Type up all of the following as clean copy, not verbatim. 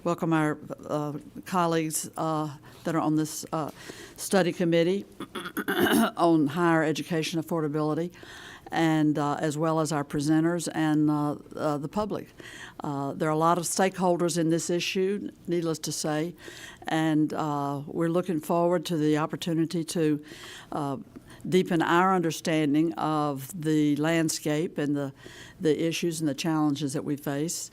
Welcome our colleagues that are on this study committee on higher education affordability, and as well as our presenters and the public. There are a lot of stakeholders in this issue, needless to say, and we're looking forward to the opportunity to deepen our understanding of the landscape and the issues and the challenges that we face.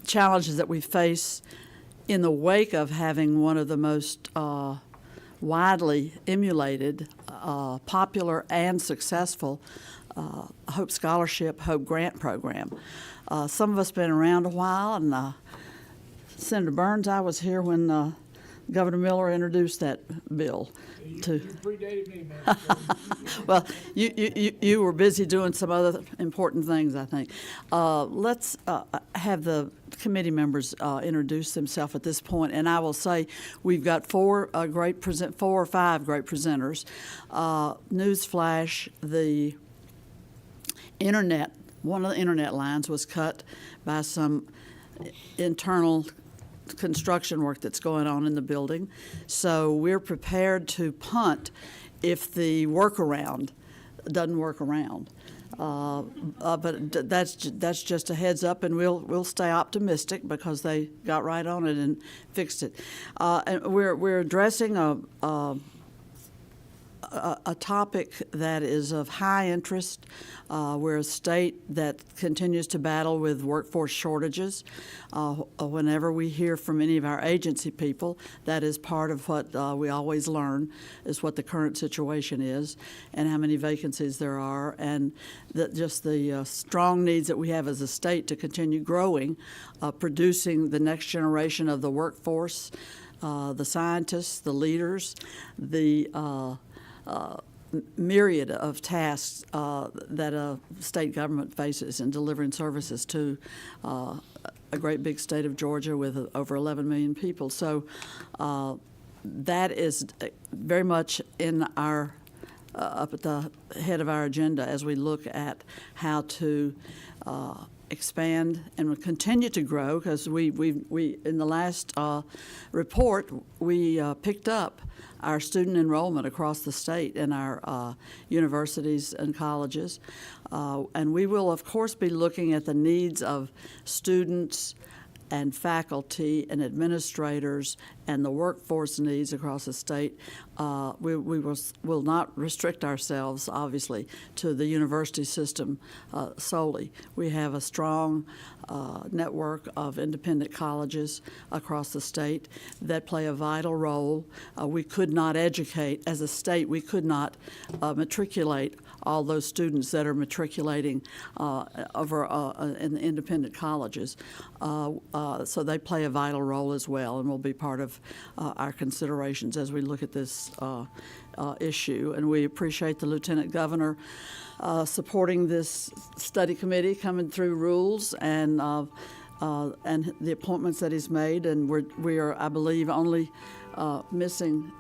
Challenges that we face in the wake of having one of the most widely emulated, popular, and successful Hope Scholarship, Hope Grant program. Some of us been around a while, and Senator Burns, I was here when Governor Miller introduced that bill. You predated me, man. Well, you were busy doing some other important things, I think. Let's have the committee members introduce themselves at this point, and I will say we've got four or five great presenters. Newsflash: the internet, one of the internet lines was cut by some internal construction work that's going on in the building, so we're prepared to punt if the workaround doesn't work around. But that's just a heads up, and we'll stay optimistic because they got right on it and fixed it. And we're addressing a topic that is of high interest. We're a state that continues to battle with workforce shortages. Whenever we hear from any of our agency people, that is part of what we always learn, is what the current situation is and how many vacancies there are, and just the strong needs that we have as a state to continue growing, producing the next generation of the workforce, the scientists, the leaders, the myriad of tasks that a state government faces in delivering services to a great big state of Georgia with over 11 million people. So that is very much in our up at the head of our agenda as we look at how to expand and continue to grow, because we in the last report we picked up our student enrollment across the state in our universities and colleges, and we will of course be looking at the needs of students and faculty and administrators and the workforce needs across the state. We will not restrict ourselves, obviously, to the university system solely. We have a strong network of independent colleges across the state that play a vital role. We could not educate, as a state, we could not matriculate all those students that are matriculating over in the independent colleges. So they play a vital role as well, and will be part of our considerations as we look at this issue. And we appreciate the Lieutenant Governor supporting this study committee, coming through rules and the appointments that he's made. And we are, I believe, only missing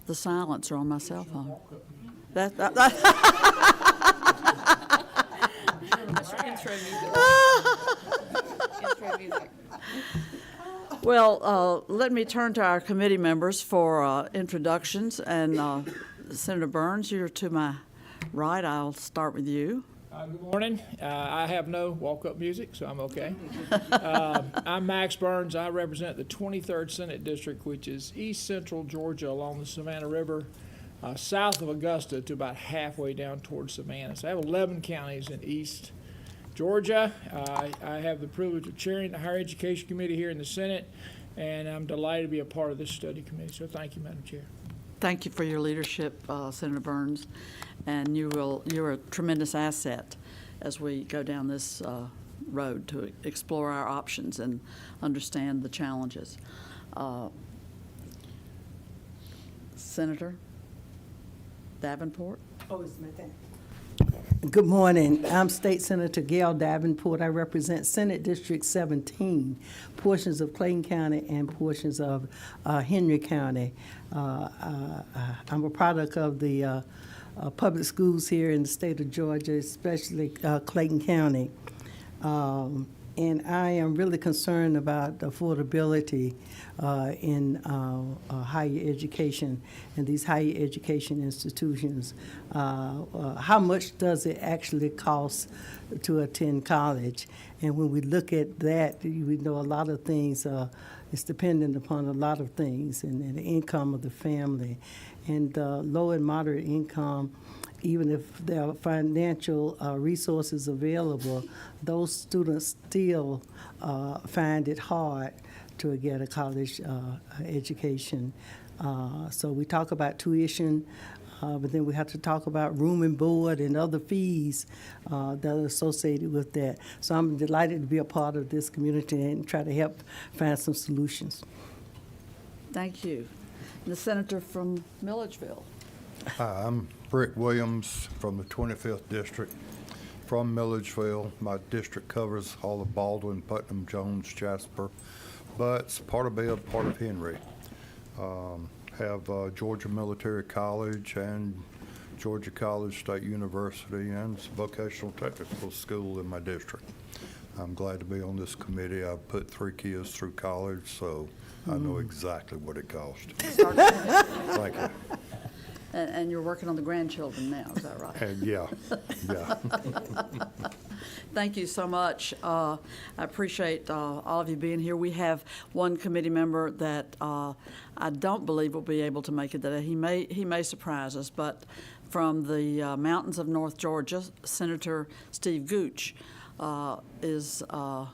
the silencer on my cell phone. Well, let me turn to our committee members for introductions. And Senator Burns, you're to my right. I'll start with you. Good morning. I have no walk-up music, so I'm okay. I'm Max Burns. I represent the 23rd Senate District, which is east central Georgia along the Savannah River, south of Augusta to about halfway down towards Savannah. So I have 11 counties in east Georgia. I have the privilege of chairing the Higher Education Committee here in the Senate, and I'm delighted to be a part of this study committee. So thank you, Madam Chair. Thank you for your leadership, Senator Burns, and you're a tremendous asset as we go down this road to explore our options and understand the challenges. Senator Davenport. Oh, it's my turn. Good morning. I'm State Senator Gail Davenport. I represent Senate District 17, portions of Clayton County and portions of Henry County. I'm a product of the public schools here in the state of Georgia, especially Clayton County. And I am really concerned about affordability in higher education and these higher education institutions. How much does it actually cost to attend college? And when we look at that, we know a lot of things, it's dependent upon a lot of things and the income of the family. And low and moderate income, even if there are financial resources available, those students still find it hard to get a college education. So we talk about tuition, but then we have to talk about room and board and other fees that are associated with that. So I'm delighted to be a part of this community and try to help find some solutions. Thank you. The senator from Milledgeville. Hi, I'm Rick Williams from the 25th District from Milledgeville. My district covers all of Baldwin, Putnam, Jones, Jasper, but it's part of Bibb, part of Henry. Have Georgia Military College and Georgia College State University and Vocational Technical School in my district. I'm glad to be on this committee. I've put 3 kids through college, so I know exactly what it costs. Thank you. And you're working on the grandchildren now, is that right? Yeah. Thank you so much. I appreciate all of you being here. We have one committee member that I don't believe will be able to make it today. He may surprise us, but from the mountains of North Georgia, Senator Steve Gooch is a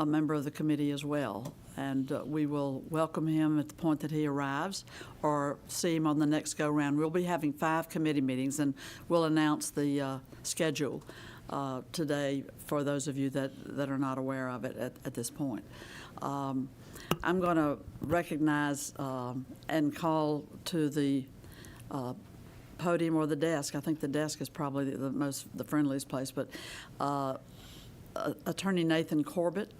member of the committee as well. And we will welcome him at the point that he arrives or see him on the next go-round. We'll be having 5 committee meetings, and we'll announce the schedule today for those of you that are not aware of it at this point. I'm going to recognize and call to the podium or the desk. I think the desk is probably the friendliest place, but Attorney Nathan Corbett.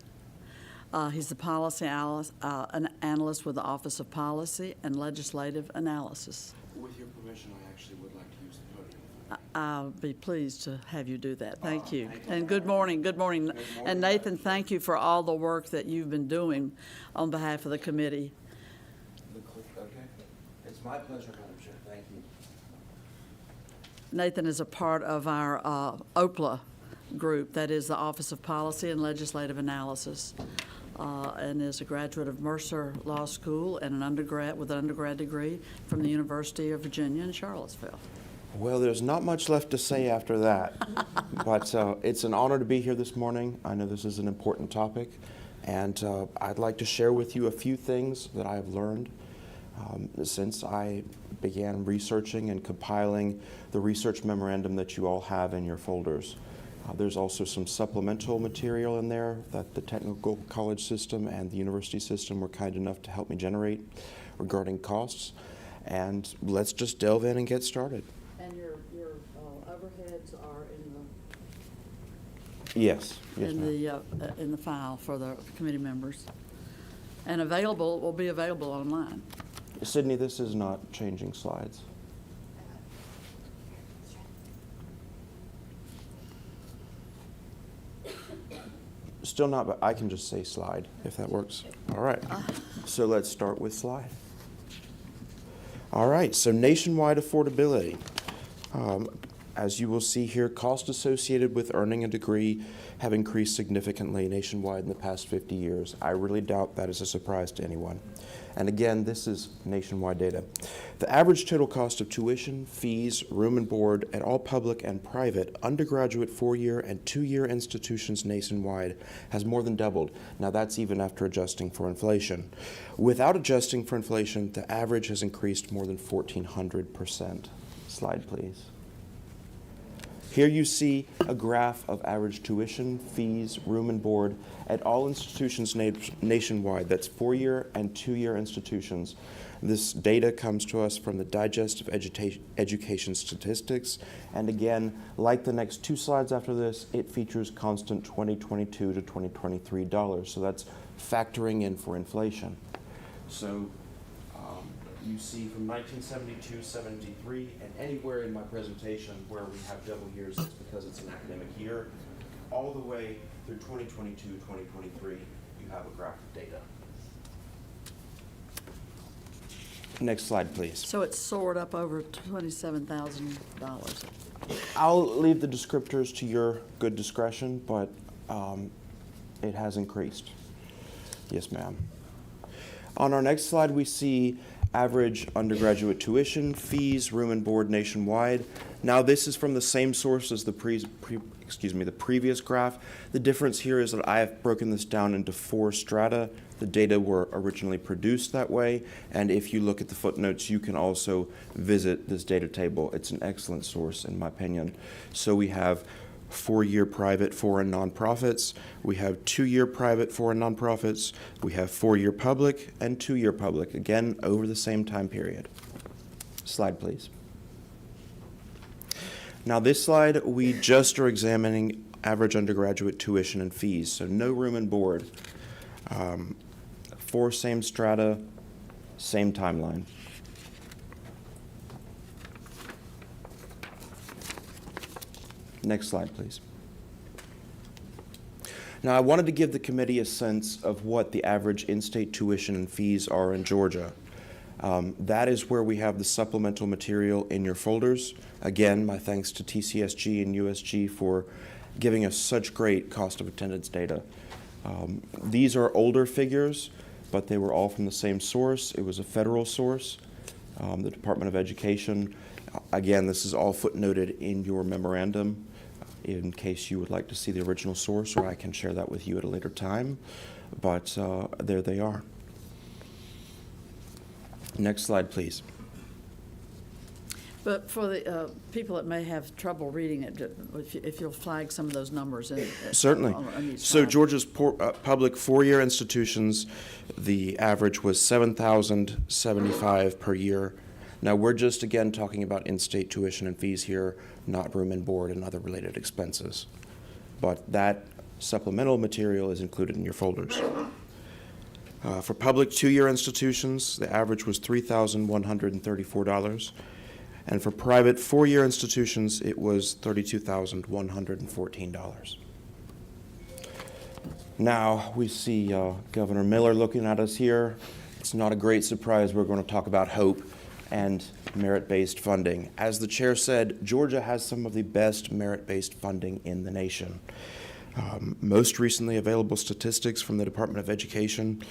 He's the policy analyst with the Office of Policy and Legislative Analysis. With your permission, I actually would like to use the podium. I'll be pleased to have you do that. Thank you. Thank you. And good morning. Good morning. Good morning. And Nathan, thank you for all the work that you've been doing on behalf of the committee. Okay. It's my pleasure, Madam Chair. Thank you. Nathan is a part of our OPLA group, that is the Office of Policy and Legislative Analysis. And is a graduate of Mercer Law School and an undergrad degree from the University of Virginia in Charlottesville. Well, there's not much left to say after that, but it's an honor to be here this morning. I know this is an important topic, and I'd like to share with you a few things that I have learned since I began researching and compiling the research memorandum that you all have in your folders. There's also some supplemental material in there that the technical college system and the university system were kind enough to help me generate regarding costs. And let's just delve in and get started. And your overheads are Yes. in the file for the committee members, and will be available online. Sydney, this is not changing slides. Still not, but I can just say slide if that works. All right. So let's start with slide. All right. So nationwide affordability. As you will see here, costs associated with earning a degree have increased significantly nationwide in the past 50 years. I really doubt that is a surprise to anyone. And again, this is nationwide data. The average total cost of tuition, fees, room and board at all public and private undergraduate 4-year and 2-year institutions nationwide has more than doubled. Now that's even after adjusting for inflation. Without adjusting for inflation, the average has increased more than 1,400%. Slide, please. Here you see a graph of average tuition, fees, room and board at all institutions nationwide. That's 4-year and 2-year institutions. This data comes to us from the Digest of Education Statistics. And again, like the next 2 slides after this, it features constant 2022 to 2023 dollars. So that's factoring in for inflation. So you see from 1972, 73, and anywhere in my presentation where we have double years, it's because it's an academic year, all the way through 2022, 2023, you have a graph of data. Next slide, please. So it's soared up over $27,000. I'll leave the descriptors to your good discretion, but it has increased. Yes, ma'am. On our next slide, we see average undergraduate tuition, fees, room and board nationwide. Now, this is from the same source as the previous graph. The difference here is that I have broken this down into 4 strata. The data were originally produced that way, and if you look at the footnotes, you can also visit this data table. It's an excellent source, in my opinion. So we have 4-year private foreign nonprofits, we have 2-year private foreign nonprofits, we have 4-year public and 2-year public, again, over the same time period. Slide, please. Now this slide, we just are examining average undergraduate tuition and fees, so no room and board. 4 same strata, same timeline. Next slide, please. Now, I wanted to give the committee a sense of what the average in-state tuition and fees are in Georgia. That is where we have the supplemental material in your folders. Again, my thanks to TCSG and USG for giving us such great cost of attendance data. These are older figures, but they were all from the same source. It was a federal source, the Department of Education. Again, this is all footnoted in your memorandum in case you would like to see the original source, or I can share that with you at a later time. But there they are. Next slide, please. But for the people that may have trouble reading it, if you'll flag some of those numbers. Certainly. On each So slide. Georgia's public 4-year institutions, the average was $7,075 per year. Now, we're just, again, talking about in-state tuition and fees here, not room and board and other related expenses. But that supplemental material is included in your folders. For public 2-year institutions, the average was $3,134. And for private 4-year institutions, it was $32,114. Now, we see Governor Miller looking at us here. It's not a great surprise. We're going to talk about hope and merit-based funding. As the chair said, Georgia has some of the best merit-based funding in the nation. Most recently available statistics from the Department of Education,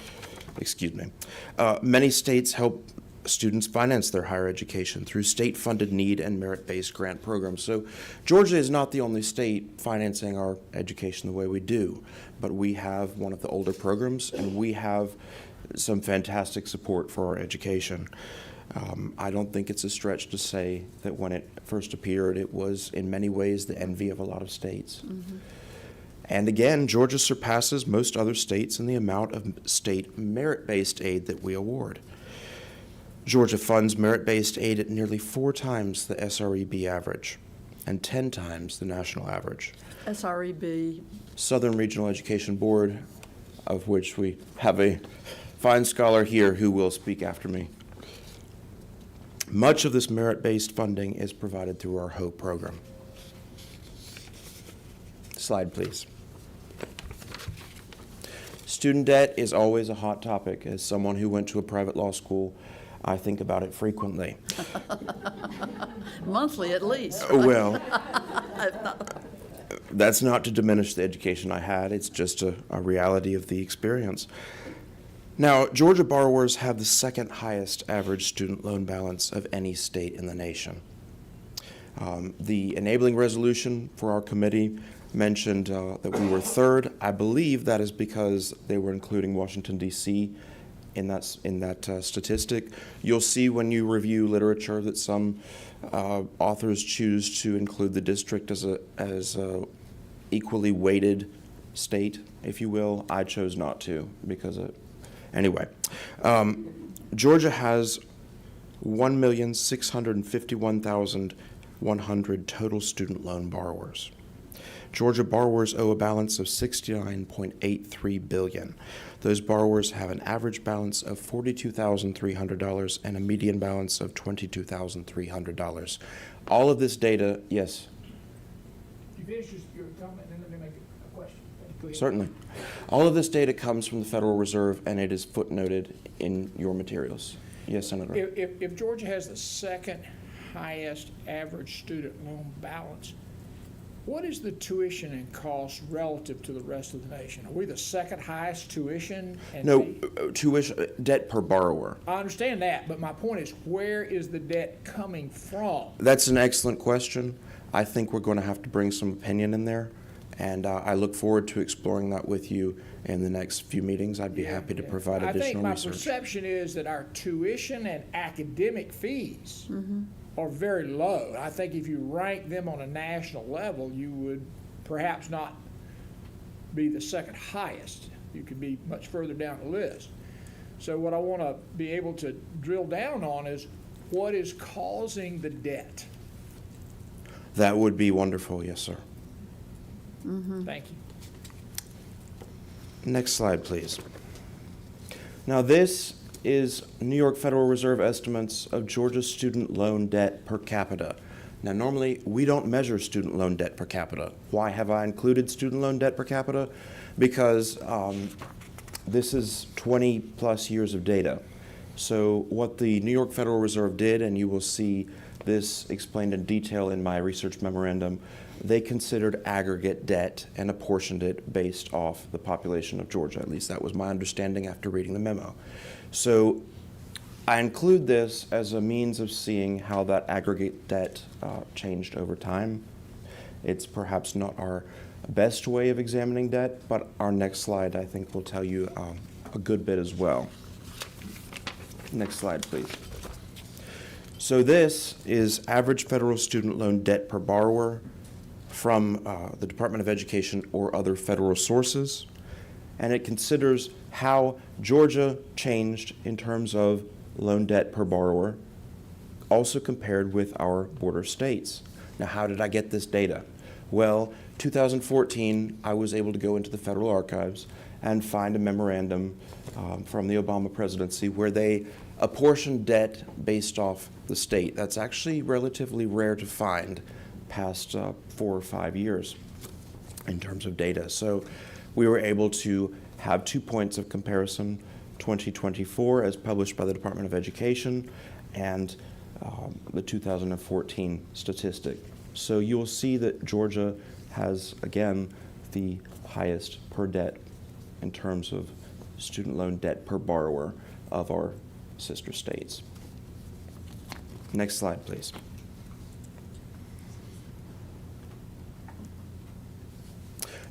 many states help students finance their higher education through state-funded need and merit-based grant programs. So Georgia is not the only state financing our education the way we do, but we have one of the older programs, and we have some fantastic support for our education. I don't think it's a stretch to say that when it first appeared, it was in many ways the envy of a lot of states. Mm-hmm. And again, Georgia surpasses most other states in the amount of state merit-based aid that we award. Georgia funds merit-based aid at nearly 4 times the SREB average and 10 times the national average. SREB? Southern Regional Education Board, of which we have a fine scholar here who will speak after me. Much of this merit-based funding is provided through our HOPE program. Slide, please. Student debt is always a hot topic. As someone who went to a private law school, I think about it frequently. Monthly, at least. Well, that's not to diminish the education I had. It's just a reality of the experience. Now, Georgia borrowers have the second highest average student loan balance of any state in the nation. The enabling resolution for our committee mentioned that we were third. I believe that is because they were including Washington, D.C. in that statistic. You'll see when you review literature that some authors choose to include the district as a equally weighted state, if you will. I chose not to because anyway. Georgia has 1,651,100 total student loan borrowers. Georgia borrowers owe a balance of $69.83 billion. Those borrowers have an average balance of $42,300 and a median balance of $22,300. All of this data, yes, You finish your comment, and then let me make a question. Go ahead. certainly. All of this data comes from the Federal Reserve, and it is footnoted in your materials. Yes, Senator. If Georgia has the second highest average student loan balance, what is the tuition and cost relative to the rest of the nation? Are we the second highest tuition and No, fee? tuition, debt per borrower. I understand that, but my point is, where is the debt coming from? That's an excellent question. I think we're going to have to bring some opinion in there, and I look forward to exploring that with you in the next few meetings. I'd be happy to provide I think additional my research. perception is that our tuition and academic fees are very low. I think if you rank them on a national level, you would perhaps not be the second highest. You could be much further down the list. So what I want to be able to drill down on is what is causing the debt? That would be wonderful, yes, sir. Thank you. Next slide, please. Now, this is New York Federal Reserve estimates of Georgia's student loan debt per capita. Now, normally, we don't measure student loan debt per capita. Why have I included student loan debt per capita? Because this is 20-plus years of data. So what the New York Federal Reserve did, and you will see this explained in detail in my research memorandum, they considered aggregate debt and apportioned it based off the population of Georgia. At least that was my understanding after reading the memo. So I include this as a means of seeing how that aggregate debt changed over time. It's perhaps not our best way of examining debt, but our next slide, I think, will tell you a good bit as well. Next slide, please. So this is average federal student loan debt per borrower from the Department of Education or other federal sources, and it considers how Georgia changed in terms of loan debt per borrower, also compared with our border states. Now, how did I get this data? Well, 2014, I was able to go into the federal archives and find a memorandum from the Obama presidency where they apportioned debt based off the state. That's actually relatively rare to find past 4 or 5 years in terms of data. So we were able to have 2 points of comparison, 2024 as published by the Department of Education and the 2014 statistic. So you'll see that Georgia has, again, the highest per debt in terms of student loan debt per borrower of our sister states. Next slide, please.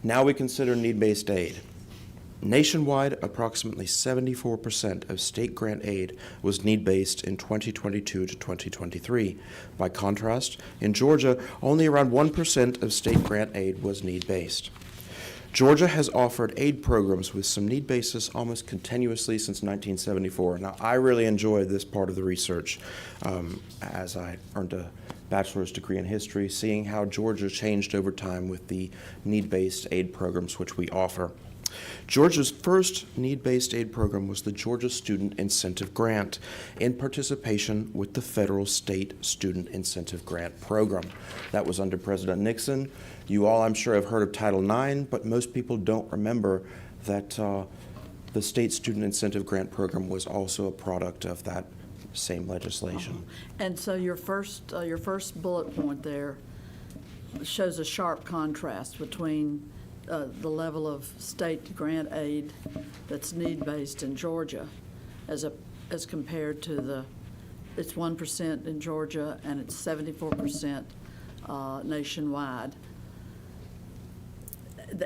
Now we consider need-based aid. Nationwide, approximately 74% of state grant aid was need-based in 2022 to 2023. By contrast, in Georgia, only around 1% of state grant aid was need-based. Georgia has offered aid programs with some need basis almost continuously since 1974. Now, I really enjoyed this part of the research as I earned a bachelor's degree in history, seeing how Georgia changed over time with the need-based aid programs which we offer. Georgia's first need-based aid program was the Georgia Student Incentive Grant in participation with the federal state student incentive grant program. That was under President Nixon. You all, I'm sure, have heard of Title IX, but most people don't remember that the state student incentive grant program was also a product of that same legislation. And so your first bullet point there shows a sharp contrast between the level of state grant aid that's need-based in Georgia as compared to it's 1% in Georgia and it's 74% nationwide.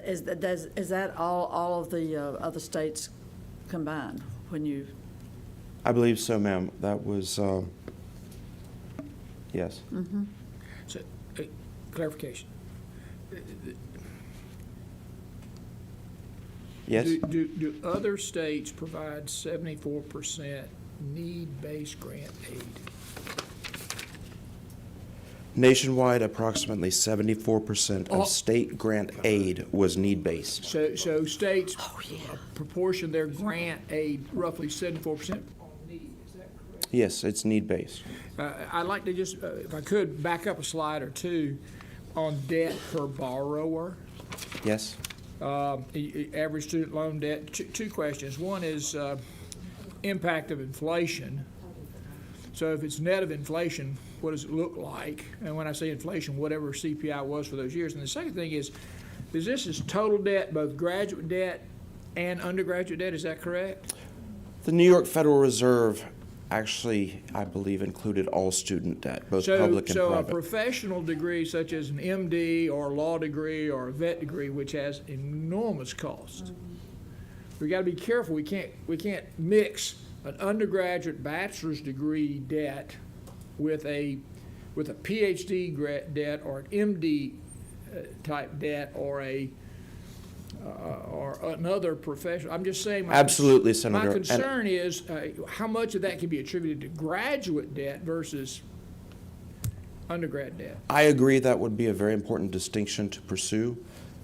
Is that all of the other states combined when you? I believe so, ma'am. That was, yes. Mm-hmm. So, clarification. Yes? Do other states provide 74% need-based grant aid? Nationwide, approximately 74% Oh. of state grant aid was need-based. So states proportion their grant aid roughly 74% on need, is that correct? Yes, it's need-based. I'd like to just, if I could, back up a slide or two on debt per borrower. Yes? Average student loan debt. Two questions. One is impact of inflation. So if it's net of inflation, what does it look like? And when I say inflation, whatever CPI was for those years. And the second thing is this is total debt, both graduate debt and undergraduate debt, is that correct? The New York Federal Reserve actually, I believe, included all student debt, both public and So a private. professional degree such as an MD or a law degree or a vet degree, which has enormous cost, we got to be careful. We can't mix an undergraduate bachelor's degree debt with a PhD debt or an MD type debt or another professional. I'm just saying. Absolutely, Senator. My And- concern is how much of that can be attributed to graduate debt versus undergrad debt. I agree that would be a very important distinction to pursue.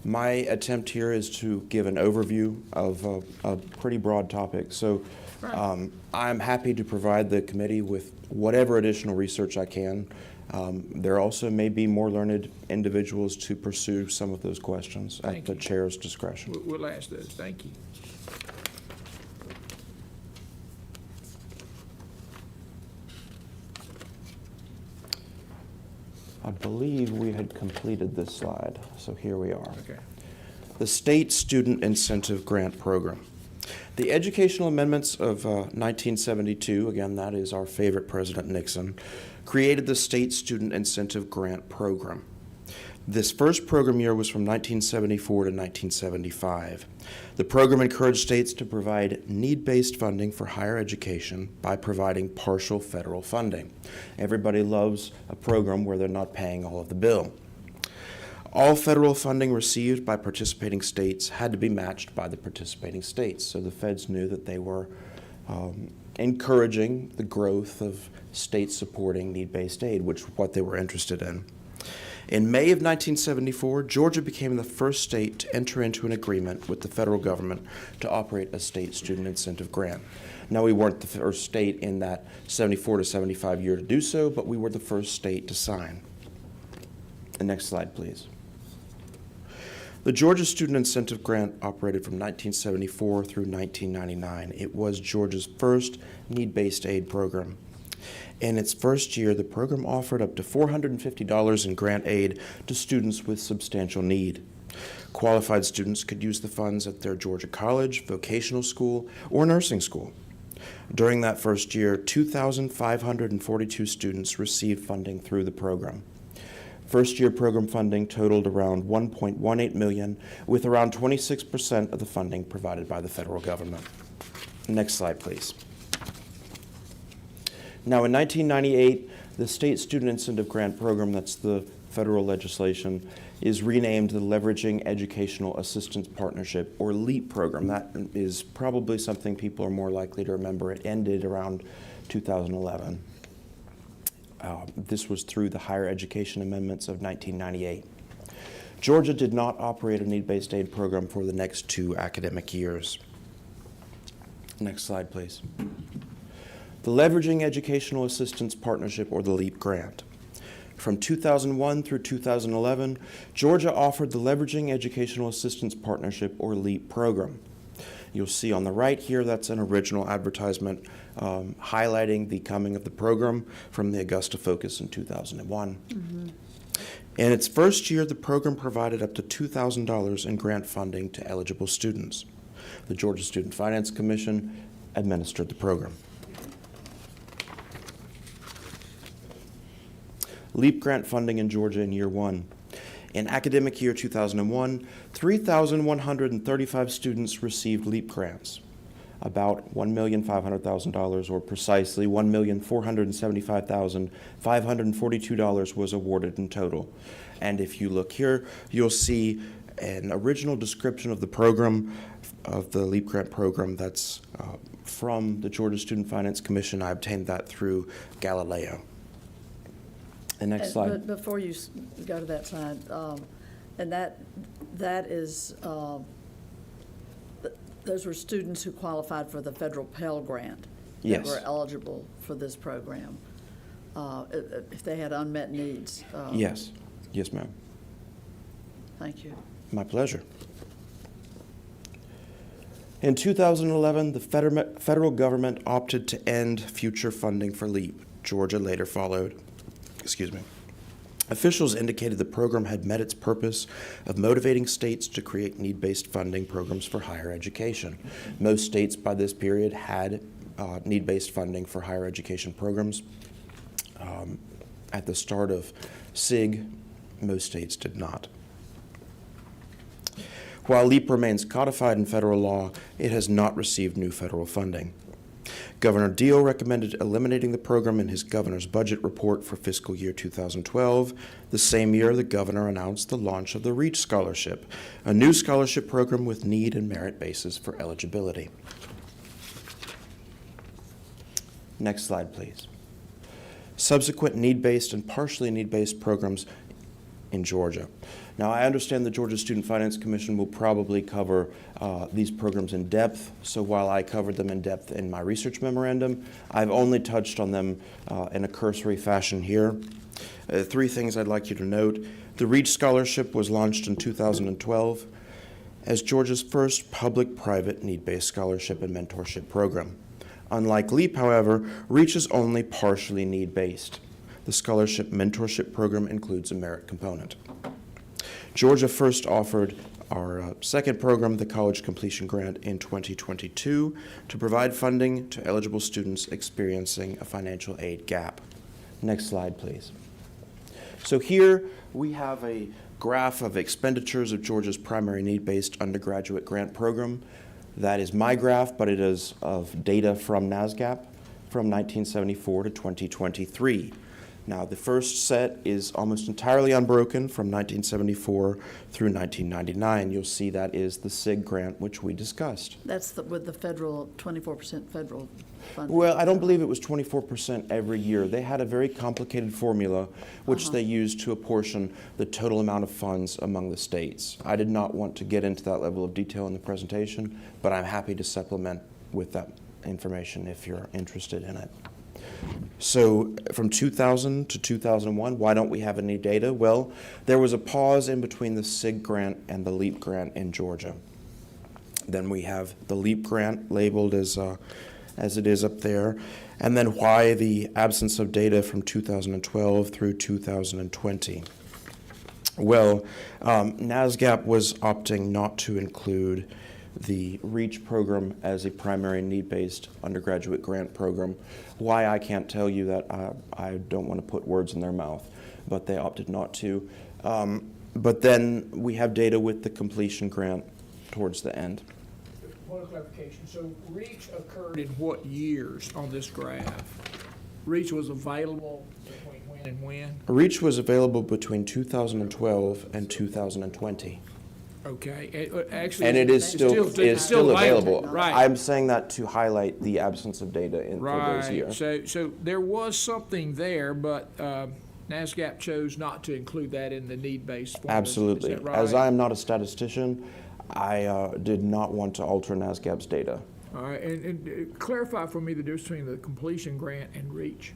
My attempt here is to give an overview of a pretty broad topic. So I'm happy to provide the committee with whatever additional research I can. There also may be more learned individuals to pursue some of those questions at Thank the you. chair's discretion. We'll ask those. Thank you. I believe we had completed this slide, so here we are. Okay. The State Student Incentive Grant Program. The educational amendments of 1972, again, that is our favorite President Nixon, created the State Student Incentive Grant Program. This first program year was from 1974 to 1975. The program encouraged states to provide need-based funding for higher education by providing partial federal funding. Everybody loves a program where they're not paying all of the bill. All federal funding received by participating states had to be matched by the participating states, so the feds knew that they were encouraging the growth of states supporting need-based aid, which is what they were interested in. In May of 1974, Georgia became the first state to enter into an agreement with the federal government to operate a state student incentive grant. Now, we weren't the first state in that 74 to 75 year to do so, but we were the first state to sign. The next slide, please. The Georgia Student Incentive Grant operated from 1974 through 1999. It was Georgia's first need-based aid program. In its first year, the program offered up to $450 in grant aid to students with substantial need. Qualified students could use the funds at their Georgia college, vocational school, or nursing school. During that first year, 2,542 students received funding through the program. First-year program funding totaled around $1.18 million, with around 26% of the funding provided by the federal government. Next slide, please. Now, in 1998, the State Student Incentive Grant Program, that's the federal legislation, is renamed the Leveraging Educational Assistance Partnership, or LEAP program. That is probably something people are more likely to remember. It ended around 2011. This was through the Higher Education Amendments of 1998. Georgia did not operate a need-based aid program for the next 2 academic years. Next slide, please. The Leveraging Educational Assistance Partnership, or the LEAP grant. From 2001 through 2011, Georgia offered the Leveraging Educational Assistance Partnership, or LEAP program. You'll see on the right here, that's an original advertisement highlighting the coming of the program from the Augusta Focus in 2001. In its first year, the program provided up to $2,000 in grant funding to eligible students. The Georgia Student Finance Commission administered the program. LEAP grant funding in Georgia in year 1. In academic year 2001, 3,135 students received LEAP grants. About $1,500,000, or precisely $1,475,542 was awarded in total. And if you look here, you'll see an original description of the program, of the LEAP grant program, that's from the Georgia Student Finance Commission. I obtained that through Galileo. The next slide. But before you go to that slide, and that is, those were students who qualified for the federal Pell Grant. Yes. That were eligible for this program, if they had unmet needs. Yes. Yes, ma'am. Thank you. My pleasure. In 2011, the federal government opted to end future funding for LEAP. Georgia later followed. Excuse me. Officials indicated the program had met its purpose of motivating states to create need-based funding programs for higher education. Most states by this period had need-based funding for higher education programs. At the start of SIG, most states did not. While LEAP remains codified in federal law, it has not received new federal funding. Governor Deal recommended eliminating the program in his governor's budget report for fiscal year 2012. The same year, the governor announced the launch of the REACH Scholarship, a new scholarship program with need and merit basis for eligibility. Next slide, please. Subsequent need-based and partially need-based programs in Georgia. Now, I understand the Georgia Student Finance Commission will probably cover these programs in depth, so while I covered them in depth in my research memorandum, I've only touched on them in a cursory fashion here. Three things I'd like you to note. The REACH Scholarship was launched in 2012 as Georgia's first public-private need-based scholarship and mentorship program. Unlike LEAP, however, REACH is only partially need-based. The scholarship mentorship program includes a merit component. Georgia first offered our second program, the College Completion Grant, in 2022 to provide funding to eligible students experiencing a financial aid gap. Next slide, please. So here we have a graph of expenditures of Georgia's primary need-based undergraduate grant program. That is my graph, but it is of data from NASGAP from 1974 to 2023. Now, the first set is almost entirely unbroken from 1974 through 1999. You'll see that is the SIG grant, which we discussed. That's with the federal, 24% federal funding. Well, I don't believe it was 24% every year. They had a very complicated formula which they used to apportion the total amount of funds among the states. I did not want to get into that level of detail in the presentation, but I'm happy to supplement with that information if you're interested in it. So from 2000 to 2001, why don't we have any data? Well, there was a pause in between the SIG grant and the LEAP grant in Georgia. Then we have the LEAP grant labeled as it is up there, and then why the absence of data from 2012 through 2020. Well, NASGAP was opting not to include the REACH program as a primary need-based undergraduate grant program. Why, I can't tell you that. I don't want to put words in their mouth, but they opted not to. But then we have data with the completion grant towards the end. One clarification. So REACH occurred in what years on this graph? REACH was available between when and when? REACH was available between 2012 and 2020. Okay, actually. And it is still available. Right. I'm saying that to highlight the absence of data for those years. So there was something there, but NASGAP chose not to include that in the need-based form. Absolutely. Is that right? As I am not a statistician, I did not want to alter NASGAP's data. All right, and clarify for me the difference between the completion grant and REACH.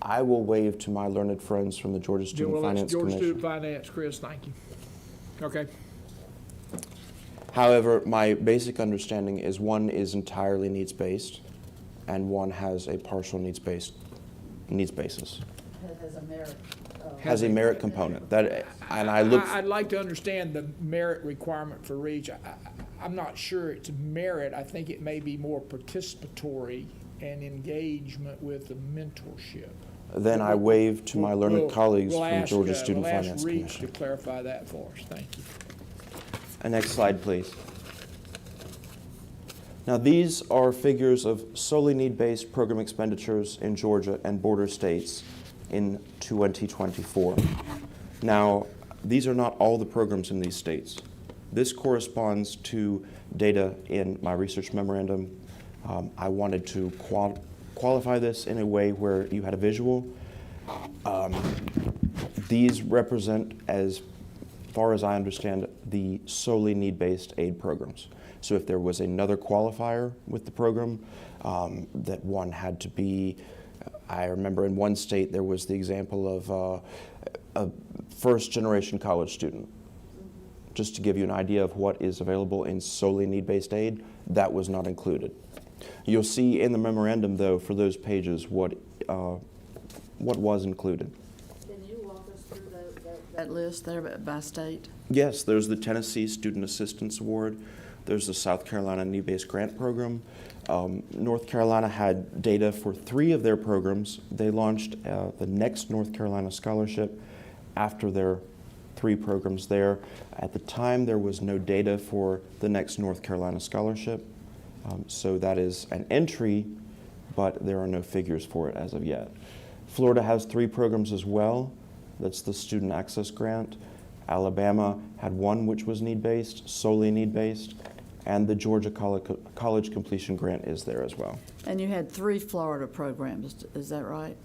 I will wave to my learned friends from the Georgia Student Finance Georgia Commission. Student Finance, Chris, thank you. Okay. However, my basic understanding is one is entirely needs-based and one has a partial needs basis. Has a merit. Has a merit component. I'd like to understand the merit requirement for REACH. I'm not sure it's merit. I think it may be more participatory and engagement with the mentorship. Then I wave to my learned colleagues from Georgia Student Finance We'll ask REACH Commission. to clarify that for us. Thank you. Next slide, please. Now, these are figures of solely need-based program expenditures in Georgia and border states in 2024. Now, these are not all the programs in these states. This corresponds to data in my research memorandum. I wanted to qualify this in a way where you had a visual. These represent, as far as I understand, the solely need-based aid programs. So if there was another qualifier with the program, that one had to be, I remember in one state there was the example of a first-generation college student. Just to give you an idea of what is available in solely need-based aid, that was not included. You'll see in the memorandum, though, for those pages, what was included. Can you walk us through that list there by state? Yes, there's the Tennessee Student Assistance Award. There's the South Carolina Need-Based Grant Program. North Carolina had data for 3 of their programs. They launched the Next North Carolina Scholarship after their 3 programs there. At the time, there was no data for the Next North Carolina Scholarship. So that is an entry, but there are no figures for it as of yet. Florida has 3 programs as well. That's the Student Access Grant. Alabama had 1 which was need-based, solely need-based, and the Georgia College Completion Grant is there as well. And you had 3 Florida programs, is that right?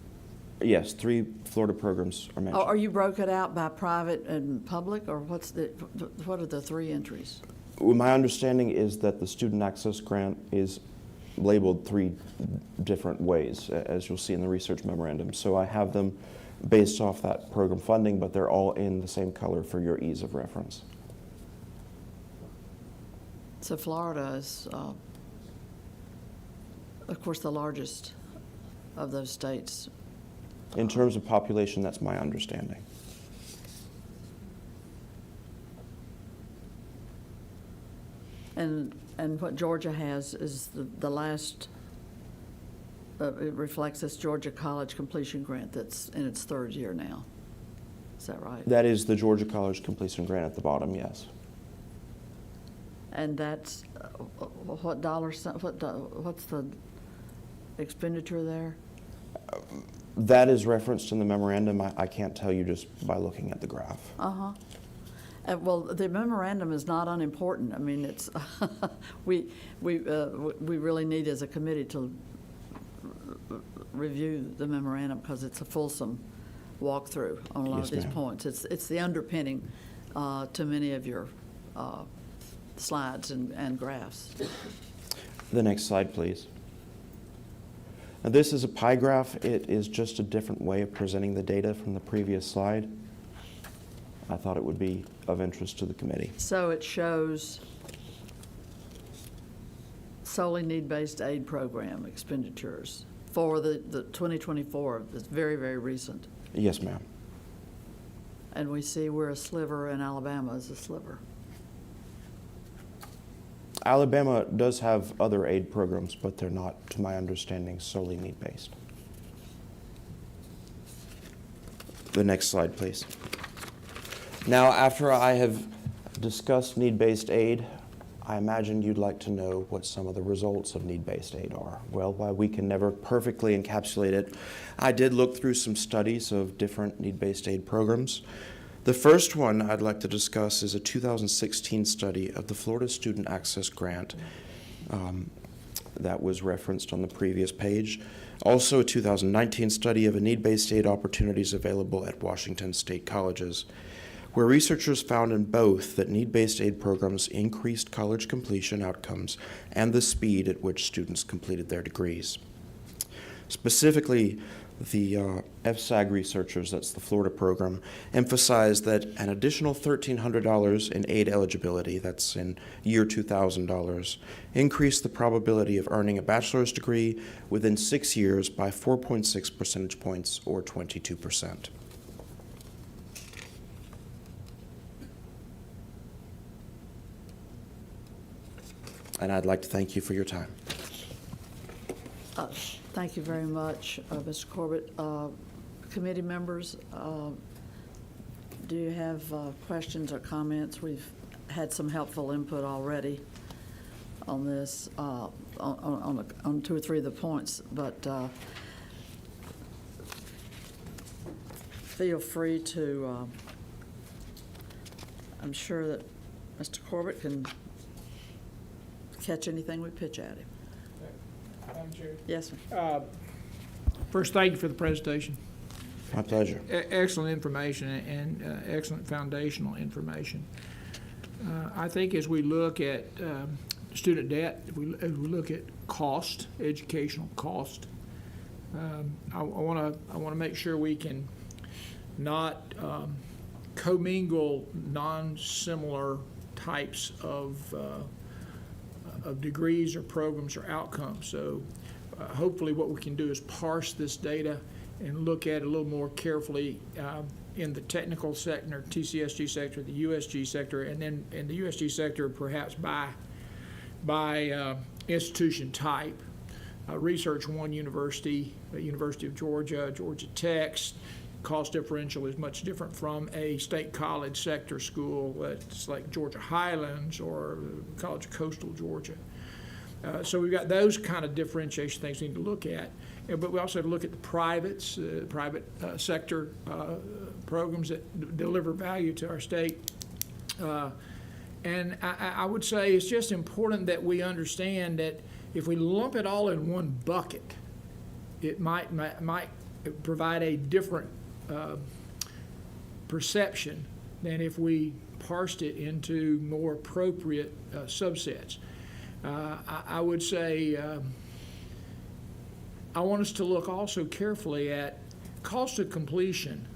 Yes, 3 Florida programs are mentioned. Are you broken out by private and public, or what are the 3 entries? Well, my understanding is that the Student Access Grant is labeled 3 different ways, as you'll see in the research memorandum. So I have them based off that program funding, but they're all in the same color for your ease of reference. So Florida is, of course, the largest of those states. In terms of population, that's my understanding. And what Georgia has is the last, it reflects this Georgia College Completion Grant that's in its 3rd year now. Is that right? That is the Georgia College Completion Grant at the bottom, yes. And that's, what what's the expenditure there? That is referenced in the memorandum. I can't tell you just by looking at the graph. Uh-huh. Well, the memorandum is not unimportant. I mean, it's, we really need as a committee to review the memorandum because it's a fulsome walkthrough on a lot Yes, of these ma'am. points. It's the underpinning to many of your slides and graphs. The next slide, please. Now, this is a pie graph. It is just a different way of presenting the data from the previous slide. I thought it would be of interest to the committee. So it shows solely need-based aid program expenditures for the 2024. It's very, very recent. Yes, ma'am. And we see we're a sliver and Alabama is a sliver. Alabama does have other aid programs, but they're not, to my understanding, solely need-based. The next slide, please. Now, after I have discussed need-based aid, I imagine you'd like to know what some of the results of need-based aid are. Well, while we can never perfectly encapsulate it, I did look through some studies of different need-based aid programs. The first one I'd like to discuss is a 2016 study of the Florida Student Access Grant that was referenced on the previous page. Also, a 2019 study of a need-based aid opportunities available at Washington State Colleges, where researchers found in both that need-based aid programs increased college completion outcomes and the speed at which students completed their degrees. Specifically, the FSAG researchers, that's the Florida program, emphasized that an additional $1,300 in aid eligibility, that's in year $2,000, increased the probability of earning a bachelor's degree within 6 years by 4.6 percentage points, or 22%. And I'd like to thank you for your time. Thank you very much, Mr. Corbett. Committee members, do you have questions or comments? We've had some helpful input already on this, on 2 or 3 of the points, but feel free to, I'm sure that Mr. Corbett can catch anything we pitch at him. Madam Chair. Yes, sir. First, thank you for the presentation. My pleasure. Excellent information and excellent foundational information. I think as we look at student debt, as we look at cost, educational cost, I want to make sure we can not commingle non-similar types of degrees or programs or outcomes. So hopefully what we can do is parse this data and look at it a little more carefully in the technical sector, TCSG sector, the USG sector, and then in the USG sector perhaps by institution type. Research one university, University of Georgia, Georgia Tech's cost differential is much different from a state college sector school that's like Georgia Highlands or College of Coastal Georgia. So we've got those kind of differentiation things we need to look at. But we also have to look at the private sector programs that deliver value to our state. And I would say it's just important that we understand that if we lump it all in one bucket, it might provide a different perception than if we parsed it into more appropriate subsets. I would say I want us to look also carefully at cost of completion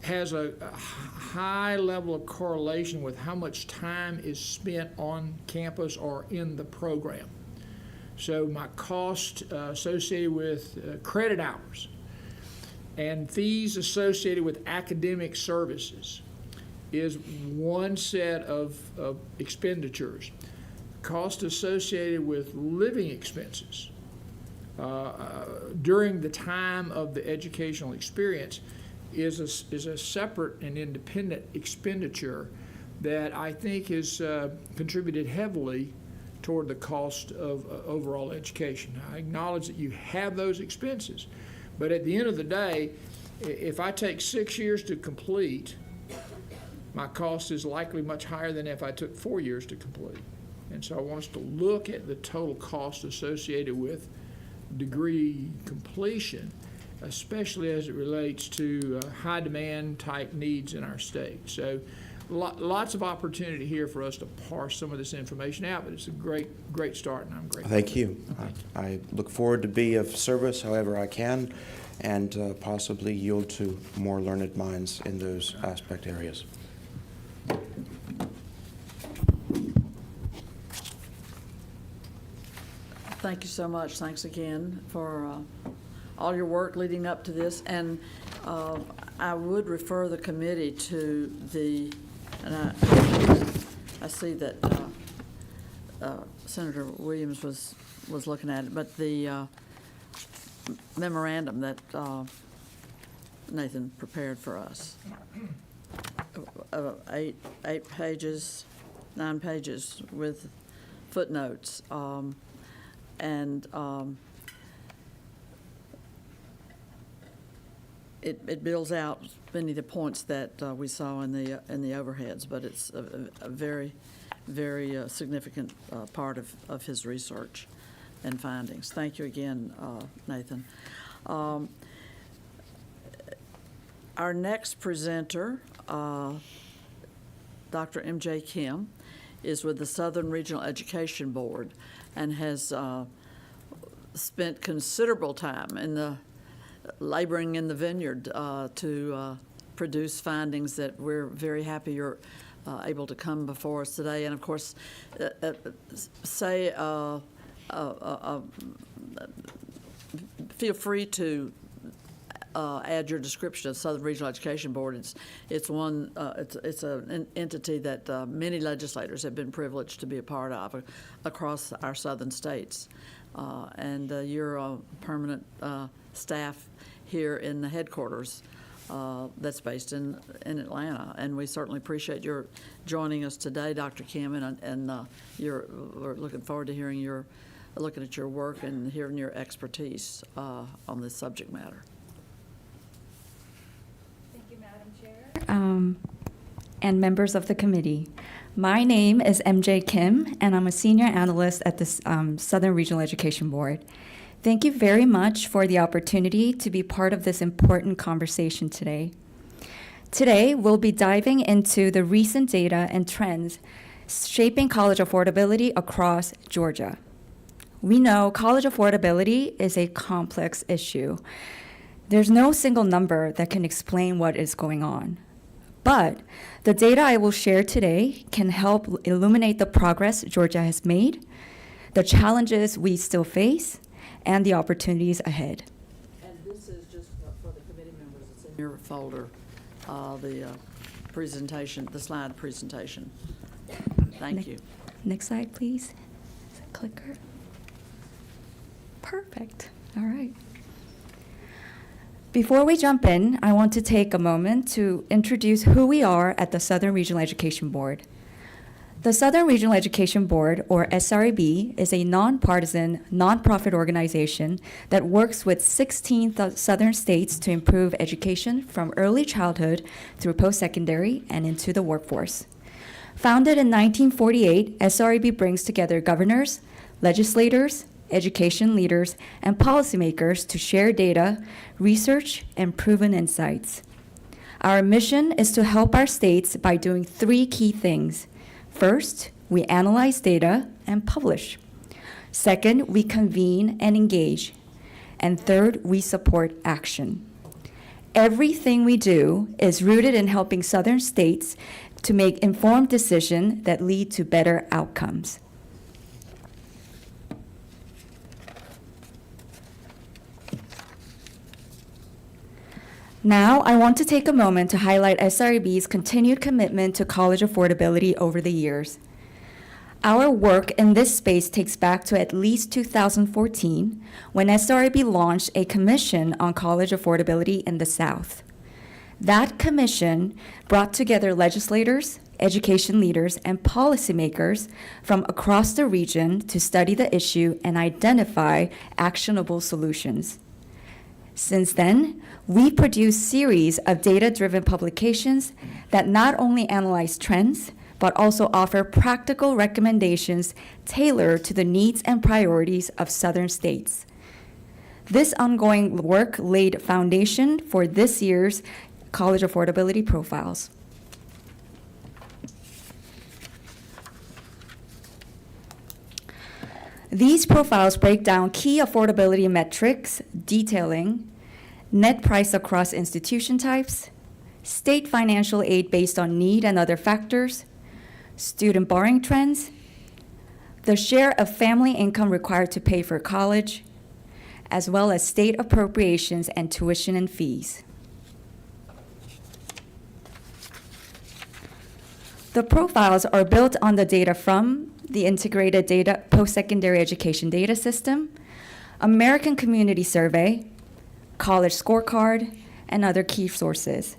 has a high level of correlation with how much time is spent on campus or in the program. So my cost associated with credit hours and fees associated with academic services is one set of expenditures. Cost associated with living expenses during the time of the educational experience is a separate and independent expenditure that I think has contributed heavily toward the cost of overall education. I acknowledge that you have those expenses, but at the end of the day, if I take 6 years to complete, my cost is likely much higher than if I took 4 years to complete. And so I want us to look at the total cost associated with degree completion, especially as it relates to high demand type needs in our state. So lots of opportunity here for us to parse some of this information out, but it's a great start, and I'm grateful. Thank you. I look forward to be of service however I can and possibly yield to more learned minds in those aspect areas. Thank you so much. Thanks again for all your work leading up to this. And I would refer the committee to the, and I see that Senator Williams was looking at it, but the memorandum that Nathan prepared for us, 8 pages, 9 pages with footnotes. It builds out many of the points that we saw in the overheads, but it's a very, very significant part of his research and findings. Thank you again, Nathan. Our next presenter, Dr. M.J. Kim, is with the Southern Regional Education Board and has spent considerable time in laboring in the vineyard to produce findings that we're very happy you're able to come before us today. And of course, feel free to add your description of Southern Regional Education Board. It's an entity that many legislators have been privileged to be a part of across our southern states. And you're a permanent staff here in the headquarters that's based in Atlanta. And we certainly appreciate your joining us today, Dr. Kim, and we're looking forward to looking at your work and hearing your expertise on this subject matter. Thank you, Madam Chair. And members of the committee. My name is MJ Kim, and I'm a senior analyst at the Southern Regional Education Board. Thank you very much for the opportunity to be part of this important conversation today. Today, we'll be diving into the recent data and trends shaping college affordability across Georgia. We know college affordability is a complex issue. There's no single number that can explain what is going on. But the data I will share today can help illuminate the progress Georgia has made, the challenges we still face, and the opportunities ahead. And this is just for the committee members. It's in your folder, the presentation, the slide presentation. Thank you. Next slide, please. Is it clicker? Perfect. All right. Before we jump in, I want to take a moment to introduce who we are at the Southern Regional Education Board. The Southern Regional Education Board, or SREB, is a nonpartisan, nonprofit organization that works with 16 southern states to improve education from early childhood through post-secondary and into the workforce. Founded in 1948, SREB brings together governors, legislators, education leaders, and policymakers to share data, research, and proven insights. Our mission is to help our states by doing 3 key things. First, we analyze data and publish. Second, we convene and engage. And third, we support action. Everything we do is rooted in helping southern states to make informed decisions that lead to better outcomes. Now, I want to take a moment to highlight SREB's continued commitment to college affordability over the years. Our work in this space takes back to at least 2014, when SREB launched a commission on college affordability in the South. That commission brought together legislators, education leaders, and policymakers from across the region to study the issue and identify actionable solutions. Since then, we produce series of data-driven publications that not only analyze trends, but also offer practical recommendations tailored to the needs and priorities of southern states. This ongoing work laid foundation for this year's college affordability profiles. These profiles break down key affordability metrics detailing net price across institution types, state financial aid based on need and other factors, student borrowing trends, the share of family income required to pay for college, as well as state appropriations and tuition and fees. The profiles are built on the data from the Integrated Data Post-Secondary Education Data System, American Community Survey, College Scorecard, and other key sources.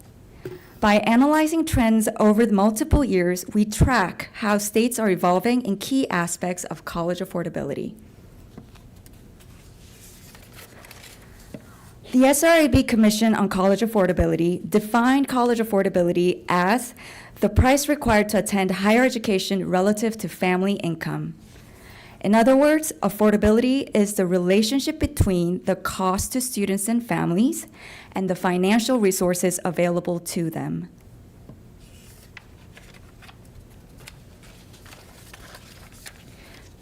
By analyzing trends over multiple years, we track how states are evolving in key aspects of college affordability. The SREB Commission on College Affordability defined college affordability as the price required to attend higher education relative to family income. In other words, affordability is the relationship between the cost to students and families and the financial resources available to them.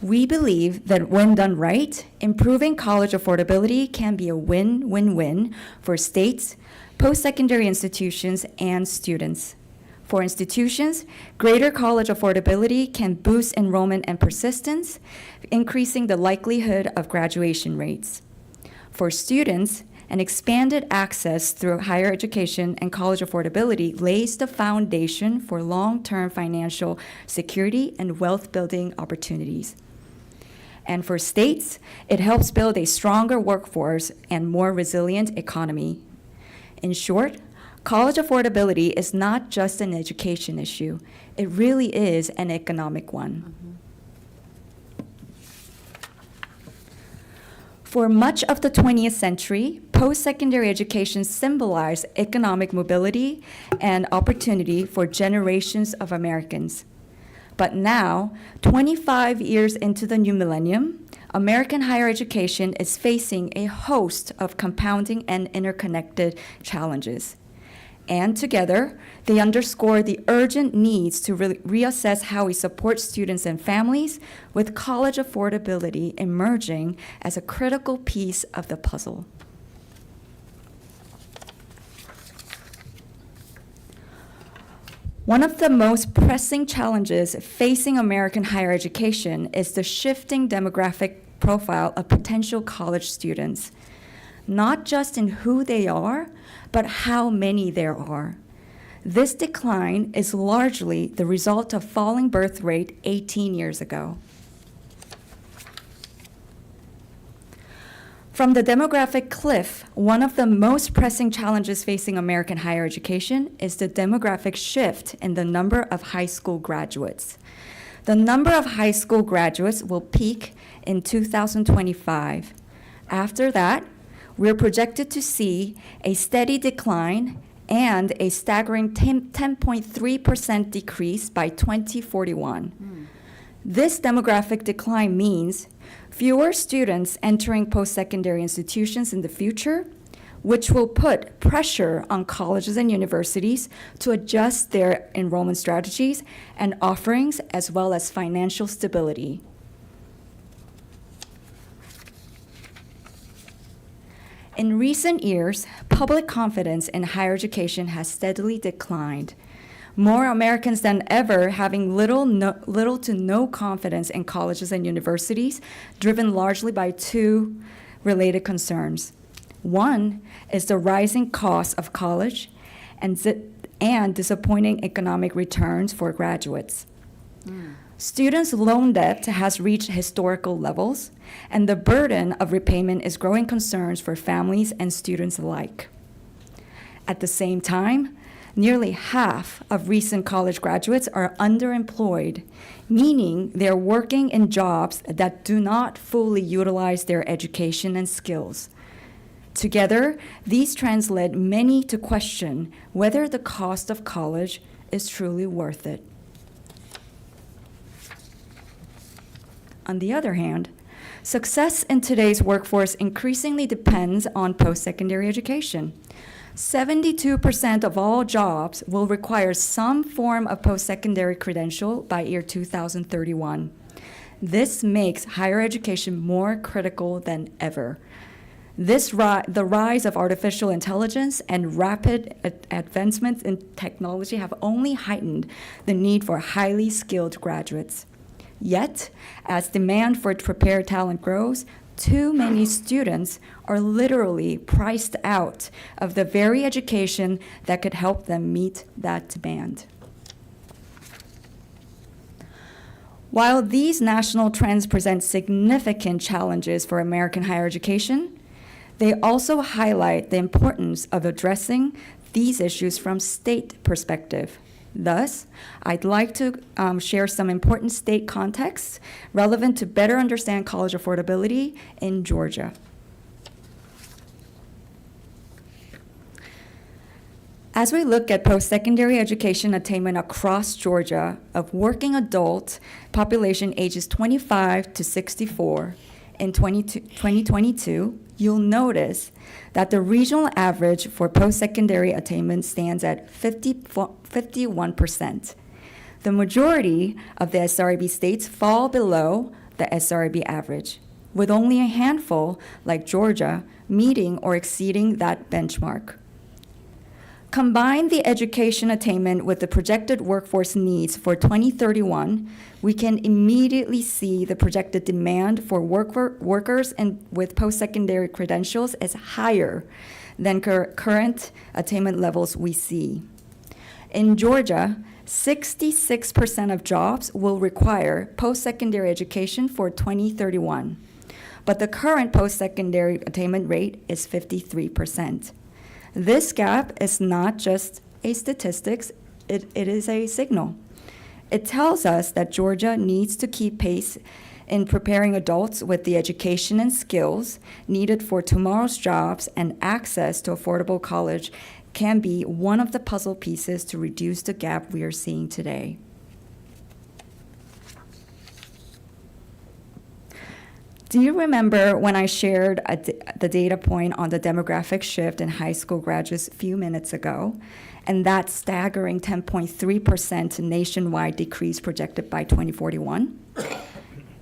We believe that when done right, improving college affordability can be a win-win-win for states, post-secondary institutions, and students. For institutions, greater college affordability can boost enrollment and persistence, increasing the likelihood of graduation rates. For students, an expanded access through higher education and college affordability lays the foundation for long-term financial security and wealth-building opportunities. And for states, it helps build a stronger workforce and more resilient economy. In short, college affordability is not just an education issue. It really is an economic one. For much of the 20th century, post-secondary education symbolized economic mobility and opportunity for generations of Americans. But now, 25 years into the new millennium, American higher education is facing a host of compounding and interconnected challenges. And together, they underscore the urgent needs to reassess how we support students and families, with college affordability emerging as a critical piece of the puzzle. One of the most pressing challenges facing American higher education is the shifting demographic profile of potential college students, not just in who they are, but how many there are. This decline is largely the result of falling birth rate 18 years ago. From the demographic cliff, one of the most pressing challenges facing American higher education is the demographic shift in the number of high school graduates. The number of high school graduates will peak in 2025. After that, we're projected to see a steady decline and a staggering 10.3% decrease by 2041. This demographic decline means fewer students entering post-secondary institutions in the future, which will put pressure on colleges and universities to adjust their enrollment strategies and offerings, as well as financial stability. In recent years, public confidence in higher education has steadily declined. More Americans than ever having little to no confidence in colleges and universities, driven largely by two related concerns. One is the rising cost of college and disappointing economic returns for graduates. Students' loan debt has reached historical levels, and the burden of repayment is growing concerns for families and students alike. At the same time, nearly half of recent college graduates are underemployed, meaning they're working in jobs that do not fully utilize their education and skills. Together, these trends led many to question whether the cost of college is truly worth it. On the other hand, success in today's workforce increasingly depends on post-secondary education. 72% of all jobs will require some form of post-secondary credential by year 2031. This makes higher education more critical than ever. The rise of artificial intelligence and rapid advancements in technology have only heightened the need for highly skilled graduates. Yet, as demand for prepared talent grows, too many students are literally priced out of the very education that could help them meet that demand. While these national trends present significant challenges for American higher education, they also highlight the importance of addressing these issues from state perspective. Thus, I'd like to share some important state contexts relevant to better understand college affordability in Georgia. As we look at post-secondary education attainment across Georgia of working adult population ages 25 to 64 in 2022, you'll notice that the regional average for post-secondary attainment stands at 51%. The majority of the SRB states fall below the SRB average, with only a handful, like Georgia, meeting or exceeding that benchmark. Combine the education attainment with the projected workforce needs for 2031, we can immediately see the projected demand for workers and with post-secondary credentials is higher than current attainment levels we see. In Georgia, 66% of jobs will require post-secondary education for 2031, but the current post-secondary attainment rate is 53%. This gap is not just a statistics, it is a signal. It tells us that Georgia needs to keep pace in preparing adults with the education and skills needed for tomorrow's jobs, and access to affordable college can be one of the puzzle pieces to reduce the gap we are seeing today. Do you remember when I shared the data point on the demographic shift in high school graduates a few minutes ago, and that staggering 10.3% nationwide decrease projected by 2041?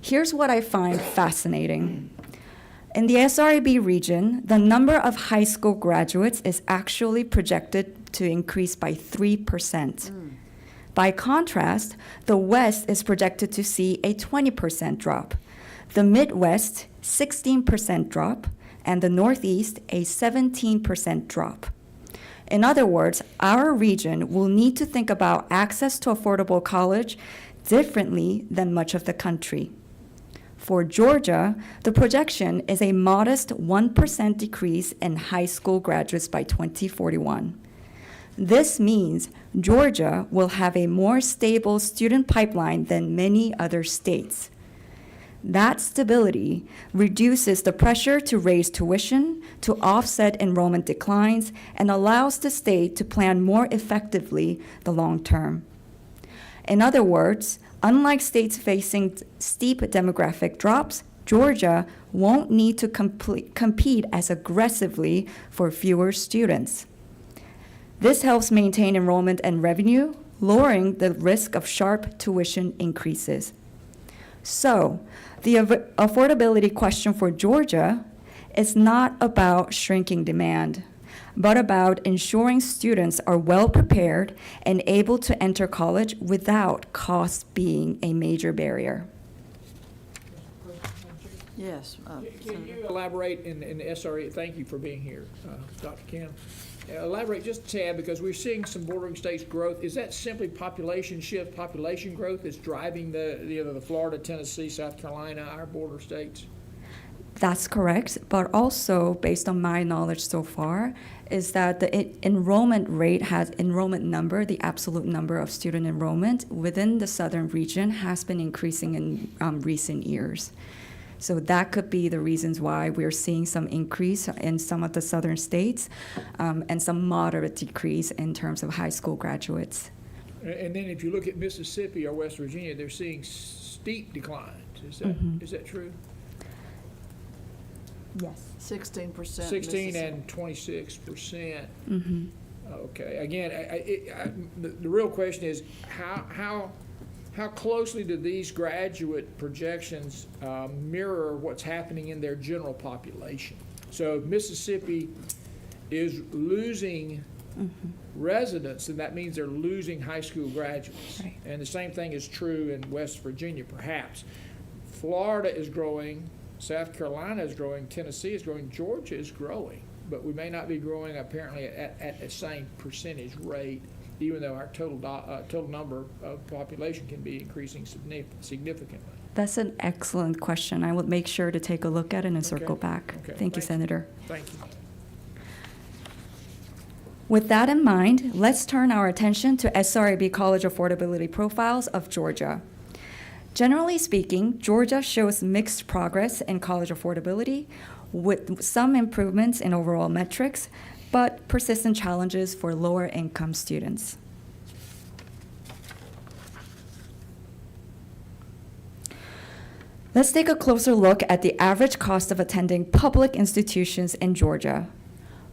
Here's what I find fascinating. In the SRAB region, the number of high school graduates is actually projected to increase by 3%. By contrast, the West is projected to see a 20% drop, the Midwest, 16% drop, and the Northeast, a 17% drop. In other words, our region will need to think about access to affordable college differently than much of the country. For Georgia, the projection is a modest 1% decrease in high school graduates by 2041. This means Georgia will have a more stable student pipeline than many other states. That stability reduces the pressure to raise tuition, to offset enrollment declines, and allows the state to plan more effectively the long term. In other words, unlike states facing steep demographic drops, Georgia won't need to compete as aggressively for fewer students. This helps maintain enrollment and revenue, lowering the risk of sharp tuition increases. So, the affordability question for Georgia is not about shrinking demand, but about ensuring students are well prepared and able to enter college without cost being a major barrier. Yes. Can you elaborate in the SRE? Thank you for being here, Dr. Kim. Elaborate just a tad, because we're seeing some bordering states growth. Is that simply population shift, population growth that's driving the Florida, Tennessee, South Carolina, our border states? That's correct, but also based on my knowledge so far, is that the enrollment rate the absolute number of student enrollment within the southern region has been increasing in recent years. So that could be the reasons why we're seeing some increase in some of the southern states and some moderate decrease in terms of high school graduates. And then if you look at Mississippi or West Virginia, they're seeing steep declines. Is that true? Yes. 16%. 16 and 26%. Mm-hmm. Okay. Again, the real question is how closely do these graduate projections mirror what's happening in their general population? So if Mississippi is losing residents, then that means they're losing high school graduates. Right. And the same thing is true in West Virginia, perhaps. Florida is growing, South Carolina is growing, Tennessee is growing, Georgia is growing, but we may not be growing apparently at the same percentage rate, even though our total number of population can be increasing significantly. That's an excellent question. I will make sure to take a look at it and circle back. Okay. Thank you, Senator. Thank you. With that in mind, let's turn our attention to SRAB College Affordability Profiles of Georgia. Generally speaking, Georgia shows mixed progress in college affordability, with some improvements in overall metrics, but persistent challenges for lower income students. Let's take a closer look at the average cost of attending public institutions in Georgia.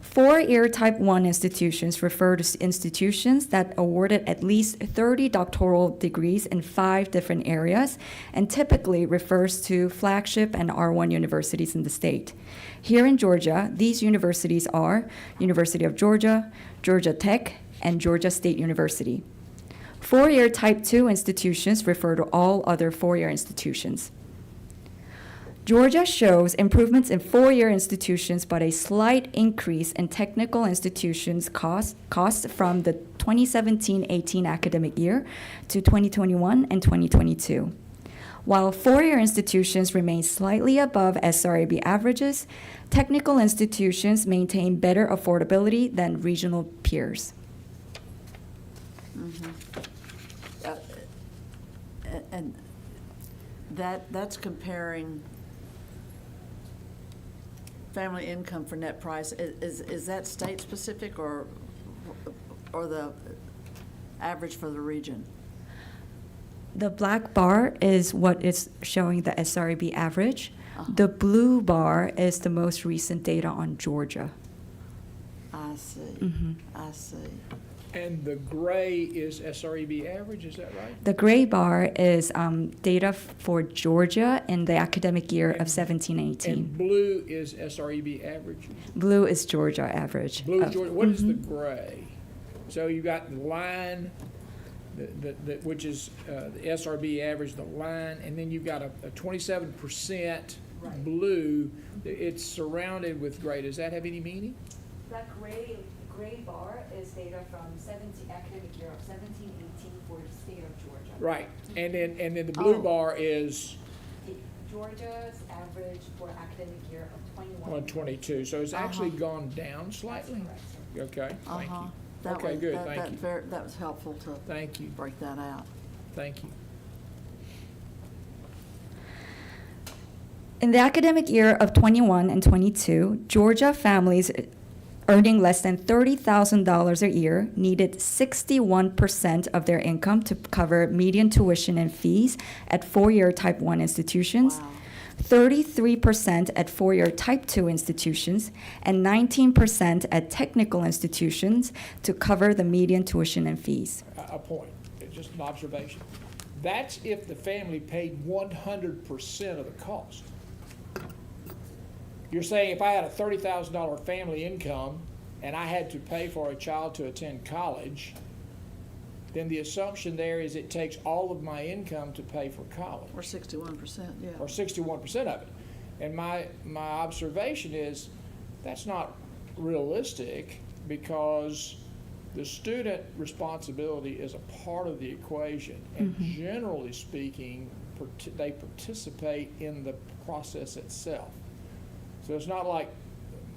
Four-year Type 1 institutions refer to institutions that awarded at least 30 doctoral degrees in 5 different areas, and typically refers to flagship and R1 universities in the state. Here in Georgia, these universities are University of Georgia, Georgia Tech, and Georgia State University. Four-year Type 2 institutions refer to all other four-year institutions. Georgia shows improvements in four-year institutions, but a slight increase in technical institutions costs from the 2017-18 academic year to 2021 and 2022. While four-year institutions remain slightly above SRAB averages, technical institutions maintain better affordability than regional peers. And that's comparing family income for net price. Is that state specific or the average for the region? The black bar is what is showing the SREB average. The blue bar is the most recent data on Georgia. I see. I see. And the gray is SREB average, is that right? The gray bar is data for Georgia in the academic year of 17-18. And blue is SREB average? Blue is Georgia average. Blue is Georgia. What is the gray? So you got the line, which is the SRB average, the line, and then you've got a 27% blue. It's surrounded with gray. Does that have any meaning? That gray bar is data from academic year of 17-18 for the state of Georgia. Right. And then the blue bar is Georgia's average for academic year of 21. 122. So it's actually gone down slightly? Okay, thank you. That Okay, was, good, that, thank that you. ver- that was helpful to Thank you, break that out. thank you. In the academic year of 21 and 22, Georgia families earning less than $30,000 a year needed 61% of their income to cover median tuition and fees at four-year Type 1 institutions, Wow. 33% at four-year Type 2 institutions, and 19% at technical institutions to cover the median tuition and fees. A point, it's just an observation. That's if the family paid 100% of the cost. You're saying if I had a $30,000 family income and I had to pay for a child to attend college, then the assumption there is it takes all of my income to pay for college, Or 61%, yeah. or 61% of it. And my observation is that's not realistic, because the student responsibility is a part of the equation. And generally speaking, they participate in the process itself. So it's not like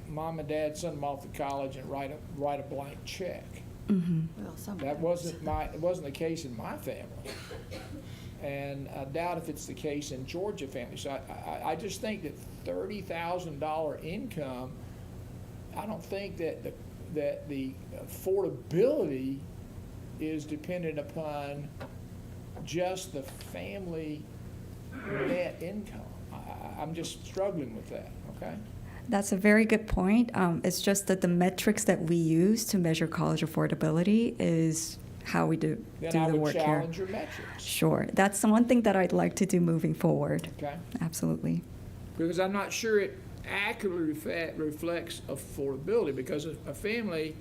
mom and dad send them off to college and write a blank check. Well, some That it wasn't the case in my family. And I doubt if it's the case in Georgia families. So I just think that $30,000 income, I don't think that the affordability is dependent upon just the family net income. I'm just struggling with that, okay? That's a very good point. It's just that the metrics that we use to measure college affordability is how we do Then I the would work here. challenge your metrics, Sure. That's the one thing that I'd like to do moving forward. okay? Absolutely. Because I'm not sure it accurately reflects affordability, because a family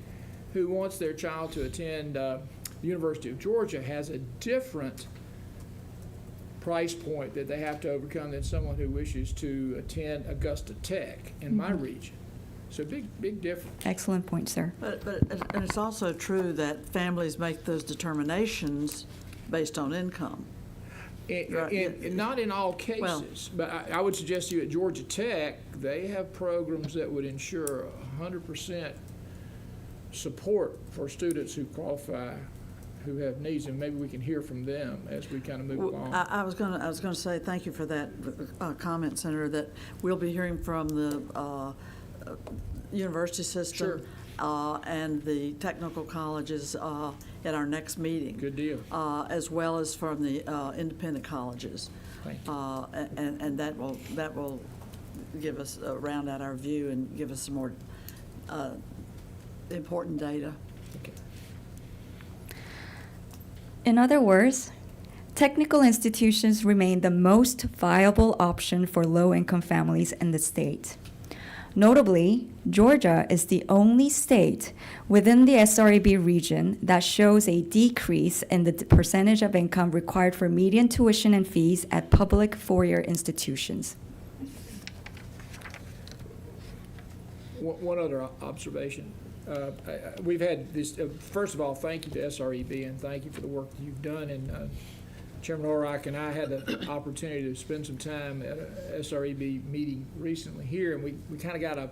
who wants their child to attend the University of Georgia has a different price point that they have to overcome than someone who wishes to attend Augusta Tech in my region. So big difference. Excellent point, sir. And it's also true that families make those determinations based on income. Not in all cases, but I would suggest to you at Georgia Tech, they have programs that would ensure 100% support for students who qualify, who have needs, and maybe we can hear from them as we kind of move along. I was gonna say, thank you for that comment, Senator, that we'll be hearing from the university system. Sure. And the technical colleges at our next meeting. Good deal. As well as from the independent colleges. Thank you. And that will give us, round out our view and give us some more important data. Okay. In other words, technical institutions remain the most viable option for low-income families in the state. Notably, Georgia is the only state within the SREB region that shows a decrease in the percentage of income required for median tuition and fees at public four-year institutions. One other observation. We've had this, first of all, thank you to SREB, and thank you for the work that you've done. And Chairman Orrock and I had the opportunity to spend some time at a SREB meeting recently here, and we kind of got a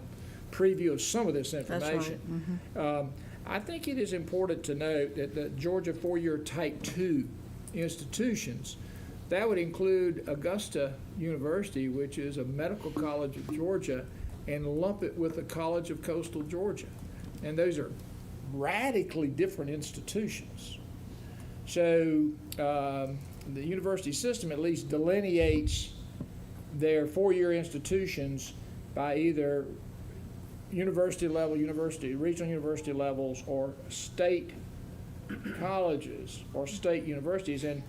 preview of some of this information. That's right. I think it is important to note that the Georgia four-year Type 2 institutions, that would include Augusta University, which is a medical college of Georgia, and lump it with the College of Coastal Georgia. And those are radically different institutions. So the university system at least delineates their four-year institutions by either university level, regional university levels, or state colleges or state universities. And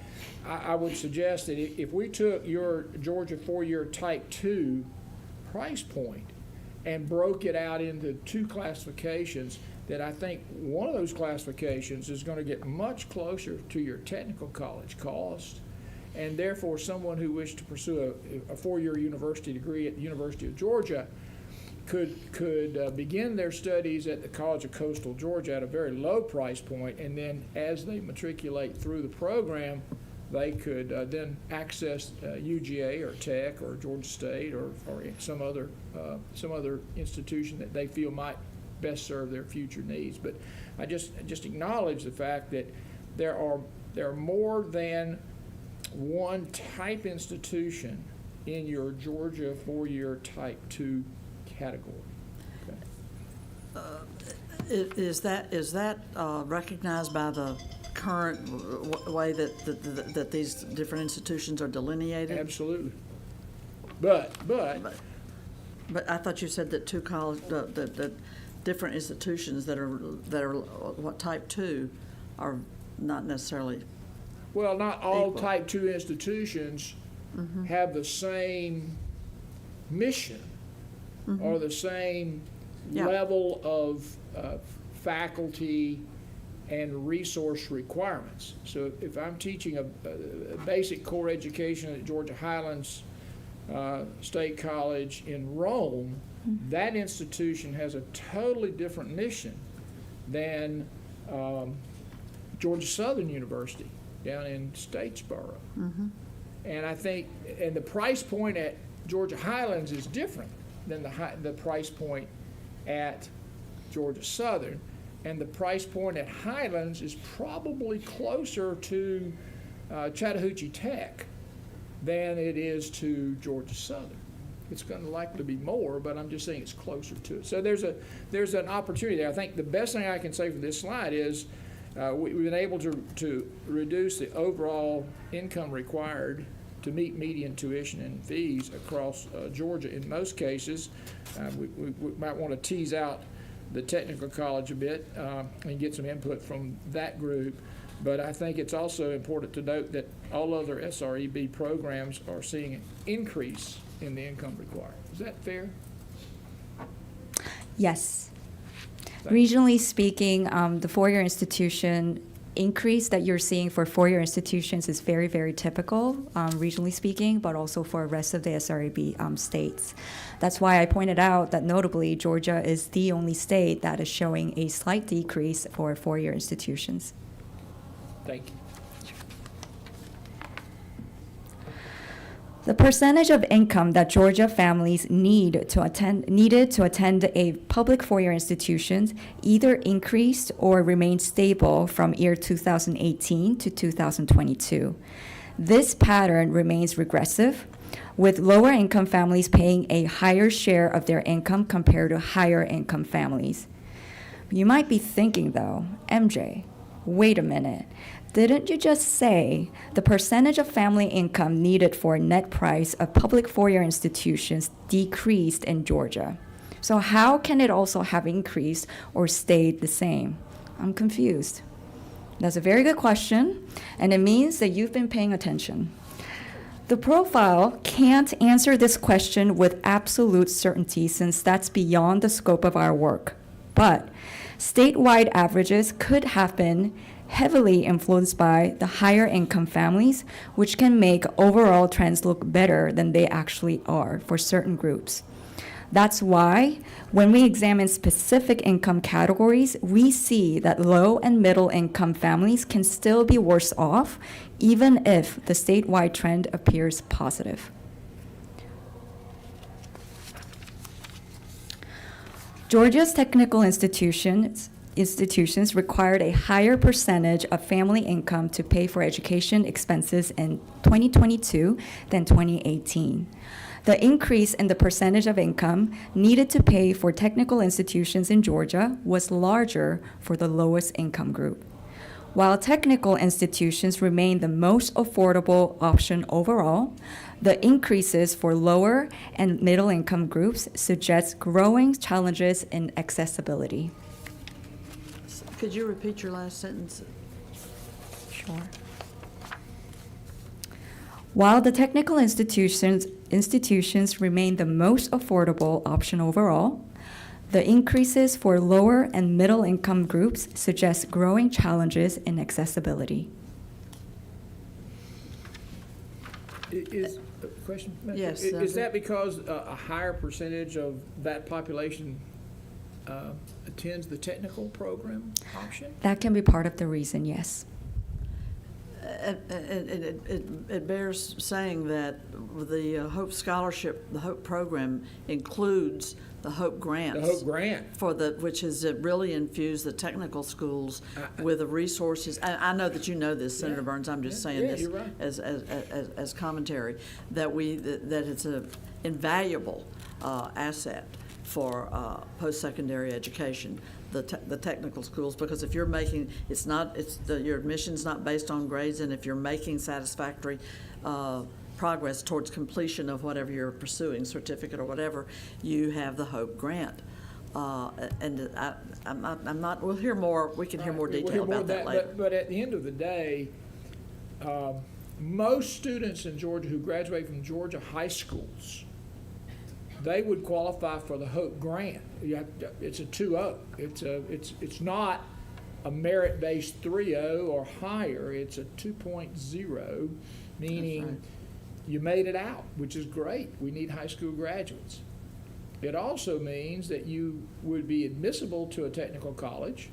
I would suggest that if we took your Georgia four-year type 2 price point and broke it out into two classifications, that I think one of those classifications is going to get much closer to your technical college cost, and therefore someone who wished to pursue a four-year university degree at the University of Georgia could begin their studies at the College of Coastal Georgia at a very low price point, and then as they matriculate through the program, they could then access UGA or Tech or Georgia State or some other institution that they feel might best serve their future needs. But I just acknowledge the fact that there are more than one type institution in your Georgia four-year type 2 category. Okay. Is that recognized by the current way that these different institutions are delineated? Absolutely. But I thought you said that that different institutions that are what type 2 are not necessarily. well, not all Equal. type 2 institutions have the same mission or the same Yeah. level of faculty and resource requirements. So if I'm teaching a basic core education at Georgia Highlands State College in Rome, that institution has a totally different mission than Georgia Southern University down in Statesboro. And I think, and the price point at Georgia Highlands is different than the price point at Georgia Southern, and the price point at Highlands is probably closer to Chattahoochee Tech than it is to Georgia Southern. It's going to likely be more, but I'm just saying it's closer to it. So there's an opportunity there. I think the best thing I can say for this slide is we've been able to reduce the overall income required to meet median tuition and fees across Georgia in most cases. We might want to tease out the technical college a bit and get some input from that group. But I think it's also important to note that all other SREB programs are seeing an increase in the income required. Is that fair? Yes. Thank you. Regionally speaking, the four-year institution increase that you're seeing for four-year institutions is very, very typical, regionally speaking, but also for the rest of the SREB states. That's why I pointed out that notably Georgia is the only state that is showing a slight decrease for four-year institutions. Thank you. The percentage of income that Georgia families needed to attend a public four-year institutions either increased or remained stable from year 2018 to 2022. This pattern remains regressive, with lower income families paying a higher share of their income compared to higher income families. You might be thinking though, MJ, wait a minute. Didn't you just say the percentage of family income needed for a net price of public four-year institutions decreased in Georgia? So how can it also have increased or stayed the same? I'm confused. That's a very good question, and it means that you've been paying attention. The profile can't answer this question with absolute certainty since that's beyond the scope of our work. But statewide averages could have been heavily influenced by the higher income families, which can make overall trends look better than they actually are for certain groups. That's why when we examine specific income categories, we see that low and middle income families can still be worse off, even if the statewide trend appears positive. Georgia's technical institutions required a higher percentage of family income to pay for education expenses in 2022 than 2018. The increase in the percentage of income needed to pay for technical institutions in Georgia was larger for the lowest income group. While technical institutions remain the most affordable option overall, the increases for lower and middle income groups suggest growing challenges in accessibility. Could you repeat your last sentence? Sure. While the technical institutions remain the most affordable option overall, the increases for lower and middle income groups suggest growing challenges in accessibility. Is, question? Yes, Is that because a higher percentage of that population attends the technical program option? That can be part of the reason, yes. It bears saying that the Hope Scholarship, the Hope program includes the Hope grants. The Hope grant. Which has really infused the technical schools with the resources. I know that you know this, Senator Yeah. Burns, I'm just Yeah. saying Yeah, this you're right. as commentary, that it's an invaluable asset for post-secondary education, the technical schools, because if you're making, your admission's not based on grades, and if you're making satisfactory progress towards completion of whatever you're pursuing, certificate or whatever, you have the Hope grant. And I'm not, we'll hear more, we can hear more We'll hear detail more about of that later. But at the end of the day, most students in Georgia who graduate from Georgia high schools, they would qualify for the Hope grant. It's a 2.0. It's not a merit-based 3.0 or higher. It's a 2.0, meaning right. you made it out, which is great. We need high school graduates. It also means that you would be admissible to a technical college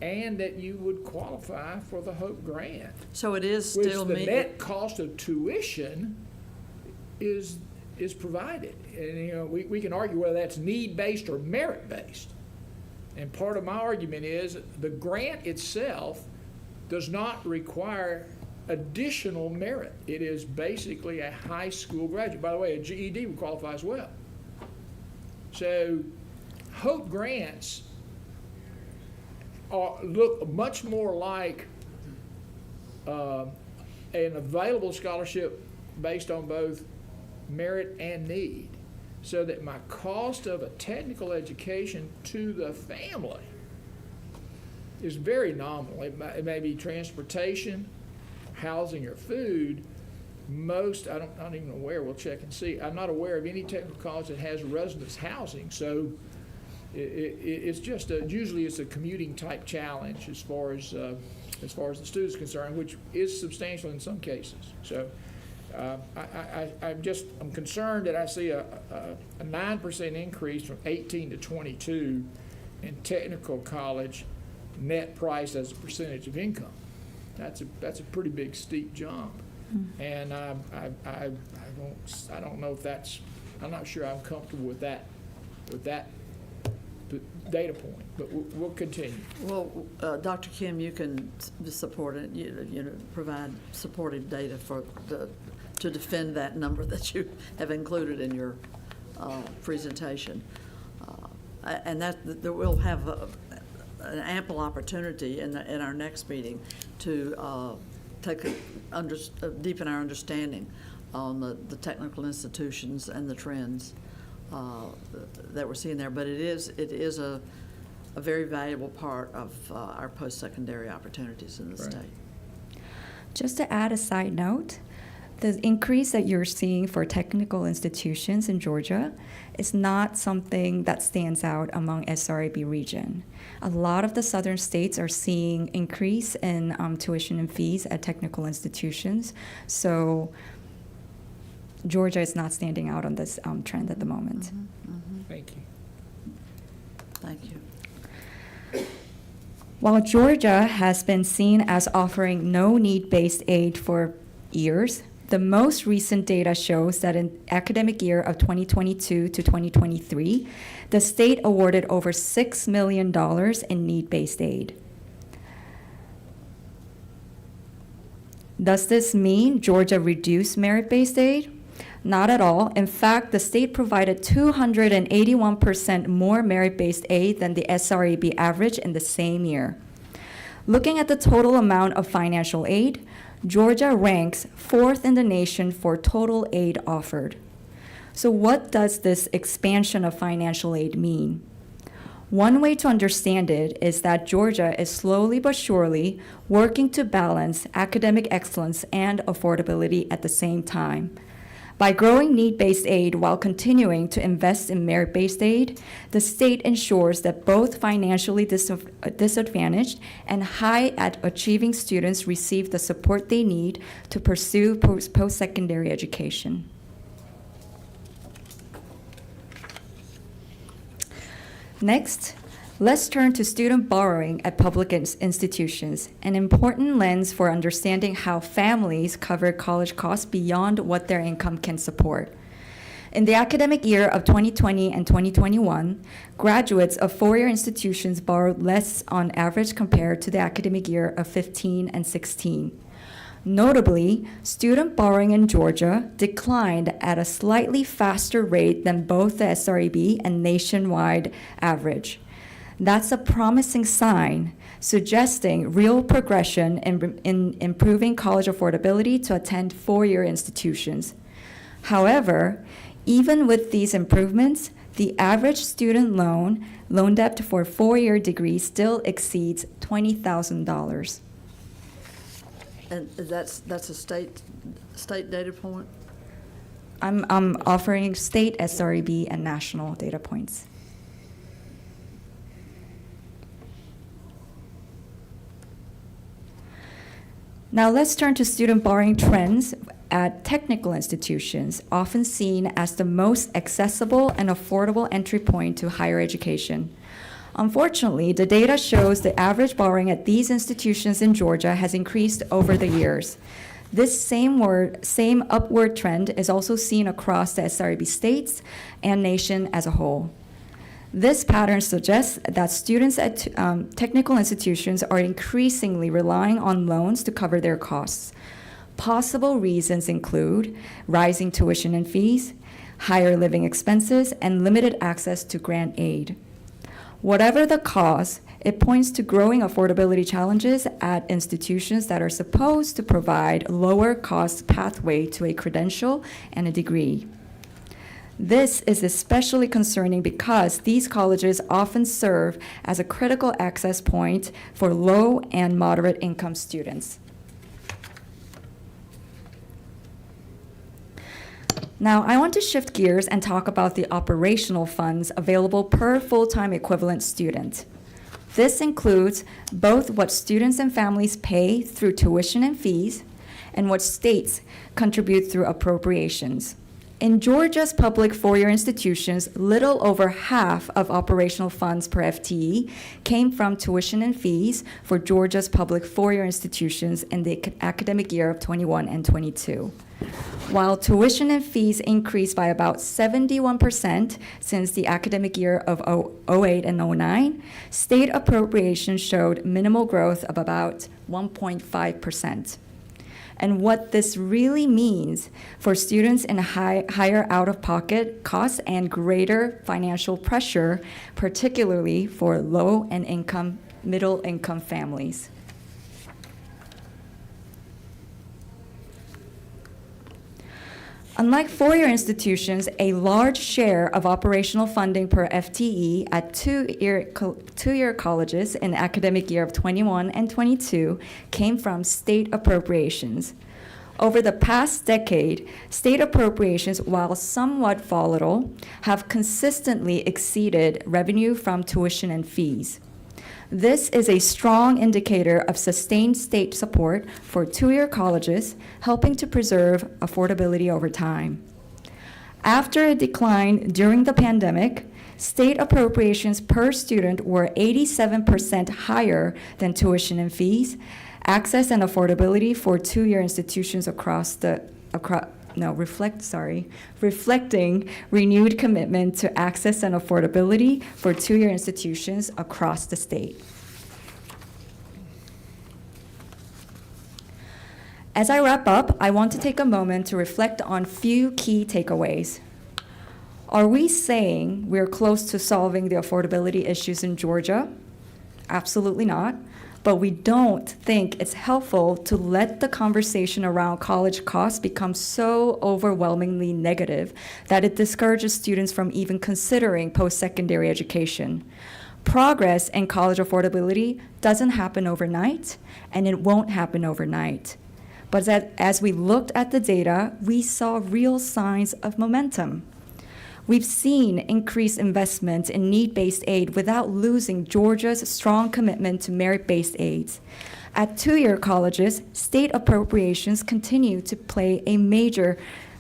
and that you would qualify for the Hope grant, So it is which still the net cost of tuition is provided. And, we can argue whether that's need-based or merit-based. And part of my argument is the grant itself does not require additional merit. It is basically a high school graduate. By the way, a GED would qualify as well. So Hope grants look much more like an available scholarship based on both merit and need, so that my cost of a technical education to the family is very nominal. It may be transportation, housing, or food. Most, I'm not even aware, we'll check and see. I'm not aware of any technical college that has residence housing, so it's just usually it's a commuting type challenge as far as the student's concerned, which is substantial in some cases. So I'm concerned that I see a 9% increase from 18 to 22 in technical college net price as a percentage of income. That's a pretty big steep jump, and I don't know if that's, I'm not sure I'm comfortable with that data point, but we'll continue. Well, Dr. Kim, you can support it, provide supportive data to defend that number that you have included in your presentation. And that we'll have an ample opportunity in our next meeting to deepen our understanding on the technical institutions and the trends that we're seeing there. But it is a very valuable part of our post-secondary opportunities in the Right. state. Just to add a side note, the increase that you're seeing for technical institutions in Georgia is not something that stands out among SRAB region. A lot of the southern states are seeing increase in tuition and fees at technical institutions. So Georgia is not standing out on this trend at the moment. Thank you. Thank you. While Georgia has been seen as offering no need-based aid for years, the most recent data shows that in academic year of 2022 to 2023, the state awarded over $6 million in need-based aid. Does this mean Georgia reduced merit-based aid? Not at all. In fact, the state provided 281% more merit-based aid than the SRAB average in the same year. Looking at the total amount of financial aid, Georgia ranks 4th in the nation for total aid offered. So what does this expansion of financial aid mean? One way to understand it is that Georgia is slowly but surely working to balance academic excellence and affordability at the same time. By growing need-based aid while continuing to invest in merit-based aid, the state ensures that both financially disadvantaged and high-achieving students receive the support they need to pursue post-secondary education. Next, let's turn to student borrowing at public institutions, an important lens for understanding how families cover college costs beyond what their income can support. In the academic year of 2020 and 2021, graduates of four-year institutions borrowed less on average compared to the academic year of 15 and 16. Notably, student borrowing in Georgia declined at a slightly faster rate than both the SREB and nationwide average. That's a promising sign, suggesting real progression in improving college affordability to attend four-year institutions. However, even with these improvements, the average student loan debt for a four-year degree still exceeds $20,000. And that's a state data point? I'm offering state, SREB, and national data points. Now let's turn to student borrowing trends at technical institutions, often seen as the most accessible and affordable entry point to higher education. Unfortunately, the data shows the average borrowing at these institutions in Georgia has increased over the years. This same upward trend is also seen across the SREB states and nation as a whole. This pattern suggests that students at technical institutions are increasingly relying on loans to cover their costs. Possible reasons include rising tuition and fees, higher living expenses, and limited access to grant aid. Whatever the cause, it points to growing affordability challenges at institutions that are supposed to provide lower cost pathway to a credential and a degree. This is especially concerning because these colleges often serve as a critical access point for low and moderate income students. Now, I want to shift gears and talk about the operational funds available per full-time equivalent student. This includes both what students and families pay through tuition and fees and what states contribute through appropriations. In Georgia's public four-year institutions, little over half of operational funds per FTE came from tuition and fees for Georgia's public four-year institutions in the academic year of 21 and 22. While tuition and fees increased by about 71% since the academic year of 08 and 09, state appropriations showed minimal growth of about 1.5%. And what this really means for students in higher out-of-pocket costs and greater financial pressure, particularly for low and middle-income families. Unlike four-year institutions, a large share of operational funding per FTE at two-year colleges in the academic year of 21 and 22 came from state appropriations. Over the past decade, state appropriations, while somewhat volatile, have consistently exceeded revenue from tuition and fees. This is a strong indicator of sustained state support for two-year colleges, helping to preserve affordability over time. After a decline during the pandemic, state appropriations per student were 87% higher than tuition and fees. Access and affordability for two-year institutions reflecting renewed commitment to access and affordability for two-year institutions across the state. As I wrap up, I want to take a moment to reflect on few key takeaways. Are we saying we're close to solving the affordability issues in Georgia? Absolutely not. but we don't think it's helpful to let the conversation around college costs become so overwhelmingly negative that it discourages students from even considering post-secondary education. Progress in college affordability doesn't happen overnight, and it won't happen overnight. But as we looked at the data, we saw real signs of momentum. We've seen increased investment in need-based aid without losing Georgia's strong commitment to merit-based aids. At two-year colleges, state appropriations continue to play a major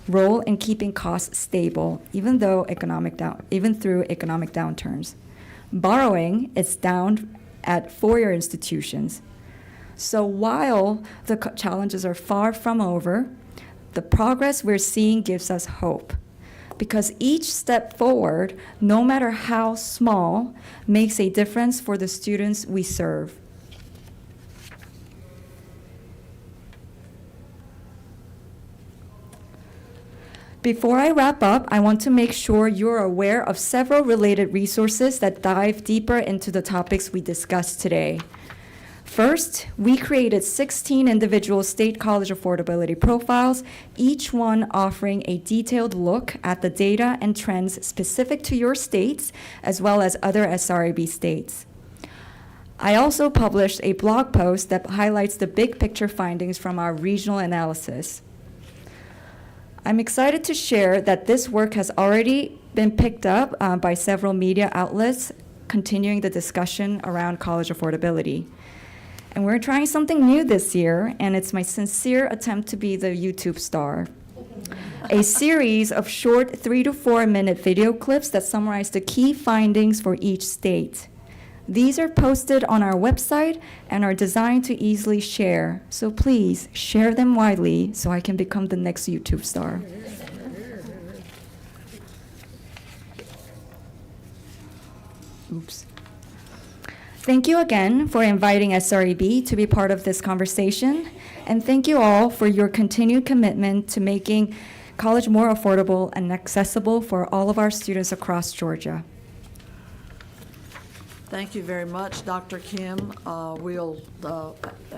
role in keeping costs stable, even through economic downturns. Borrowing is down at four-year institutions. So while the challenges are far from over, the progress we're seeing gives us hope. Because each step forward, no matter how small, makes a difference for the students we serve. Before I wrap up, I want to make sure you're aware of several related resources that dive deeper into the topics we discussed today. First, we created 16 individual state college affordability profiles, each one offering a detailed look at the data and trends specific to your states, as well as other SRAB states. I also published a blog post that highlights the big picture findings from our regional analysis. I'm excited to share that this work has already been picked up by several media outlets, continuing the discussion around college affordability. And we're trying something new this year, and it's my sincere attempt to be the YouTube star. A series of short 3 to 4 minute video clips that summarize the key findings for each state. These are posted on our website and are designed to easily share. So please share them widely so I can become the next YouTube star. Oops. Thank you again for inviting SREB to be part of this conversation. And thank you all for your continued commitment to making college more affordable and accessible for all of our students across Georgia. Thank you very much, Dr. Kim. We'll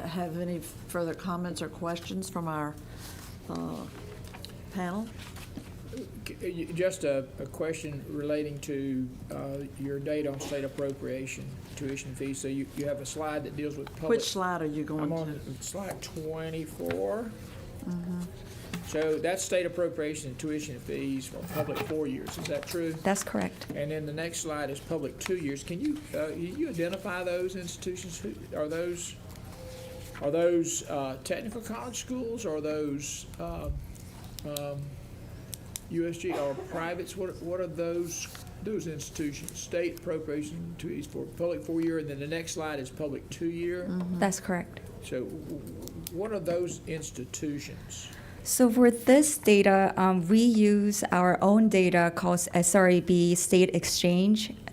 have any further comments or questions from our panel? Just a question relating to your data on state appropriation tuition fees. So you have a slide that deals with public. Which slide are you going I'm to? on slide 24. So that's state appropriation and tuition fees for public 4 years. Is that true? That's correct. And then the next slide is public 2 years. Can you identify those institutions? Are those technical college schools? Or are those USG or privates? What are those institutions? State appropriation tuition for public 4 year, and then the next slide is public 2 year. That's correct. So what are those institutions? So for this data, we use our own data called SRAB State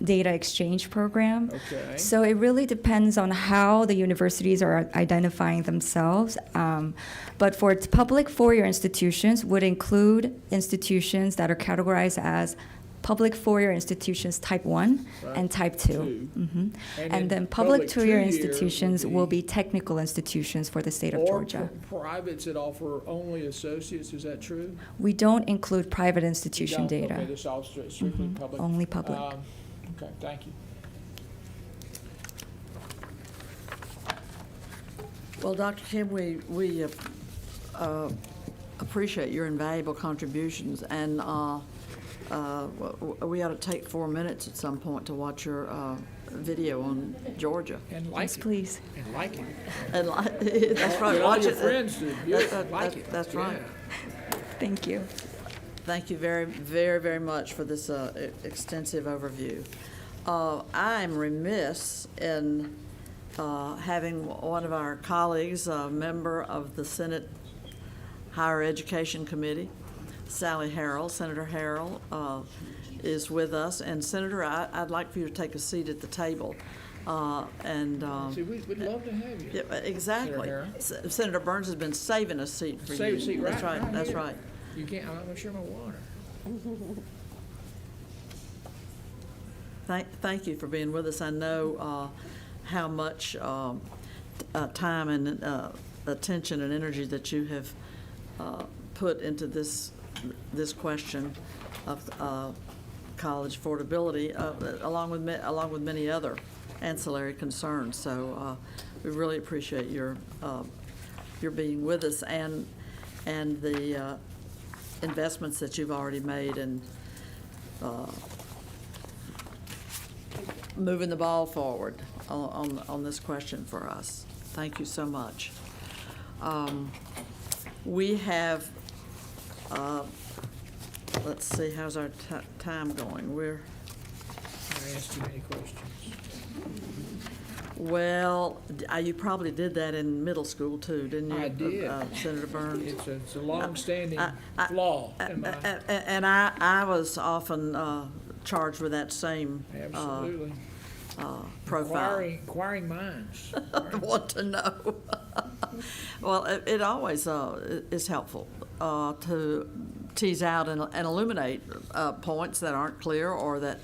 Data Exchange Program. Okay. So it really depends on how the universities are identifying themselves. But for public four-year institutions would include institutions that are categorized as public four-year institutions type 1 Right. and type 2. And then public public two-year 2-year institutions would will be- be technical institutions for the state of Or Georgia. privates that offer only associates, is that true? We don't include private You institution don't? data. Okay, this is all strictly public. Only public. Okay, thank you. Well, Dr. Kim, we appreciate your invaluable contributions, and we ought to take 4 minutes at some point to watch your video on Georgia. And like Yes, it. please. And like it. And that's right. Get all Watch your it. friends to view it, like it. That's right. Yeah. Thank you. Thank you very, very, very much for this extensive overview. I'm remiss in having one of our colleagues, a member of the Senate Higher Education Committee, Sally Harrell, Senator Harrell, is with us. And Senator, I'd like for you to take a seat at the table. See, we'd love to have you. Yeah, exactly. Senator Senator Burns has been saving a seat for you. Save a seat right That's right, right that's here. right. You can't, I'm not gonna share my water. Thank you for being with us. I know how much time and attention and energy that you have put into this question of college affordability, along with many other ancillary concerns. So we really appreciate your being with us and the investments that you've already made and moving the ball forward on this question for us. Thank you so much. We have, let's see, how's our time going? I asked too many questions. Well, you probably did that in middle school too, didn't you? I did. Senator Burns? It's a long-standing flaw in my, And I was often charged with that same absolutely. profile. Inquiring minds. I want to know. Well, it always is helpful to tease out and illuminate points that aren't clear or that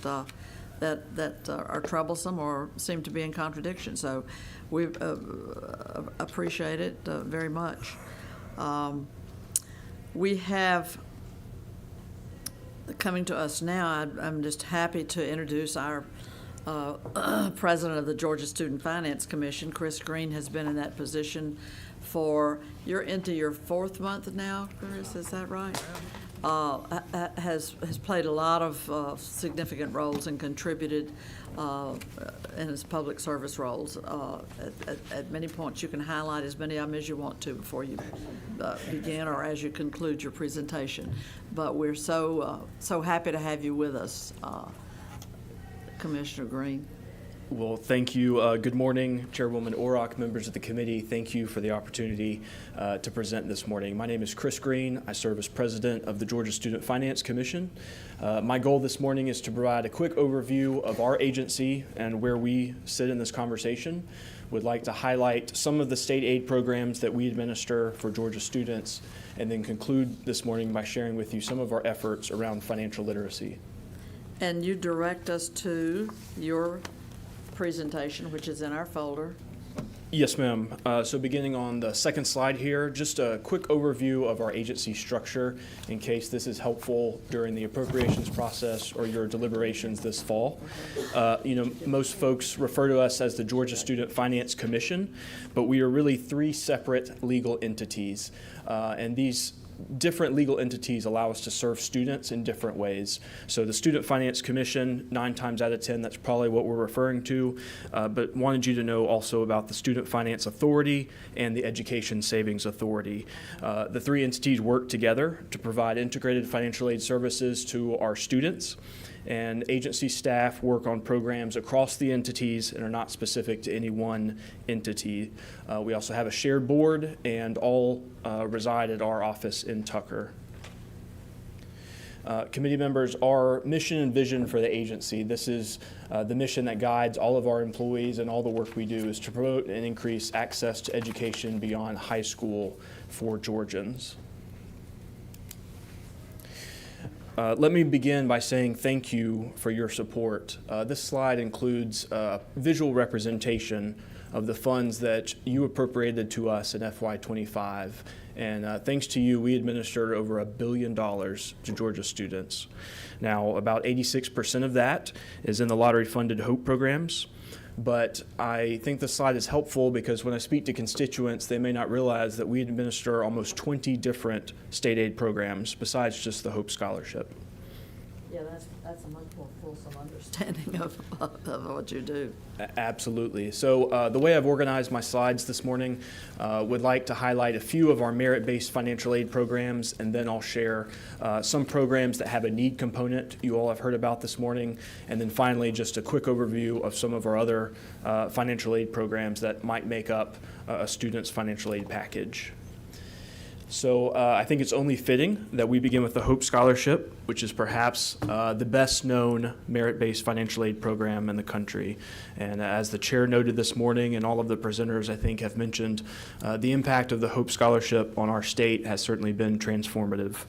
are troublesome or seem to be in contradiction. So we appreciate it very much. We have coming to us now, I'm just happy to introduce our president of the Georgia Student Finance Commission. Chris Green has been in that position you're into your 4th month now, Chris, is that right? Has played a lot of significant roles and contributed in his public service roles. At many points, you can highlight as many of them as you want to before you begin or as you conclude your presentation. But we're so happy to have you with us, Commissioner Green. Well, thank you. Good morning, Chairwoman Orrock, members of the committee. Thank you for the opportunity to present this morning. My name is Chris Green. I serve as president of the Georgia Student Finance Commission. My goal this morning is to provide a quick overview of our agency and where we sit in this conversation. Would like to highlight some of the state aid programs that we administer for Georgia students, and then conclude this morning by sharing with you some of our efforts around financial literacy. And you direct us to your presentation, which is in our folder. Yes, ma'am. So beginning on the second slide here, just a quick overview of our agency structure in case this is helpful during the appropriations process or your deliberations this fall. Most folks refer to us as the Georgia Student Finance Commission, but we are really 3 separate legal entities. And these different legal entities allow us to serve students in different ways. So the Student Finance Commission, 9 times out of 10, that's probably what we're referring to, but wanted you to know also about the Student Finance Authority and the Education Savings Authority. The 3 entities work together to provide integrated financial aid services to our students, and agency staff work on programs across the entities and are not specific to any one entity. We also have a shared board, and all reside at our office in Tucker. Committee members, our mission and vision for the agency, this is the mission that guides all of our employees and all the work we do, is to promote and increase access to education beyond high school for Georgians. Let me begin by saying thank you for your support. This slide includes visual representation of the funds that you appropriated to us in FY25. And thanks to you, we administered over $1 billion to Georgia students. Now, about 86% of that is in the lottery-funded HOPE programs. But I think this slide is helpful because when I speak to constituents, they may not realize that we administer almost 20 different state aid programs besides just the HOPE Scholarship. Yeah, that's a much more fulsome understanding of what you do. Absolutely. So the way I've organized my slides this morning, would like to highlight a few of our merit-based financial aid programs, and then I'll share some programs that have a need component you all have heard about this morning, and then finally just a quick overview of some of our other financial aid programs that might make up a student's financial aid package. So I think it's only fitting that we begin with the HOPE Scholarship, which is perhaps the best known merit-based financial aid program in the country. And as the chair noted this morning, and all of the presenters I think have mentioned, the impact of the HOPE Scholarship on our state has certainly been transformative.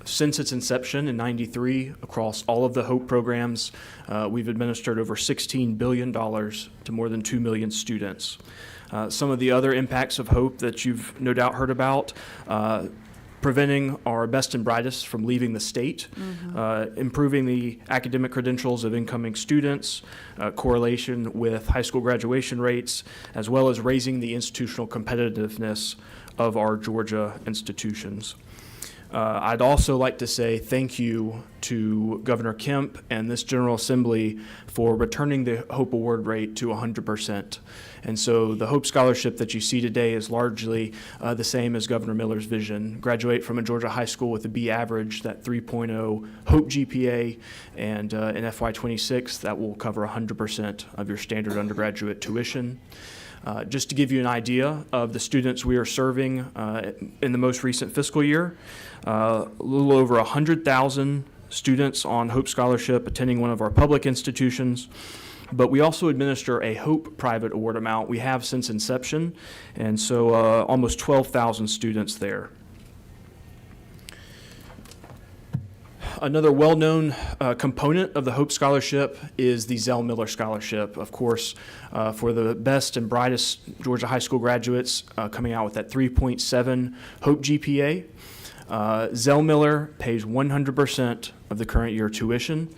Since its inception in '93, across all of the HOPE programs, we've administered over $16 billion to more than 2 million students. Some of the other impacts of HOPE that you've no doubt heard about, preventing our best and brightest from leaving the state, improving the academic credentials of incoming students, correlation with high school graduation rates, as well as raising the institutional competitiveness of our Georgia institutions. I'd also like to say thank you to Governor Kemp and this General Assembly for returning the HOPE award rate to 100%. And so the HOPE scholarship that you see today is largely the same as Governor Miller's vision. Graduate from a Georgia high school with a B average, that 3.0 HOPE GPA, and in FY26, that will cover 100% of your standard undergraduate tuition. Just to give you an idea of the students we are serving in the most recent fiscal year, a little over 100,000 students on HOPE scholarship attending one of our public institutions. But we also administer a HOPE private award amount we have since inception, and so almost 12,000 students there. Another well-known component of the HOPE scholarship is the Zell Miller Scholarship, of course, for the best and brightest Georgia high school graduates coming out with that 3.7 HOPE GPA. Zell Miller pays 100% of the current year tuition.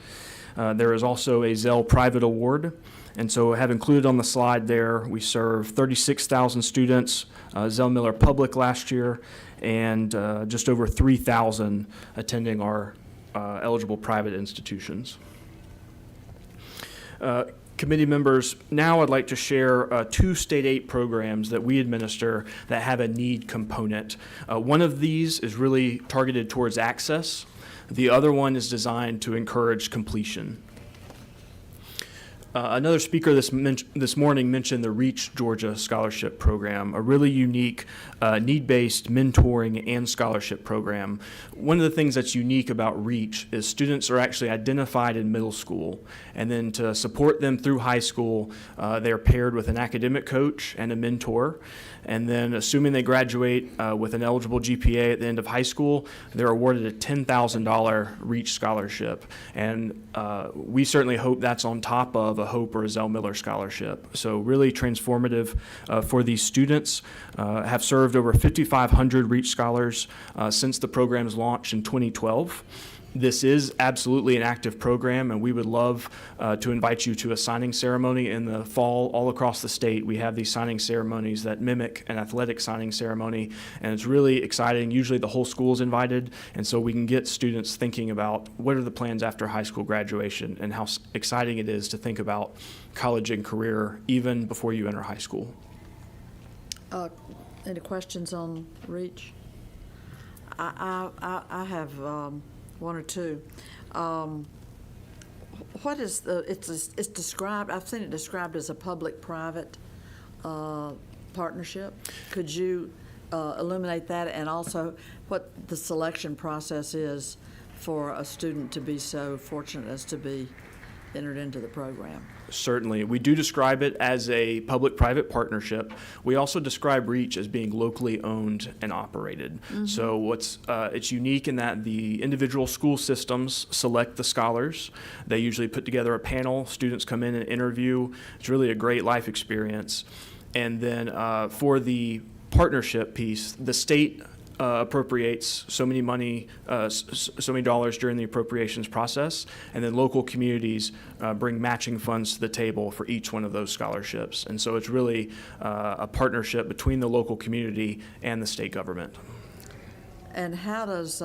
There is also a Zell Private Award, and so I have included on the slide there, we serve 36,000 students, Zell Miller Public last year, and just over 3,000 attending our eligible private institutions. Committee members, now I'd like to share 2 state aid programs that we administer that have a need component. One of these is really targeted towards access. The other one is designed to encourage completion. Another speaker this morning mentioned the REACH Georgia Scholarship Program, a really unique need-based mentoring and scholarship program. One of the things that's unique about REACH is students are actually identified in middle school, and then to support them through high school, they're paired with an academic coach and a mentor. And then assuming they graduate with an eligible GPA at the end of high school, they're awarded a $10,000 REACH scholarship. And we certainly hope that's on top of a HOPE or a Zell Miller scholarship. So really transformative for these students. Have served over 5,500 REACH scholars since the program's launch in 2012. This is absolutely an active program, and we would love to invite you to a signing ceremony in the fall all across the state. We have these signing ceremonies that mimic an athletic signing ceremony, and it's really exciting. Usually the whole school is invited, and so we can get students thinking about what are the plans after high school graduation and how exciting it is to think about college and career even before you enter high school. Any questions on REACH? I have one or two. What is it's described, I've seen it described as a public-private partnership. Could you illuminate that, and also what the selection process is for a student to be so fortunate as to be entered into the program? Certainly. We do describe it as a public-private partnership. We also describe REACH as being locally owned and operated. So it's unique in that the individual school systems select the scholars. They usually put together a panel. Students come in and interview. It's really a great life experience. And then for the partnership piece, the state appropriates so many dollars during the appropriations process, and then local communities bring matching funds to the table for each one of those scholarships. And so it's really a partnership between the local community and the state government. And how does,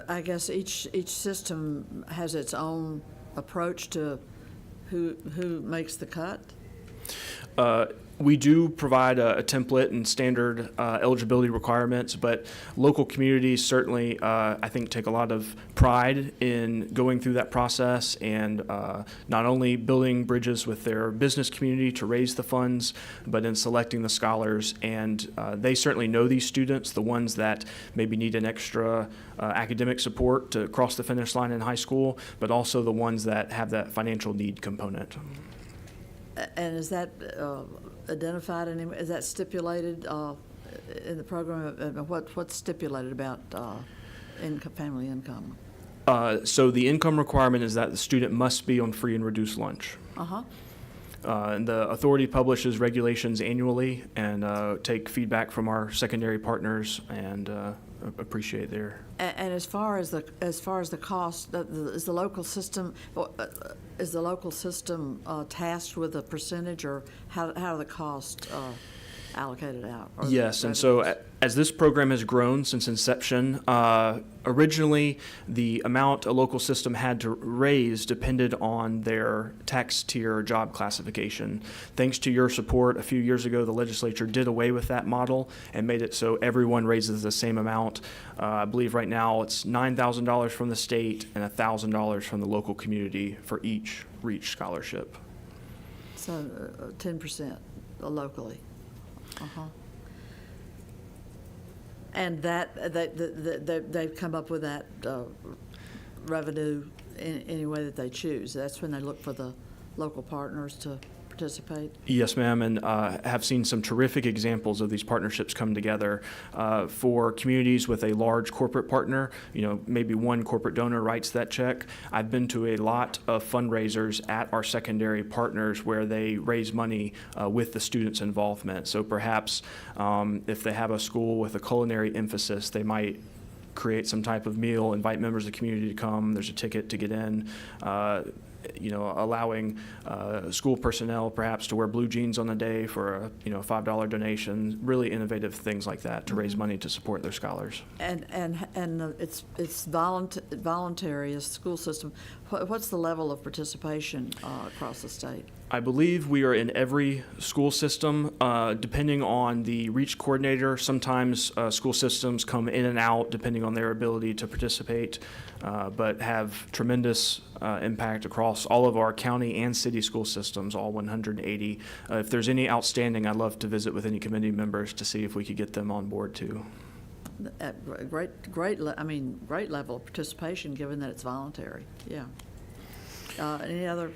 I guess each system has its own approach to who makes the cut? We do provide a template and standard eligibility requirements, but local communities certainly, I think, take a lot of pride in going through that process and not only building bridges with their business community to raise the funds, but in selecting the scholars. And they certainly know these students, the ones that maybe need an extra academic support to cross the finish line in high school, but also the ones that have that financial need component. And is that identified, is that stipulated in the program, what's stipulated about family income? So the income requirement is that the student must be on free and reduced lunch. Uh-huh. And the authority publishes regulations annually and take feedback from our secondary partners and appreciate their. And as far as the cost, is the local system tasked with a percentage, or how are the costs allocated out? Or Yes, the and so revenues? as this program has grown since inception, originally the amount a local system had to raise depended on their tax tier or job classification. Thanks to your support, a few years ago, the legislature did away with that model and made it so everyone raises the same amount. I believe right now it's $9,000 from the state and $1,000 from the local community for each REACH scholarship. So 10% locally. Uh-huh. And they've come up with that revenue in any way that they choose. That's when they look for the local partners to participate. Yes, ma'am, and have seen some terrific examples of these partnerships come together for communities with a large corporate partner. You know, maybe one corporate donor writes that check. I've been to a lot of fundraisers at our secondary partners where they raise money with the students' involvement. So perhaps if they have a school with a culinary emphasis, they might create some type of meal, invite members of the community to come. There's a ticket to get in. Allowing school personnel perhaps to wear blue jeans on the day for a $5 donation. Really innovative things like that to raise money to support their scholars. And it's voluntary as a school system. What's the level of participation across the state? I believe we are in every school system, depending on the REACH coordinator. Sometimes school systems come in and out depending on their ability to participate, but have tremendous impact across all of our county and city school systems, all 180. If there's any outstanding, I'd love to visit with any committee members to see if we could get them on board too. Great level of participation, given that it's voluntary. Yeah. Any other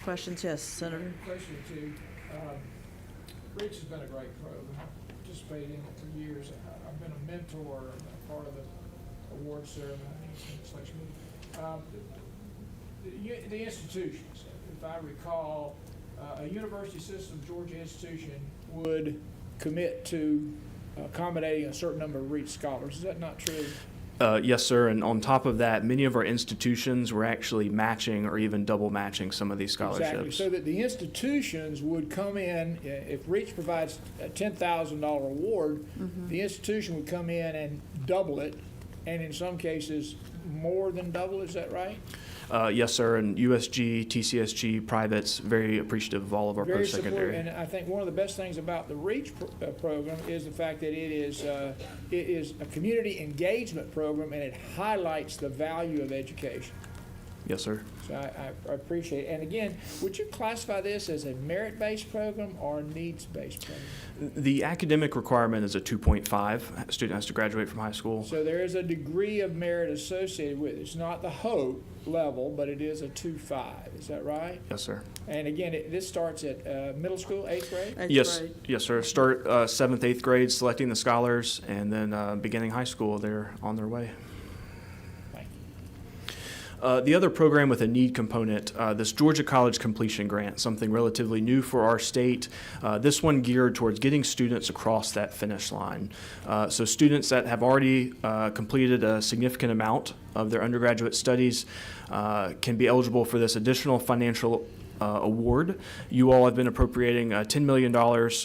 questions? Yes, Senator. Question two. REACH has been a great program. I've participated in it for years. I've been a mentor, a part of the award ceremony, selection meeting. The institutions, if I recall, a University System Georgia institution would commit to accommodating a certain number of REACH scholars. Is that not true? Yes, sir. And on top of that, many of our institutions were actually matching or even double matching some of these scholarships. Exactly. So that the institutions would come in, if REACH provides a $10,000 award, the institution would come in and double it, and in some cases more than double. Is that right? Yes, sir. And USG, TCSG, privates, very appreciative of all of our Very post-secondary. supportive, and I think one of the best things about the REACH program is the fact that it is a community engagement program, and it highlights the value of education. Yes, sir. So I appreciate it. And again, would you classify this as a merit-based program or a needs-based program? The academic requirement is a 2.5. A student has to graduate from high school. So there is a degree of merit associated with it. It's not the HOPE level, but it is a 2.5. Is that right? Yes, sir. And again, this starts at middle school, 8th grade? Eighth Yes, grade. yes, sir. Start 7th, 8th grade, selecting the scholars, and then beginning high school, they're on their way. Thank you. The other program with a need component, this Georgia College Completion Grant, something relatively new for our state. This one geared towards getting students across that finish line. So students that have already completed a significant amount of their undergraduate studies can be eligible for this additional financial award. You all have been appropriating $10 million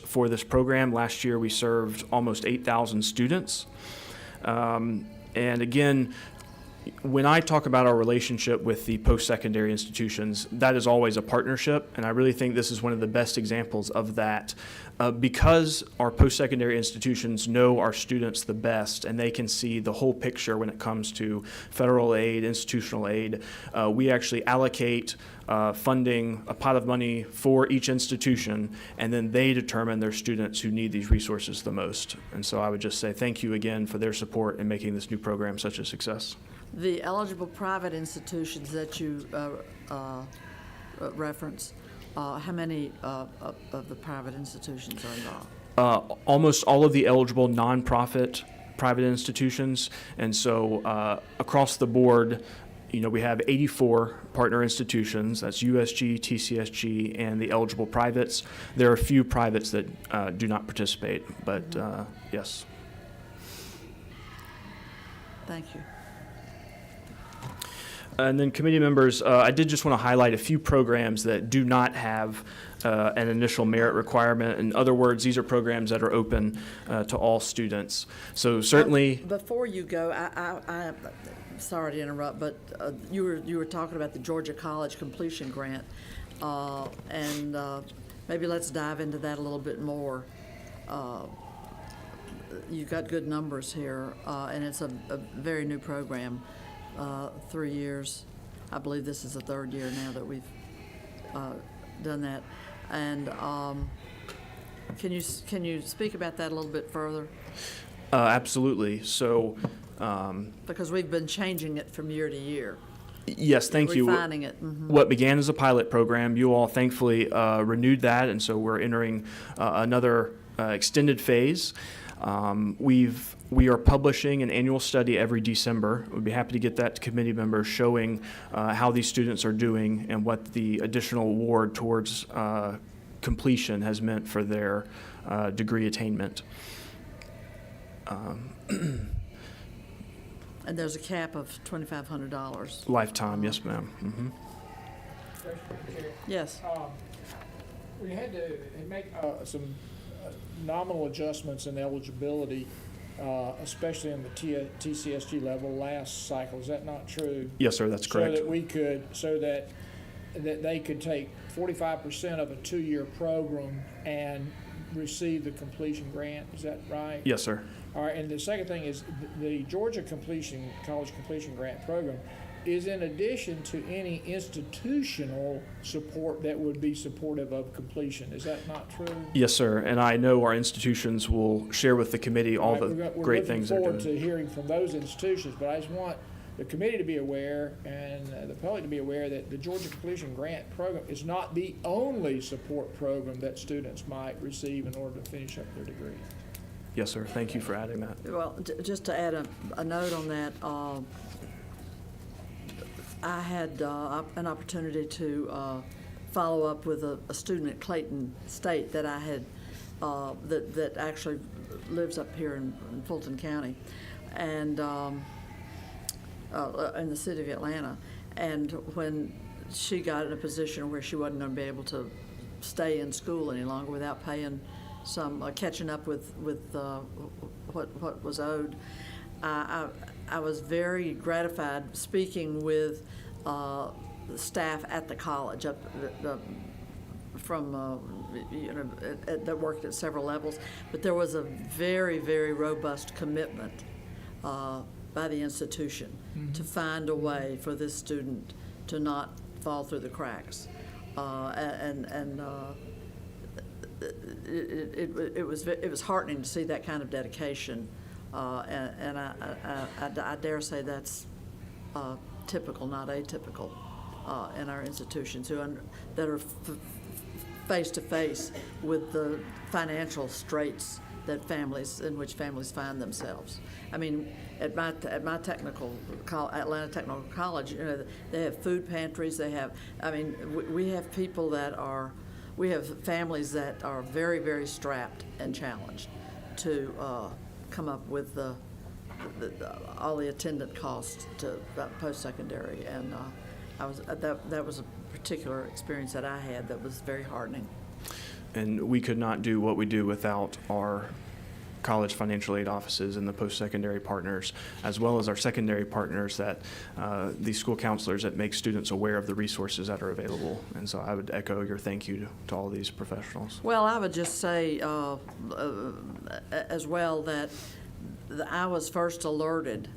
for this program. Last year we served almost 8,000 students. And again, when I talk about our relationship with the post-secondary institutions, that is always a partnership, and I really think this is one of the best examples of that. Because our post-secondary institutions know our students the best and they can see the whole picture when it comes to federal aid, institutional aid, we actually allocate funding, a pot of money for each institution, and then they determine their students who need these resources the most. And so I would just say thank you again for their support in making this new program such a success. The eligible private institutions that you reference, how many of the private institutions are involved? Almost all of the eligible nonprofit private institutions. And so across the board, we have 84 partner institutions. That's USG, TCSG, and the eligible privates. There are a few privates that do not participate, but yes. Thank you. And then committee members, I did just want to highlight a few programs that do not have an initial merit requirement. In other words, these are programs that are open to all students. So certainly, Before you go, I sorry to interrupt, but you were talking about the Georgia College Completion Grant, and maybe let's dive into that a little bit more. You've got good numbers here, and it's a very new program, 3 years. I believe this is the third year now that we've done that. And can you speak about that a little bit further? absolutely. So, Because we've been changing it from year to year, yes, thank you. refining it. Mhm. What began as a pilot program, you all thankfully renewed that, and so we're entering another extended phase. We are publishing an annual study every December. We'd be happy to get that to committee members, showing how these students are doing and what the additional award towards completion has meant for their degree attainment. And there's a cap of $2,500. Lifetime, yes, ma'am. Yes. We had to make some nominal adjustments in eligibility, especially in the TCSG level last cycle. Is that not true? Yes, sir, that's correct. So that they could take 45% of a 2-year program and receive the completion grant. Is that right? Yes, sir. All right, and the second thing is the Georgia College Completion Grant Program is in addition to any institutional support that would be supportive of completion. Is that not true? Yes, sir. And I know our institutions will share with the committee all the great things they're We're doing. looking forward to hearing from those institutions, but I just want the committee to be aware and the public to be aware that the Georgia Completion Grant Program is not the only support program that students might receive in order to finish up their degree. Yes, sir. Thank you for adding that. Well, just to add a note on that, I had an opportunity to follow up with a student at Clayton State that I had that actually lives up here in Fulton County, and in the city of Atlanta. And when she got in a position where she wasn't going to be able to stay in school any longer without paying some catching up with what was owed, I was very gratified speaking with the staff at the college that worked at several levels, but there was a very, very robust commitment by the institution to find a way for this student to not fall through the cracks, it was heartening to see that kind of dedication, and I dare say that's typical, not atypical, in our institutions that are face to face with the financial straits that in which families find themselves. I mean, at my Atlanta Technical College, they have food pantries. They have, we have people we have families that are very, very strapped and challenged to come up with all the attendant costs to post-secondary, and that was a particular experience that I had that was very heartening. And we could not do what we do without our college financial aid offices and the post-secondary partners, as well as our secondary partners, that the school counselors that make students aware of the resources that are available. And so I would echo your thank you to all these professionals. Well, I would just say as well that I was first alerted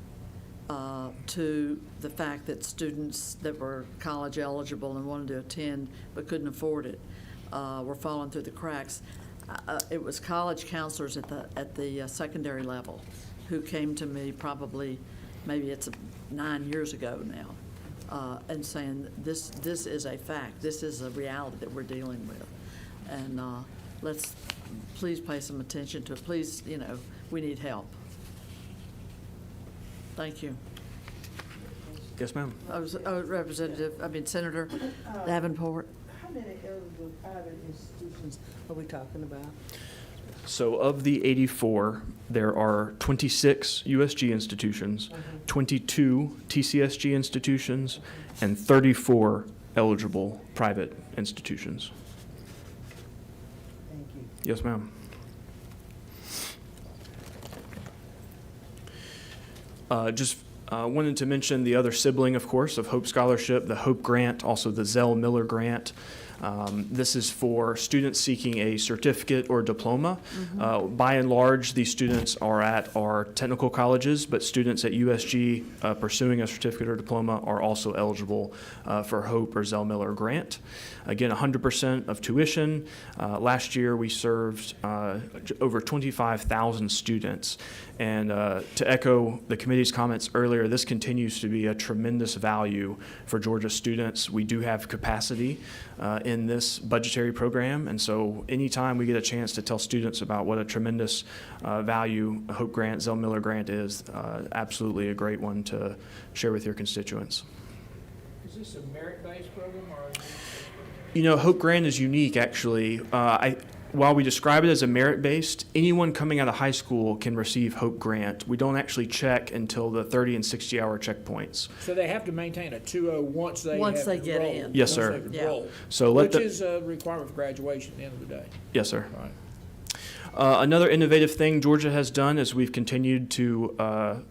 to the fact that students that were college eligible and wanted to attend but couldn't afford it were falling through the cracks. It was college counselors at the secondary level who came to me maybe it's 9 years ago now, and saying this is a fact, this is a reality that we're dealing with, and let's please pay some attention to it. Please, we need help. Thank you. Yes, ma'am. Senator Davenport. How many eligible private institutions are we talking about? So of the 84, there are 26 USG institutions, 22 TCSG institutions, and 34 eligible private institutions. Thank you. Yes, ma'am. Just wanted to mention the other sibling, of course, of Hope Scholarship, the Hope Grant, also the Zell Miller Grant. This is for students seeking a certificate or diploma. By and large, these students are at our technical colleges, but students at USG pursuing a certificate or diploma are also eligible for Hope or Zell Miller Grant. Again, 100% of tuition. Last year, we served over 25,000 students. And to echo the committee's comments earlier, this continues to be a tremendous value for Georgia students. We do have capacity in this budgetary program, and so anytime we get a chance to tell students about what a tremendous value a Hope Grant, Zell Miller Grant is, absolutely a great one to share with your constituents. Is this a merit-based program or? Hope Grant is unique, actually. While we describe it as a merit-based, anyone coming out of high school can receive Hope Grant. We don't actually check until the 30 and 60-hour checkpoints. So they have to maintain a 2.0 once they get enrolled. in. Yes, Once sir. they've enrolled. So Which is a requirement for graduation at the end of the day. Yes, sir. Right. Another innovative thing Georgia has done is we've continued to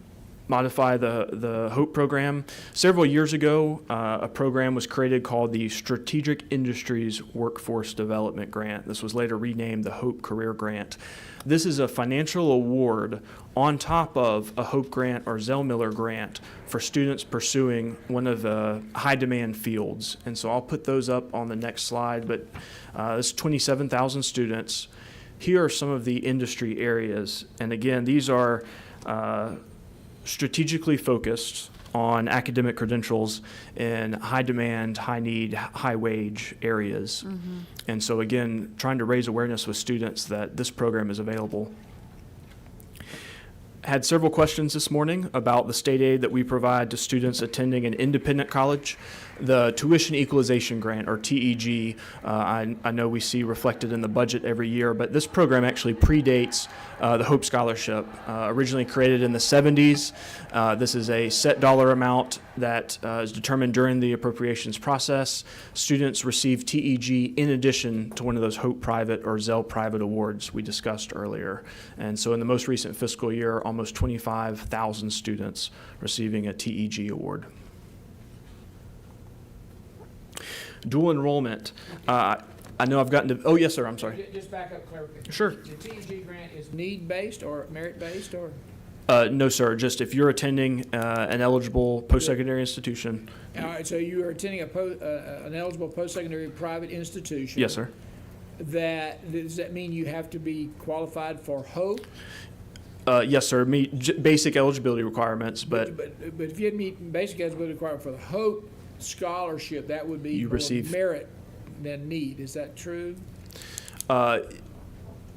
modify the HOPE program. Several years ago, a program was created called the Strategic Industries Workforce Development Grant. This was later renamed the HOPE Career Grant. This is a financial award on top of a HOPE grant or Zell Miller grant for students pursuing one of the high demand fields. And so I'll put those up on the next slide, but it's 27,000 students. Here are some of the industry areas. And again, these are strategically focused on academic credentials in high demand, high need, high wage areas. And so again, trying to raise awareness with students that this program is available. Had several questions this morning about the state aid that we provide to students attending an independent college. The Tuition Equalization Grant, or TEG, I know we see reflected in the budget every year, but this program actually predates the Hope Scholarship, originally created in the 70s. This is a set dollar amount that is determined during the appropriations process. Students receive TEG in addition to one of those Hope Private or Zell Private awards we discussed earlier. And so in the most recent fiscal year, almost 25,000 students receiving a TEG award. Dual enrollment. I know I've gotten to, oh, yes, sir, I'm sorry. Just back up, clarification. Sure. The TEG grant is need-based or merit-based or? No, sir, just if you're attending an eligible post-secondary institution. All right, so you are attending an eligible post-secondary private institution. Yes, sir. Does that mean you have to be qualified for HOPE? Yes, sir, meet basic eligibility requirements, but if you had meet basic eligibility requirement for the HOPE scholarship, that would be You more receive- merit than need. Is that true?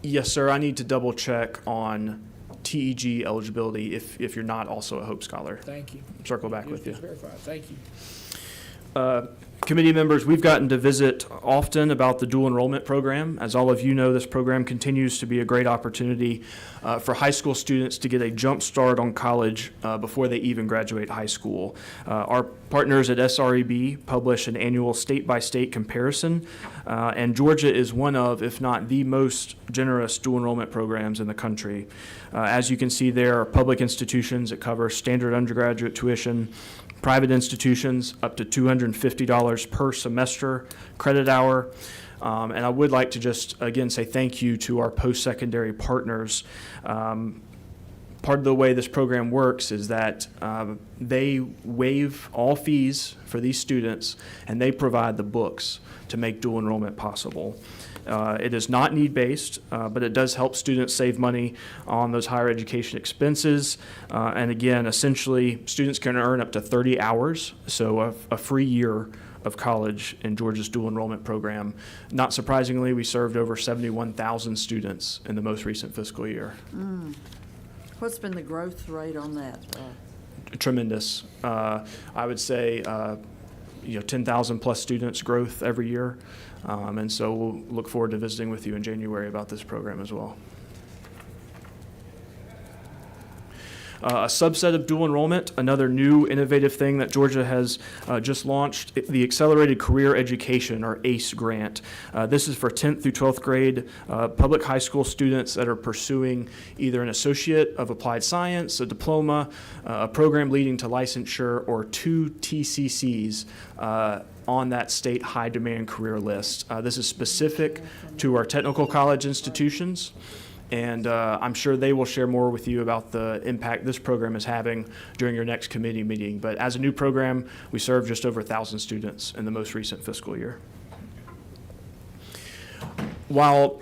yes, sir, I need to double check on TEG eligibility if you're not also a HOPE scholar. Thank you. Circle back with you. Just verify. Thank you. Committee members, we've gotten to visit often about the dual enrollment program. As all of you know, this program continues to be a great opportunity for high school students to get a jump start on college before they even graduate high school. Our partners at SREB publish an annual state-by-state comparison, and Georgia is one of, if not the most generous dual enrollment programs in the country. As you can see, there are public institutions that cover standard undergraduate tuition, private institutions up to $250 per semester credit hour. And I would like to just, again, say thank you to our post-secondary partners. Part of the way this program works is that they waive all fees for these students, and they provide the books to make dual enrollment possible. It is not need-based, but it does help students save money on those higher education expenses. And again, essentially, students can earn up to 30 hours, so a free year of college in Georgia's dual enrollment program. Not surprisingly, we served over 71,000 students in the most recent fiscal year. What's been the growth rate on that? Tremendous. I would say 10,000 plus students growth every year. And so we'll look forward to visiting with you in January about this program as well. A subset of dual enrollment, another new innovative thing that Georgia has just launched, the Accelerated Career Education, or ACE grant. This is for 10th through 12th grade public high school students that are pursuing either an Associate of Applied Science, a diploma, a program leading to licensure, or 2 TCCs on that state high demand career list. This is specific to our technical college institutions. And I'm sure they will share more with you about the impact this program is having during your next committee meeting. But as a new program, we serve just over 1,000 students in the most recent fiscal year. While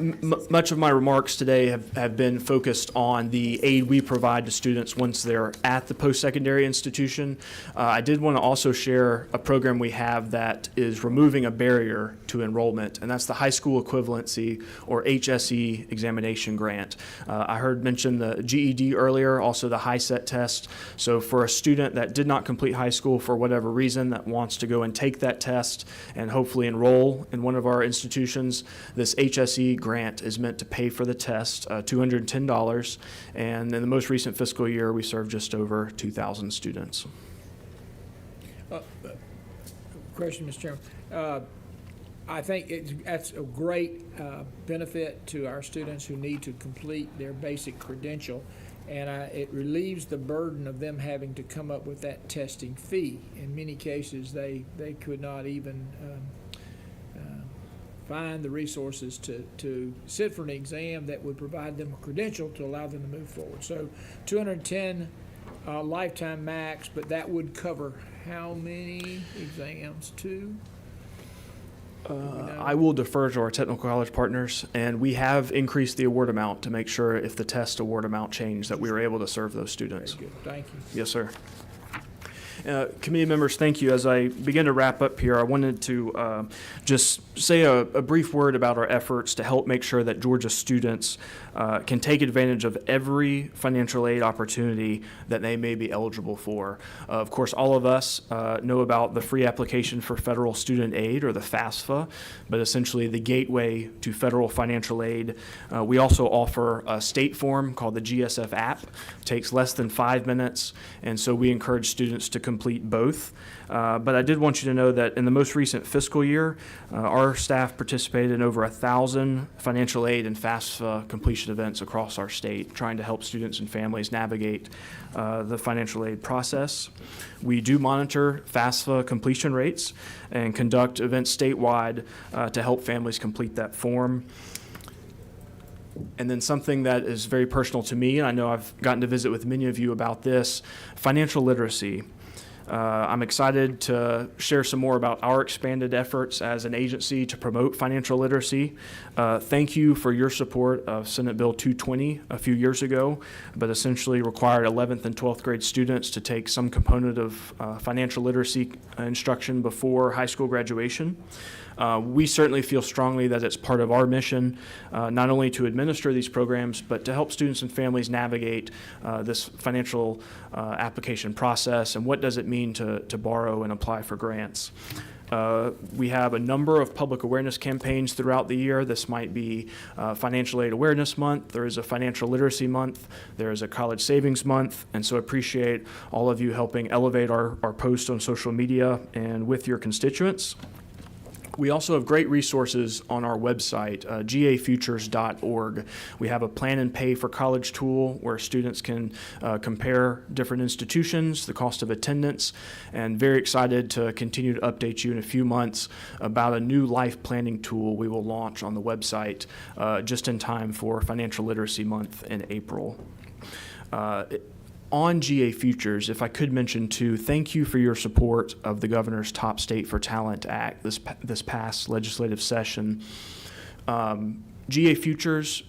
much of my remarks today have been focused on the aid we provide to students once they're at the post-secondary institution, I did want to also share a program we have that is removing a barrier to enrollment, and that's the High School Equivalency, or HSE, examination grant. I heard mention the GED earlier, also the HiSET test. So for a student that did not complete high school for whatever reason that wants to go and take that test and hopefully enroll in one of our institutions, this HSE grant is meant to pay for the test, $210, and in the most recent fiscal year, we served just over 2,000 students. Question, Mr. Chairman. I think that's a great benefit to our students who need to complete their basic credential, and it relieves the burden of them having to come up with that testing fee. In many cases, they could not even find the resources to sit for an exam that would provide them a credential to allow them to move forward. So 210 lifetime max, but that would cover how many exams? 2? I will defer to our technical college partners, and we have increased the award amount to make sure if the test award amount changed that we were able to serve those students. Very good. Thank you. Yes, sir. Committee members, thank you. As I begin to wrap up here, I wanted to just say a brief word about our efforts to help make sure that Georgia students can take advantage of every financial aid opportunity that they may be eligible for. Of course, all of us know about the free application for federal student aid, or the FAFSA, but essentially the gateway to federal financial aid. We also offer a state form called the GSF app. It takes less than 5 minutes, and so we encourage students to complete both. But I did want you to know that in the most recent fiscal year, our staff participated in over 1,000 financial aid and FAFSA completion events across our state, trying to help students and families navigate the financial aid process. We do monitor FAFSA completion rates and conduct events statewide to help families complete that form. And then something that is very personal to me, and I know I've gotten to visit with many of you about this, financial literacy. I'm excited to share some more about our expanded efforts as an agency to promote financial literacy. Thank you for your support of Senate Bill 220 a few years ago, but essentially required 11th and 12th grade students to take some component of financial literacy instruction before high school graduation. We certainly feel strongly that it's part of our mission, not only to administer these programs, but to help students and families navigate this financial application process and what does it mean to borrow and apply for grants. We have a number of public awareness campaigns throughout the year. This might be Financial Aid Awareness Month. There is a Financial Literacy Month. There is a College Savings Month. And so I appreciate all of you helping elevate our posts on social media and with your constituents. We also have great resources on our website, gafutures.org. We have a plan and pay for college tool where students can compare different institutions, the cost of attendance, and very excited to continue to update you in a few months about a new life planning tool we will launch on the website just in time for Financial Literacy Month in April. On GA Futures, if I could mention too, thank you for your support of the Governor's Top State for Talent Act this past legislative session. GA Futures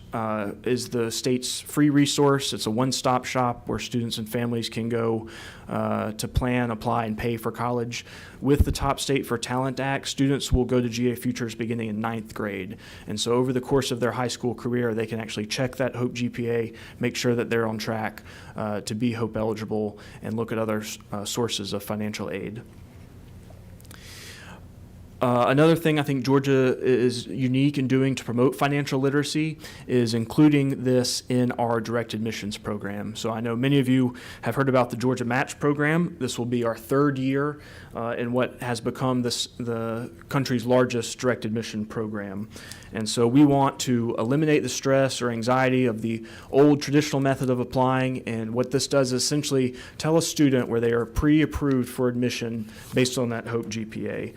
is the state's free resource. It's a one-stop shop where students and families can go to plan, apply, and pay for college. With the Top State for Talent Act, students will go to GA Futures beginning in 9th grade. And so over the course of their high school career, they can actually check that HOPE GPA, make sure that they're on track to be HOPE eligible, and look at other sources of financial aid. Another thing I think Georgia is unique in doing to promote financial literacy is including this in our direct admissions program. So I know many of you have heard about the Georgia Match program. This will be our 3rd year in what has become the country's largest direct admission program. And so we want to eliminate the stress or anxiety of the old traditional method of applying. And what this does is essentially tell a student where they are pre-approved for admission based on that HOPE GPA.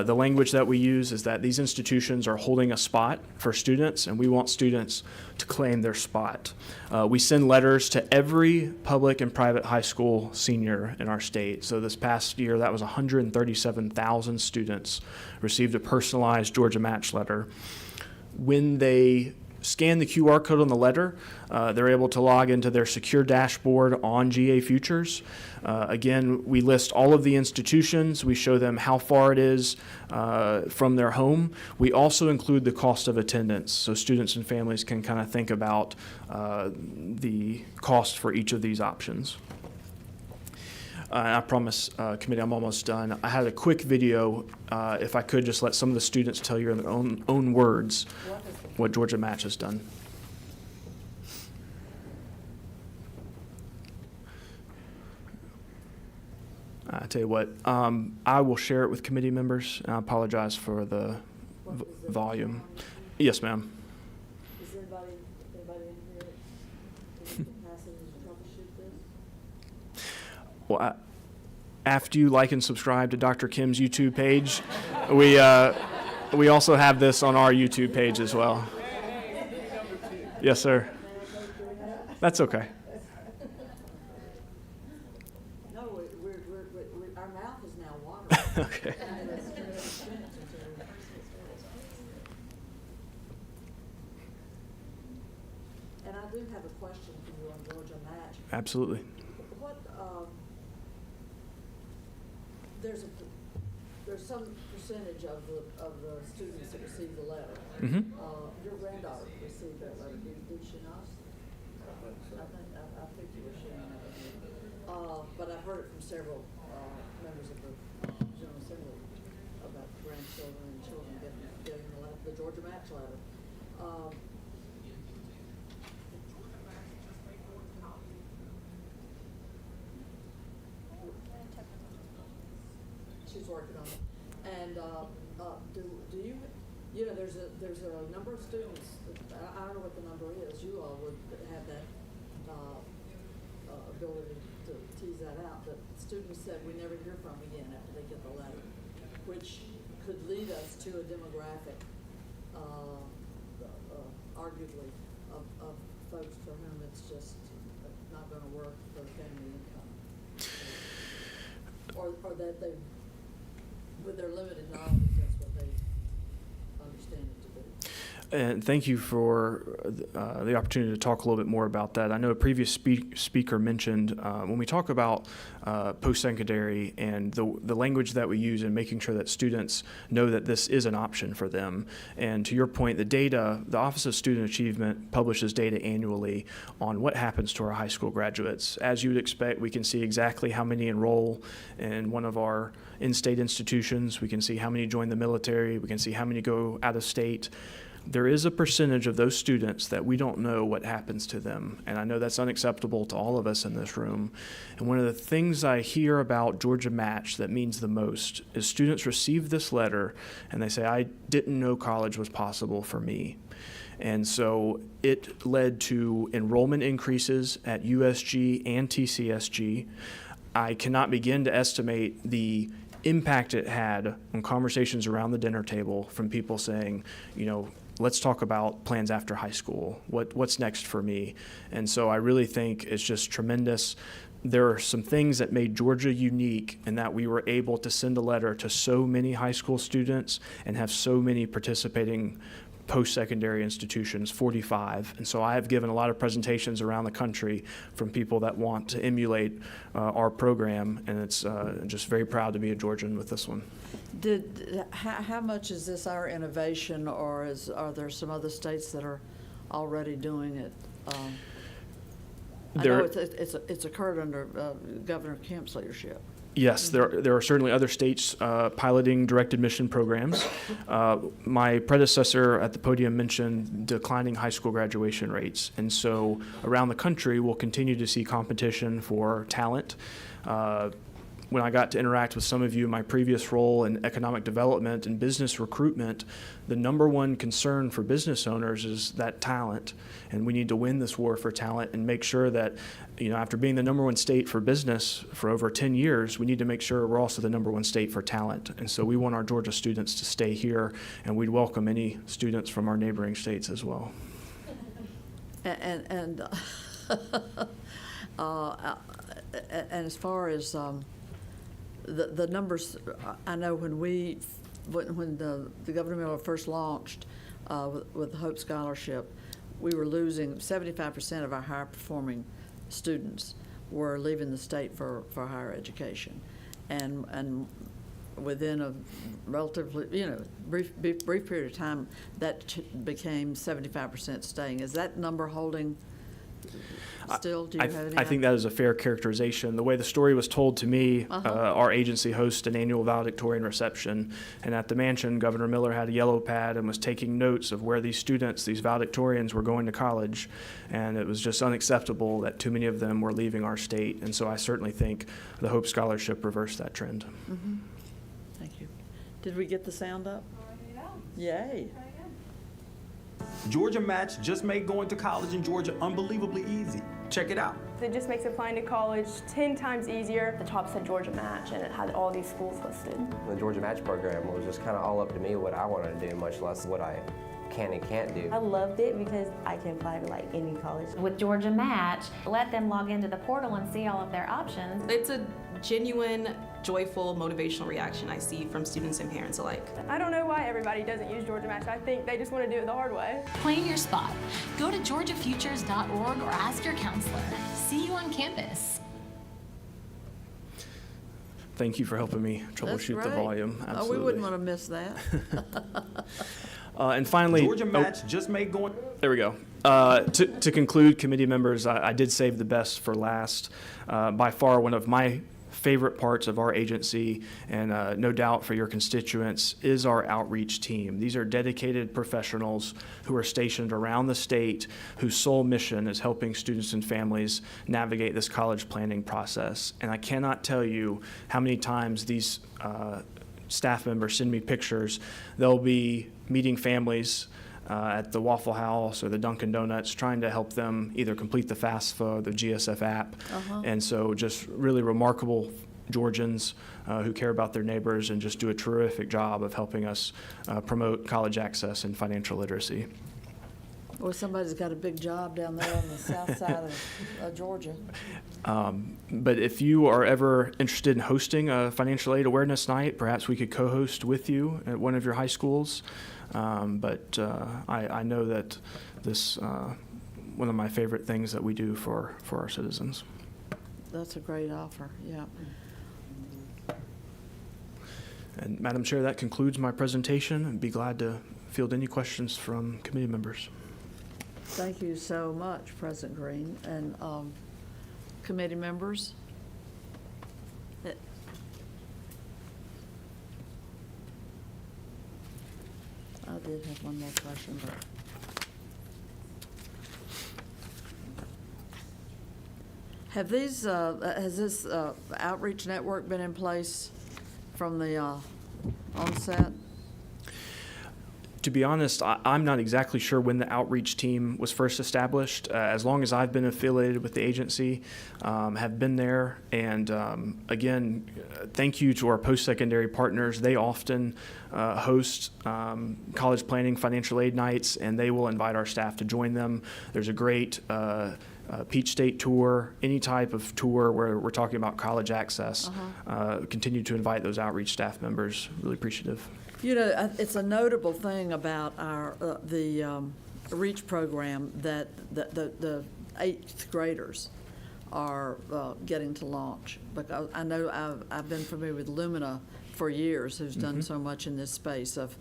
The language that we use is that these institutions are holding a spot for students, and we want students to claim their spot. We send letters to every public and private high school senior in our state. So this past year, that was 137,000 students received a personalized Georgia Match letter. When they scan the QR code on the letter, they're able to log into their secure dashboard on GA Futures. Again, we list all of the institutions. We show them how far it is from their home. We also include the cost of attendance, so students and families can kind of think about the cost for each of these options. I promise, committee, I'm almost done. I had a quick video. If I could just let some of the students tell you in their own words what Georgia Match has done. I tell you what, I will share it with committee members. And I apologize for the volume. Yes, ma'am. Is anybody in here that can pass it and troubleshoot this? Well, after you like and subscribe to Dr. Kim's YouTube page, we also have this on our YouTube page as well. Yes, sir. That's okay. No, our mouth is now watering. Okay. And I do have a question for you on Georgia Match. Absolutely. What, there's some percentage of the students that receive the letter. Mm-hmm. Your granddaughter received that letter, did she not? I think you were sharing that. But I've heard it from several members of the General Assembly about grandchildren and children getting the Georgia Match letter. She's working on it. And do you know, there's a number of students, I don't know what the number is, you all would have that ability to tease that out, but students said we never hear from again after they get the letter, which could lead us to a demographic, arguably, of folks for whom it's just not going to work for family income. Or that they, with their limited knowledge, that's what they understand it to be. And thank you for the opportunity to talk a little bit more about that. I know a previous speaker mentioned when we talk about post-secondary and the language that we use in making sure that students know that this is an option for them. And to your point, the Office of Student Achievement publishes data annually on what happens to our high school graduates. As you would expect, we can see exactly how many enroll in one of our in-state institutions. We can see how many join the military. We can see how many go out of state. There is a percentage of those students that we don't know what happens to them, and I know that's unacceptable to all of us in this room. And one of the things I hear about Georgia Match that means the most is students receive this letter and they say, I didn't know college was possible for me. And so it led to enrollment increases at USG and TCSG. I cannot begin to estimate the impact it had on conversations around the dinner table from people saying, you know, let's talk about plans after high school. What's next for me? And so I really think it's just tremendous. There are some things that made Georgia unique in that we were able to send a letter to so many high school students and have so many participating post-secondary institutions, 45. And so I have given a lot of presentations around the country from people that want to emulate our program, and it's just very proud to be a Georgian with this one. How much is this our innovation, or are there some other states that are already doing it? I know it's occurred under Governor Kemp's leadership. Yes, there are certainly other states piloting direct admission programs. My predecessor at the podium mentioned declining high school graduation rates. And so around the country, we'll continue to see competition for talent. When I got to interact with some of you in my previous role in economic development and business recruitment, the number one concern for business owners is that talent. And we need to win this war for talent and make sure that, after being the number one state for business for over 10 years, we need to make sure we're also the number one state for talent. And so we want our Georgia students to stay here, and we'd welcome any students from our neighboring states as well. And as far as the numbers, I know when the Governor Miller first launched with the Hope Scholarship, we were losing 75% of our higher performing students were leaving the state for higher education, and within a relatively brief period of time, that became 75% staying. Is that number holding still? Do you have any I think that is a fair characterization. The way the story was told to me, our agency hosts an annual valedictorian reception, and at the mansion, Governor Miller had a yellow pad and was taking notes of where these students, these valedictorians, were going to college, and it was just unacceptable that too many of them were leaving our state. And so I certainly think the Hope Scholarship reversed that trend. Mm-hmm. Thank you. Did we get the sound up? Yay. Georgia Match just made going to college in Georgia unbelievably easy. Check it out. It just makes applying to college 10 times easier. The top said Georgia Match, and it had all these schools listed. The Georgia Match program was just kind of all up to me what I wanted to do, much less what I can and can't do. I loved it because I can apply to like any college. With Georgia Match, let them log into the portal and see all of their options. It's a genuine, joyful, motivational reaction I see from students and parents alike. I don't know why everybody doesn't use Georgia Match. I think they just want to do it the hard way. Claim your spot. Go to georgiafutures.org or ask your counselor. See you on campus. Thank you for helping me troubleshoot the volume. Absolutely. Oh, we wouldn't want to miss that. And finally, Georgia Match just made going. There we go. To conclude, committee members, I did save the best for last. By far, one of my favorite parts of our agency, and no doubt for your constituents, is our outreach team. These are dedicated professionals who are stationed around the state, whose sole mission is helping students and families navigate this college planning process. And I cannot tell you how many times these staff members send me pictures. They'll be meeting families at the Waffle House or the Dunkin' Donuts, trying to help them either complete the FAFSA, the GSF app. And so just really remarkable Georgians who care about their neighbors and just do a terrific job of helping us promote college access and financial literacy. Well, somebody's got a big job down there on the south side of Georgia. But if you are ever interested in hosting a financial aid awareness night, perhaps we could co-host with you at one of your high schools. But I know that this one of my favorite things that we do for our citizens. That's a great offer, yeah. And Madam Chair, that concludes my presentation. I'd be glad to field any questions from committee members. Thank you so much, President Green. And committee members? I did have one more question, but has this outreach network been in place from the onset? To be honest, I'm not exactly sure when the outreach team was first established. As long as I've been affiliated with the agency, have been there. And again, thank you to our post-secondary partners. They often host college planning financial aid nights, and they will invite our staff to join them. There's a great Peach State tour, any type of tour where we're talking about college access. Continue to invite those outreach staff members. Really appreciative. You know, it's a notable thing about our the REACH program that the 8th graders are getting to launch. Because I know I've been familiar with Lumina for years, who's done so much in this space of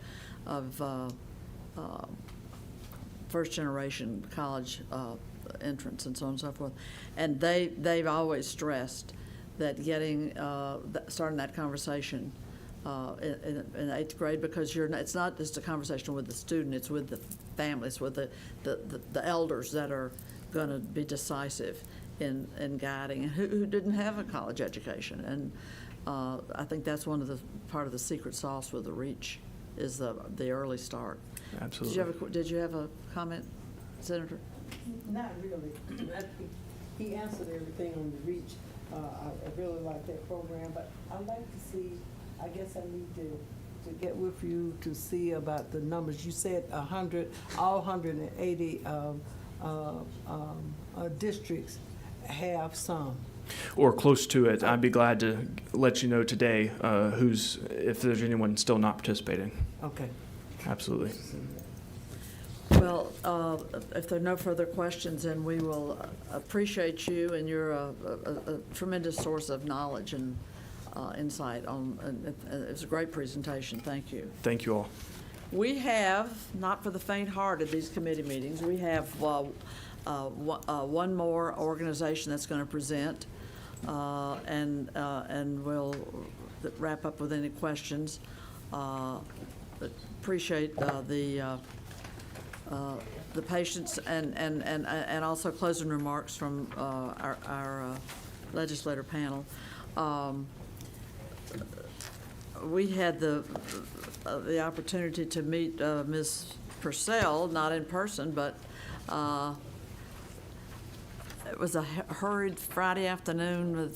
first generation college entrance and so on and so forth. And they've always stressed that getting starting that conversation in 8th grade, because it's not just a conversation with the student, it's with the families, with the elders that are going to be decisive in guiding, and who didn't have a college education. And I think that's one of the part of the secret sauce with the REACH is the early start. Absolutely. Did you have a comment, Senator? Not really. I think he answered everything on the REACH. I really like that program, but I'd like to see, I guess I need to get with you to see about the numbers. You said 100, all 180 districts have some. Or close to it. I'd be glad to let you know today if there's anyone still not participating. Okay. Absolutely. Well, if there are no further questions, then we will appreciate you, and you're a tremendous source of knowledge and insight it was a great presentation. Thank you. Thank you all. We have, not for the faint-hearted, these committee meetings, we have one more organization that's going to present, and we'll wrap up with any questions. Appreciate the patience and also closing remarks from our legislator panel. We had the opportunity to meet Ms. Purcell, not in person, but it was a hurried Friday afternoon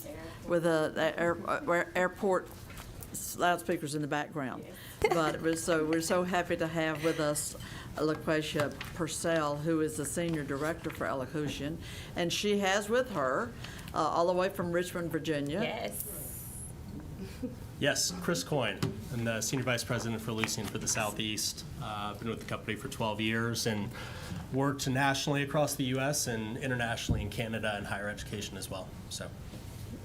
with airport loudspeakers in the background. But we're so happy to have with us LaQuasia Purcell, who is the Senior Director for Elocution, and she has with her, all the way from Richmond, Virginia. Yes. Yes, Chris Coyne. I'm the Senior Vice President for Lucian for the Southeast. I've been with the company for 12 years and worked nationally across the U.S. and internationally in Canada and higher education as well. So.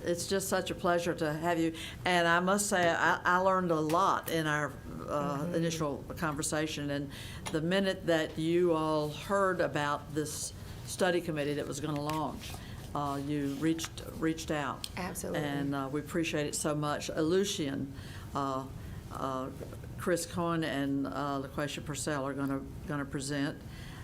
It's just such a pleasure to have you. And I must say, I learned a lot in our initial conversation. And the minute that you all heard about this study committee that was going to launch, you reached out. Absolutely. And we appreciate it so much. Lucian, Chris Cohn, and LaQuasia Purcell are going to present.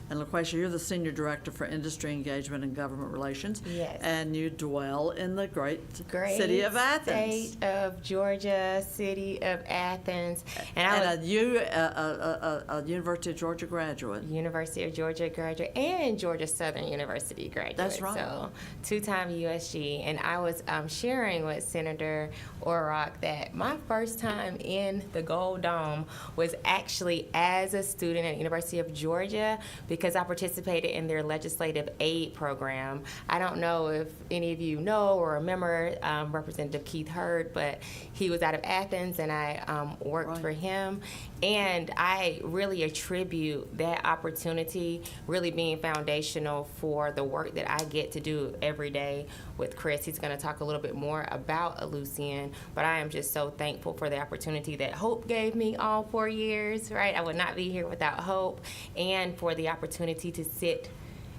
And LaQuasia, you're the Senior Director for Industry Engagement and Government Relations. Yes. And you dwell in the great city of Athens. State of Georgia, city of Athens. And a University of Georgia graduate. University of Georgia graduate and Georgia Southern University graduate. That's right. So two-time USG. And I was sharing with Senator Orrock that my first time in the Gold Dome was actually as a student at University of Georgia, because I participated in their legislative aid program. I don't know if any of you know or remember Representative Keith Hurd, but he was out of Athens, and I worked for him. And I really attribute that opportunity really being foundational for the work that I get to do every day with Chris. He's going to talk a little bit more about Elucian, but I am just so thankful for the opportunity that Hope gave me all 4 years, right? I would not be here without Hope, and for the opportunity to sit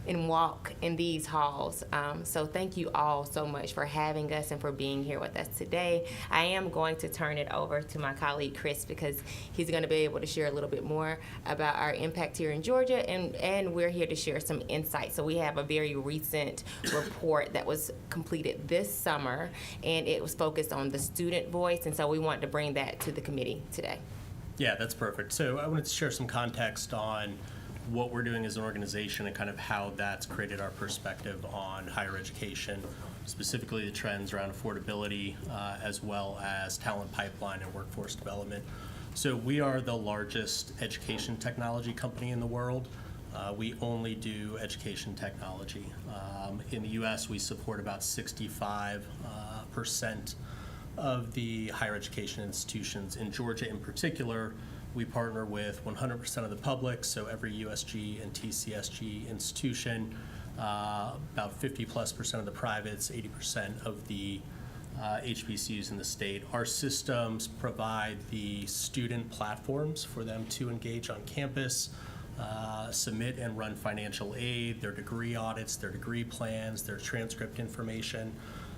and walk in these halls. So thank you all so much for having us and for being here with us today. I am going to turn it over to my colleague Chris, because he's going to be able to share a little bit more about our impact here in Georgia, and we're here to share some insights. So we have a very recent report that was completed this summer, and it was focused on the student voice, and so we want to bring that to the committee today. Yeah, that's perfect. So I wanted to share some context on what we're doing as an organization and kind of how that's created our perspective on higher education, specifically the trends around affordability, as well as talent pipeline and workforce development. So we are the largest education technology company in the world. We only do education technology. In the U.S., we support about 65% of the higher education institutions. In Georgia in particular, we partner with 100% of the public, so every USG and TCSG institution, about 50+% of the privates, 80% of the HBCUs in the state. Our systems provide the student platforms for them to engage on campus, submit and run financial aid, their degree audits, their degree plans, their transcript information.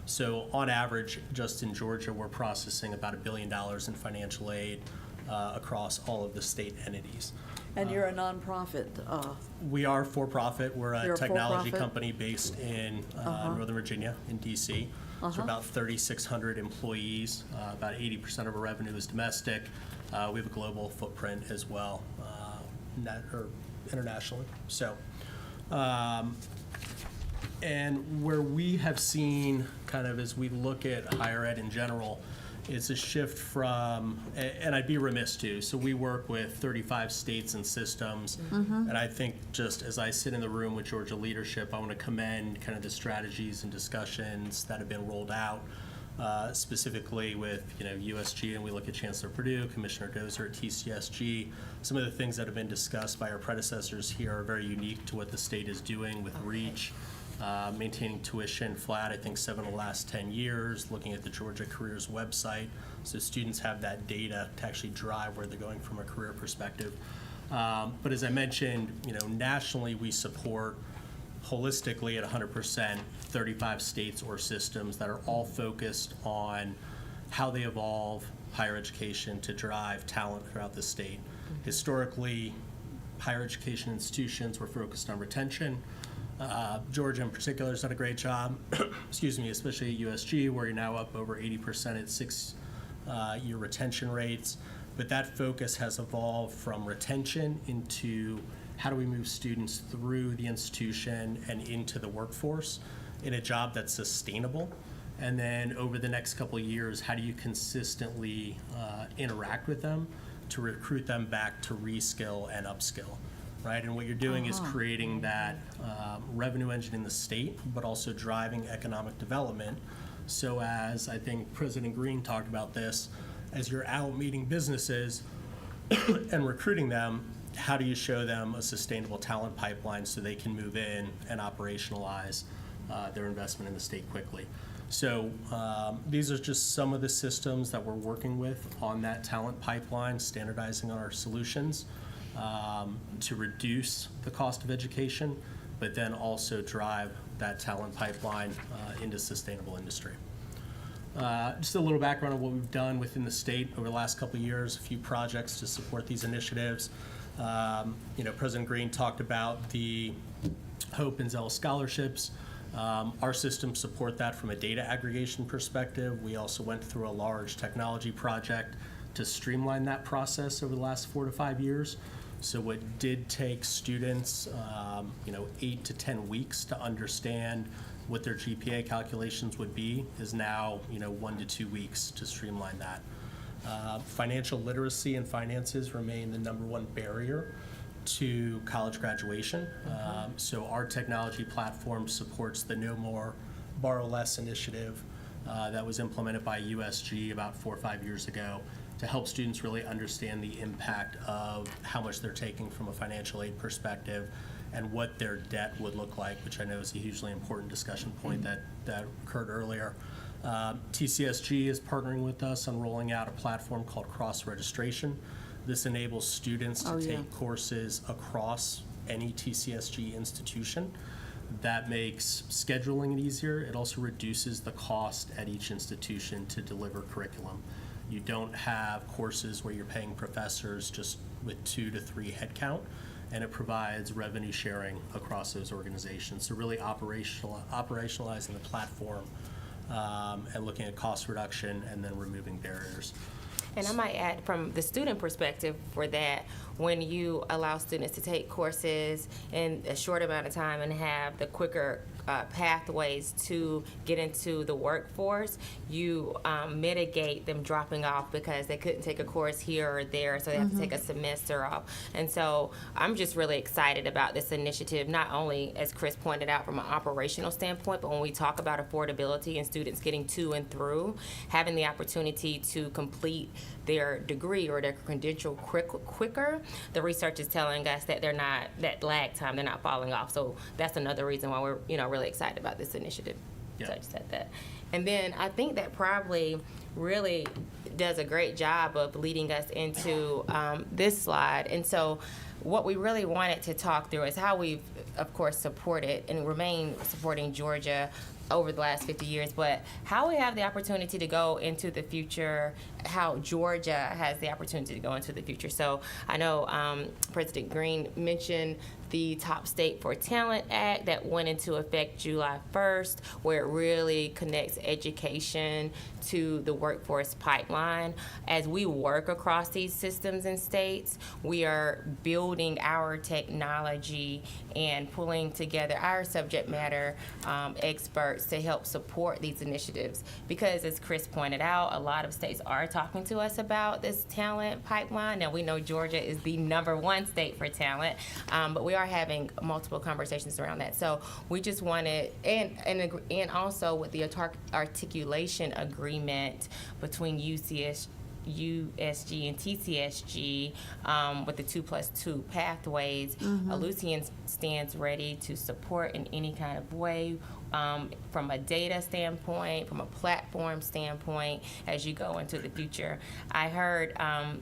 So on average, just in Georgia, we're processing about $1 billion in financial aid across all of the state entities. And you're a nonprofit. We are for-profit. We're You're a a technology for-profit? company based in Northern Virginia, in D.C. So about 3,600 employees. About 80% of our revenue is domestic. We have a global footprint as well, internationally. So, and where we have seen kind of as we look at higher ed in general, it's a shift from, and I'd be remiss too, so we work with 35 states and systems, and I think just as I sit in the room with Georgia leadership, I want to commend kind of the strategies and discussions that have been rolled out, specifically with USG, and we look at Chancellor Perdue, Commissioner Dozer at TCSG. Some of the things that have been discussed by our predecessors here are very unique to what the state is doing with REACH. Maintaining tuition flat, I think 7 of the last 10 years, looking at the Georgia Careers website, so students have that data to actually drive where they're going from a career perspective. But as I mentioned, nationally we support holistically at 100% 35 states or systems that are all focused on how they evolve higher education to drive talent throughout the state. Historically, higher education institutions were focused on retention. Georgia in particular has done a great job, excuse me, especially at USG, where you're now up over 80% at 6-year retention rates. But that focus has evolved from retention into how do we move students through the institution and into the workforce in a job that's sustainable. And then over the next couple of years, how do you consistently interact with them to recruit them back to reskill and upskill? Right, and what you're doing is creating that revenue engine in the state, but also driving economic development. So as I think President Green talked about this, as you're out meeting businesses and recruiting them, how do you show them a sustainable talent pipeline so they can move in and operationalize their investment in the state quickly? So these are just some of the systems that we're working with on that talent pipeline, standardizing on our solutions. To reduce the cost of education, but then also drive that talent pipeline into sustainable industry. Just a little background on what we've done within the state over the last couple of years, a few projects to support these initiatives. President Green talked about the Hope and Zell scholarships. Our systems support that from a data aggregation perspective. We also went through a large technology project to streamline that process over the last 4 to 5 years. So what did take students, 8 to 10 weeks to understand what their GPA calculations would be is now, 1 to 2 weeks to streamline that. Financial literacy and finances remain the #1 barrier to college graduation. So our technology platform supports the No More, Borrow Less initiative that was implemented by USG about 4 or 5 years ago, to help students really understand the impact of how much they're taking from a financial aid perspective and what their debt would look like, which I know is a hugely important discussion point that occurred earlier. TCSG is partnering with us on rolling out a platform called cross-registration. This enables students to take courses across any TCSG institution. That makes scheduling it easier. It also reduces the cost at each institution to deliver curriculum. You don't have courses where you're paying professors just with 2 to 3 headcount, and it provides revenue sharing across those organizations. So really operationalizing the platform and looking at cost reduction and then removing barriers. And I might add, from the student perspective for that, when you allow students to take courses in a short amount of time and have the quicker pathways to get into the workforce, you mitigate them dropping off because they couldn't take a course here or there, so they have to take a semester off. And so I'm just really excited about this initiative, not only, as Chris pointed out, from an operational standpoint, but when we talk about affordability and students getting to and through, having the opportunity to complete their degree or their credential quicker, the research is telling us that they're not, that lag time, they're not falling off. So that's another reason why we're, really excited about this initiative. Yeah. So I just said that. And then I think that probably really does a great job of leading us into this slide. And so what we really wanted to talk through is how we've, of course, supported and remain supporting Georgia over the last 50 years, but how we have the opportunity to go into the future, how Georgia has the opportunity to go into the future. So I know President Green mentioned the Top State for Talent Act that went into effect July 1st, where it really connects education to the workforce pipeline. As we work across these systems and states, we are building our technology and pulling together our subject matter experts to help support these initiatives. Because as Chris pointed out, a lot of states are talking to us about this talent pipeline. Now we know Georgia is the #1 state for talent, but we are having multiple conversations around that. So we just wanted, and also with the articulation agreement between USG and TCSG with the 2+2 pathways, Lucian stands ready to support in any kind of way from a data standpoint, from a platform standpoint, as you go into the future. I heard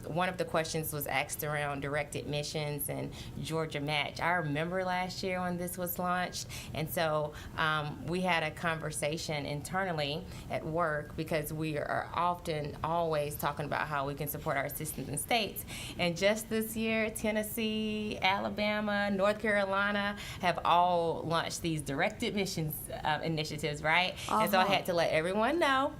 one of the questions was asked around direct admissions and Georgia Match. I remember last year when this was launched, and so we had a conversation internally at work because we are often always talking about how we can support our systems and states. And just this year, Tennessee, Alabama, North Carolina have all launched these direct admissions initiatives, right? And so I had to let everyone know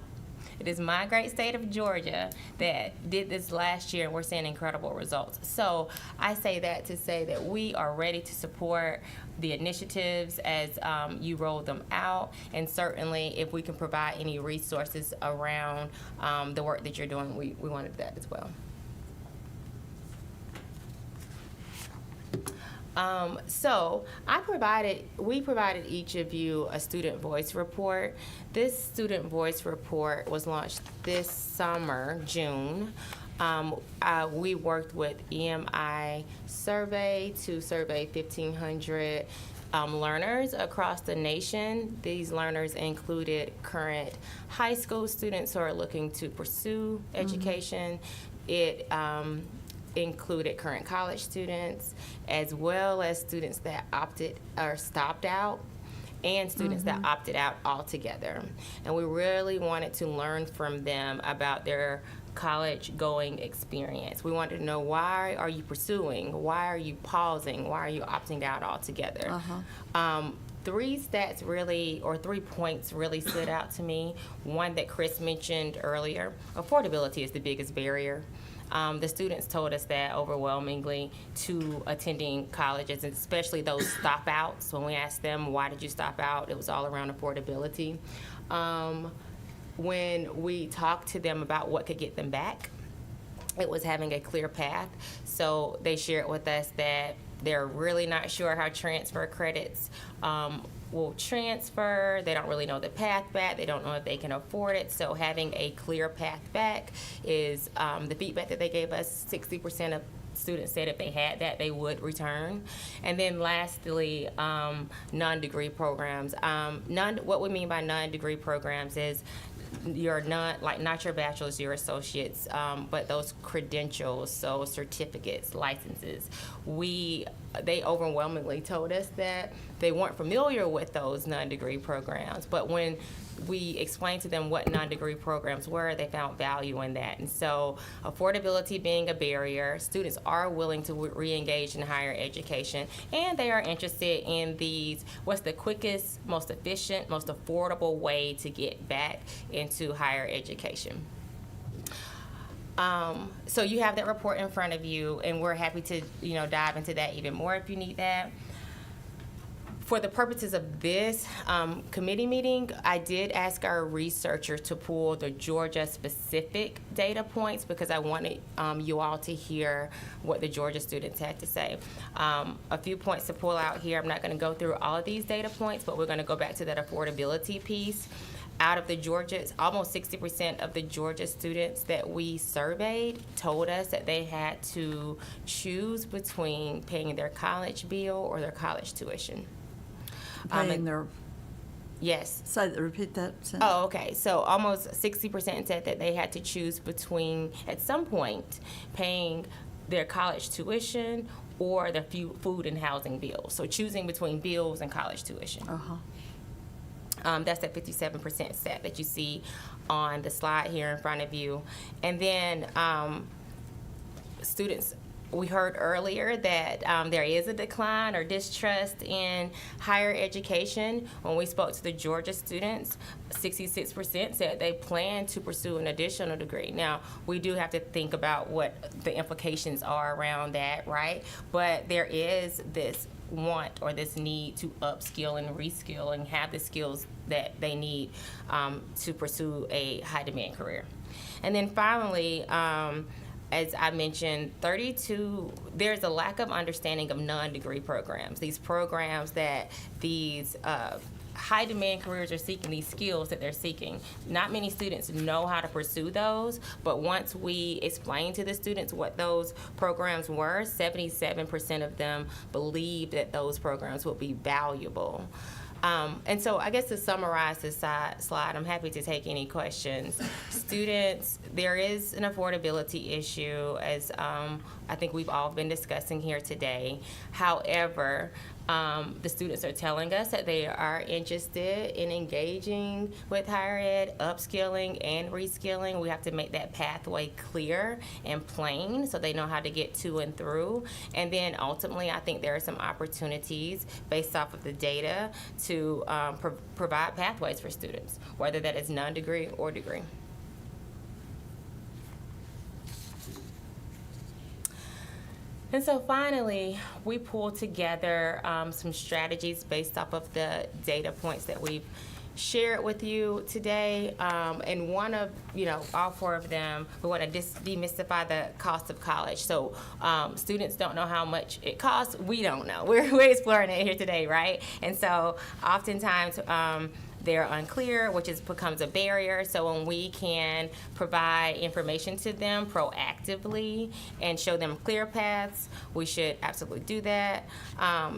it is my great state of Georgia that did this last year, and we're seeing incredible results. So I say that to say that we are ready to support the initiatives as you roll them out, and certainly if we can provide any resources around the work that you're doing, we wanted that as well. So we provided each of you a student voice report. This student voice report was launched this summer, June. We worked with EMI Survey to survey 1,500 learners across the nation. These learners included current high school students who are looking to pursue education. It included current college students, as well as students that opted or stopped out, and students that opted out altogether. And we really wanted to learn from them about their college going experience. We wanted to know, why are you pursuing? Why are you pausing? Why are you opting out altogether? 3 stats really, or 3 points really stood out to me. One that Chris mentioned earlier, affordability is the biggest barrier. The students told us that overwhelmingly to attending colleges, and especially those stop outs. When we asked them, why did you stop out? It was all around affordability. When we talked to them about what could get them back, it was having a clear path. So they shared with us that they're really not sure how transfer credits will transfer. They don't really know the path back. They don't know if they can afford it. So having a clear path back is the feedback that they gave us. 60% of students said if they had that, they would return. And then lastly, non-degree programs. What we mean by non-degree programs is you're not your bachelor's, your associates, but those credentials, so certificates, licenses. They overwhelmingly told us that they weren't familiar with those non-degree programs, but when we explained to them what non-degree programs were, they found value in that. And so affordability being a barrier, students are willing to re-engage in higher education, and they are interested in what's the quickest, most efficient, most affordable way to get back into higher education. So you have that report in front of you, and we're happy to, dive into that even more if you need that. For the purposes of this committee meeting, I did ask our researcher to pull the Georgia-specific data points because I wanted you all to hear what the Georgia students had to say. A few points to pull out here. I'm not going to go through all of these data points, but we're going to go back to that affordability piece. Out of the Georgia, almost 60% of the Georgia students that we surveyed told us that they had to choose between paying their college bill or their college tuition. Paying their, yes. Repeat that sentence. Oh, okay. So almost 60% said that they had to choose between, at some point, paying their college tuition or their food and housing bills. So choosing between bills and college tuition. That's that 57% set that you see on the slide here in front of you. And then students, we heard earlier that there is a decline or distrust in higher education. When we spoke to the Georgia students, 66% said they plan to pursue an additional degree. Now, we do have to think about what the implications are around that, right? But there is this want or this need to upskill and reskill and have the skills that they need to pursue a high demand career. And then finally, as I mentioned, there's a lack of understanding of non-degree programs. These programs that these high demand careers are seeking, these skills that they're seeking. Not many students know how to pursue those, but once we explain to the students what those programs were, 77% of them believed that those programs would be valuable. And so I guess to summarize this slide, I'm happy to take any questions. Students, there is an affordability issue, as I think we've all been discussing here today. However, the students are telling us that they are interested in engaging with higher ed, upskilling and reskilling. We have to make that pathway clear and plain so they know how to get to and through. And then ultimately, I think there are some opportunities based off of the data to provide pathways for students, whether that is non-degree or degree. And so finally, we pulled together some strategies based off of the data points that we've shared with you today. And one of, all four of them, we want to demystify the cost of college. So students don't know how much it costs. We don't know. We're exploring it here today, right? And so oftentimes, they're unclear, which becomes a barrier. So when we can provide information to them proactively and show them clear paths, we should absolutely do that.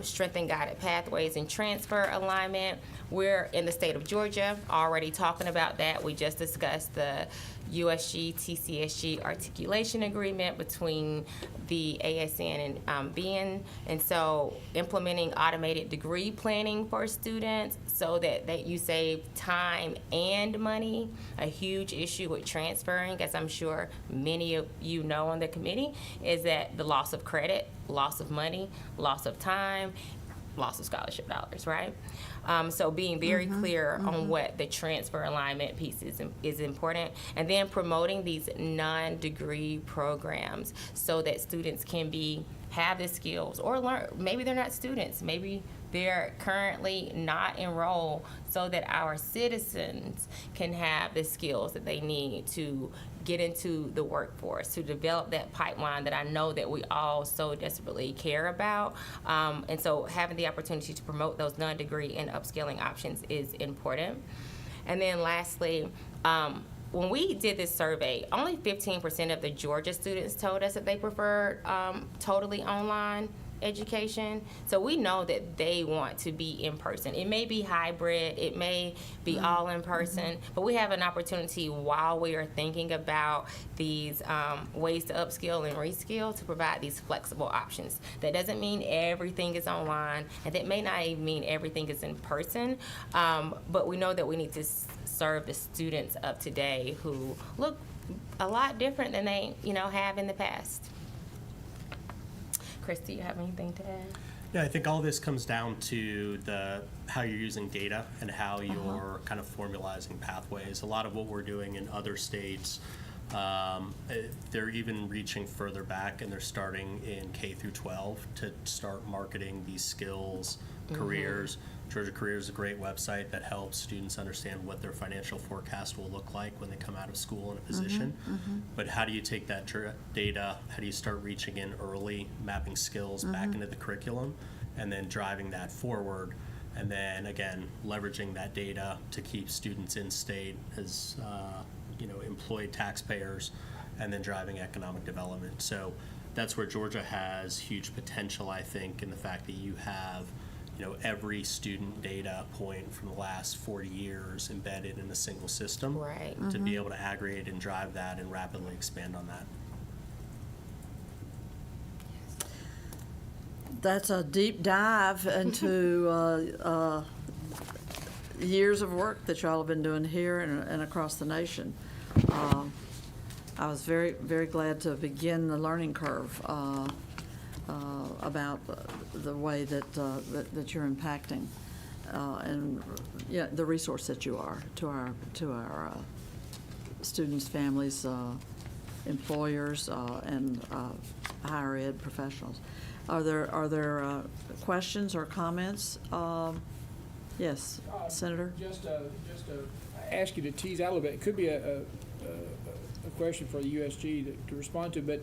Strengthen guided pathways and transfer alignment. We're in the state of Georgia already talking about that. We just discussed the USG-TCSG articulation agreement between the ASN and BN. And so implementing automated degree planning for students so that you save time and money. A huge issue with transferring, as I'm sure many of you know on the committee, is that the loss of credit, loss of money, loss of time, loss of scholarship dollars, right? So being very clear on what the transfer alignment piece is important, and then promoting these non-degree programs so that students can have the skills or learn. Maybe they're not students, maybe they're currently not enrolled, so that our citizens can have the skills that they need to get into the workforce, to develop that pipeline that I know that we all so desperately care about. And so having the opportunity to promote those non-degree and upskilling options is important. And then lastly, when we did this survey, only 15% of the Georgia students told us that they preferred totally online education. So we know that they want to be in person. It may be hybrid, it may be all in person, but we have an opportunity while we are thinking about these ways to upskill and reskill to provide these flexible options. That doesn't mean everything is online, and that may not even mean everything is in person, but we know that we need to serve the students of today who look a lot different than they have in the past. Chris, do you have anything to add? Yeah, I think all this comes down to how you're using data and how you're kind of formalizing pathways. A lot of what we're doing in other states They're even reaching further back, and they're starting in K through 12 to start marketing these skills, careers. Georgia Careers is a great website that helps students understand what their financial forecast will look like when they come out of school in a position. But how do you take that data, how do you start reaching in early, mapping skills back into the curriculum, and then driving that forward, and then again, leveraging that data to keep students in state as employed taxpayers, and then driving economic development. So that's where Georgia has huge potential, I think, in the fact that you have every student data point from the last 40 years embedded in a single system, Right. to be able to aggregate and drive that and rapidly expand on that. That's a deep dive into years of work that y'all have been doing here and across the nation. I was very, very glad to begin the learning curve about the way that you're impacting and the resource that you are to our students, families, employers, and higher ed professionals. Are there questions or comments? Yes, Senator. Just ask you to tease out a little bit. It could be a question for the USG to respond to, but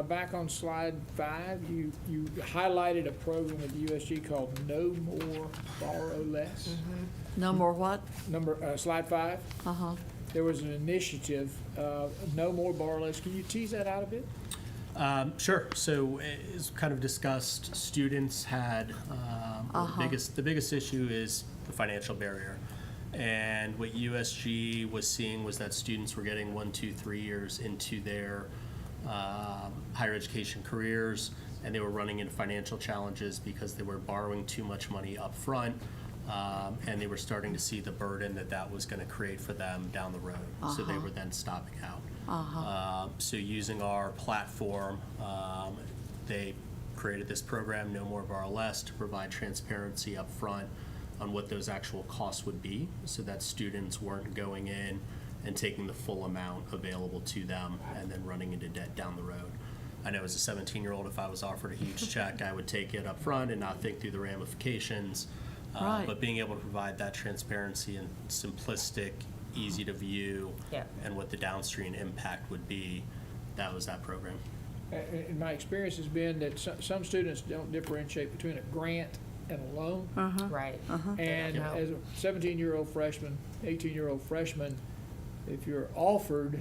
back on slide 5, you highlighted a program at the USG called No More Borrow Less. No more what? Slide 5. Uh-huh. There was an initiative, No More Borrow Less. Can you tease that out a bit? Sure. So as kind of discussed, students had the biggest issue is the financial barrier. And what USG was seeing was that students were getting 1, 2, 3 years into their higher education careers, and they were running into financial challenges because they were borrowing too much money up front, and they were starting to see the burden that was going to create for them down the road. So they were then stopping out. So using our platform, they created this program, No More Borrow Less, to provide transparency up front on what those actual costs would be, so that students weren't going in and taking the full amount available to them and then running into debt down the road. I know as a 17-year-old, if I was offered a huge check, I would take it up front and not think through the ramifications. Right. But being able to provide that transparency and simplistic, easy to view, and what the downstream impact would be, that was that program. And my experience has been that some students don't differentiate between a grant and a loan. Right. And as a 17-year-old freshman, 18-year-old freshman, if you're offered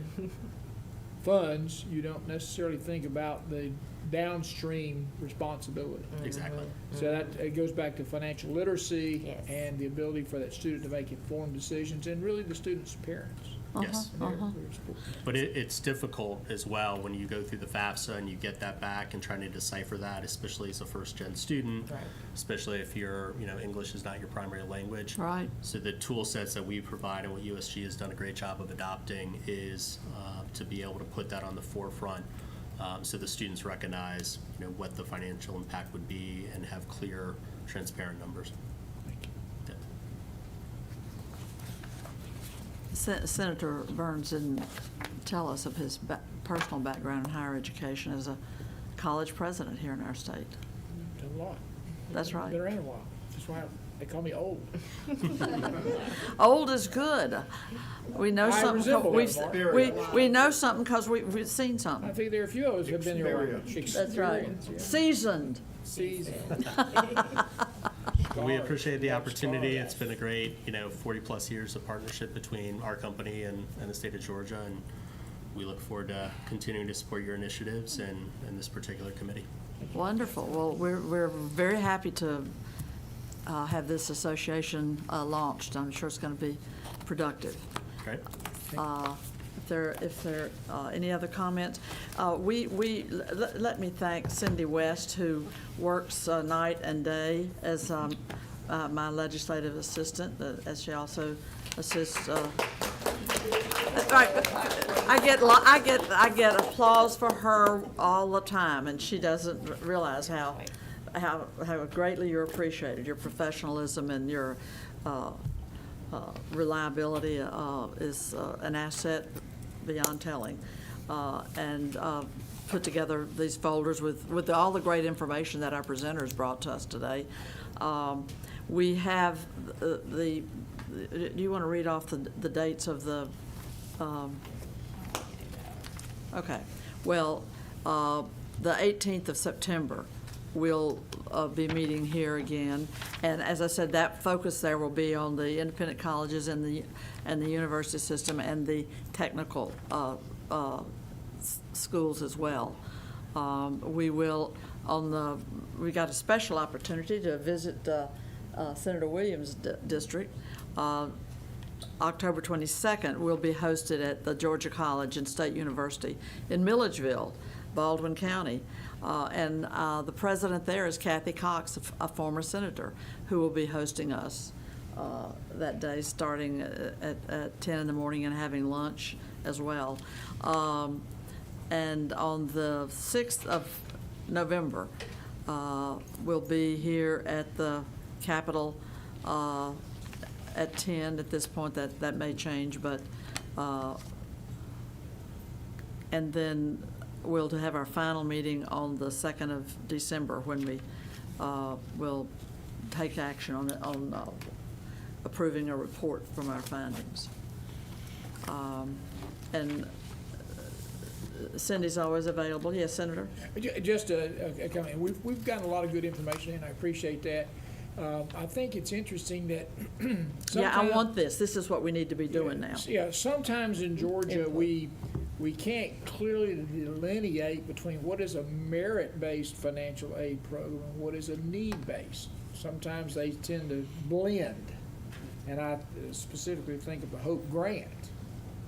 funds, you don't necessarily think about the downstream responsibility. Exactly. So that it goes back to financial literacy and the ability for that student to make informed decisions, and really the student's parents. Yes. But it's difficult as well when you go through the FAFSA and you get that back and trying to decipher that, especially as a first-gen student, especially if English is not your primary language. Right. So the tool sets that we provide and what USG has done a great job of adopting is to be able to put that on the forefront, so the students recognize what the financial impact would be and have clear, transparent numbers. Senator Burns didn't tell us of his personal background in higher education as a college president here in our state. Done a lot. That's right. Been around a while. That's why they call me old. Old is good. We know I something. resemble We know something because we've seen I something. think there are a few of us who have been here a while. That's right. Seasoned. We appreciate the opportunity. It's been a great, 40-plus years of partnership between our company and the state of Georgia, and we look forward to continuing to support your initiatives and this particular committee. Wonderful. Well, we're very happy to have this association launched. I'm sure it's going to be productive. Great. If there are any other comments, let me thank Cindy West, who works night and day as my legislative assistant, as she also assists. I get applause for her all the time, and she doesn't realize how greatly you're appreciated. Your professionalism and your reliability is an asset beyond telling, and put together these folders with all the great information that our presenters brought to us today. We have do you want to read off the dates of the, okay. Well, the 18th of September, we'll be meeting here again. And as I said, that focus there will be on the independent colleges and the university system and the technical schools as well. We will, we got a special opportunity to visit Senator Williams' district. October 22nd, we'll be hosted at the Georgia College and State University in Milledgeville, Baldwin County. And the president there is Kathy Cox, a former senator, who will be hosting us that day, starting at 10 in the morning and having lunch as well. And on the 6th of November, we'll be here at the Capitol at 10. At this point, that may change, but and then we'll have our final meeting on the 2nd of December when we will take action on approving a report from our findings. And Cindy's always available. Yes, Senator? Just a comment. We've gotten a lot of good information, and I appreciate that. I think it's interesting that yeah, I want this. This is what we need to be doing now. Yeah, sometimes in Georgia we can't clearly delineate between what is a merit-based financial aid program and what is a need-based. Sometimes they tend to blend, and I specifically think of the Hope Grant.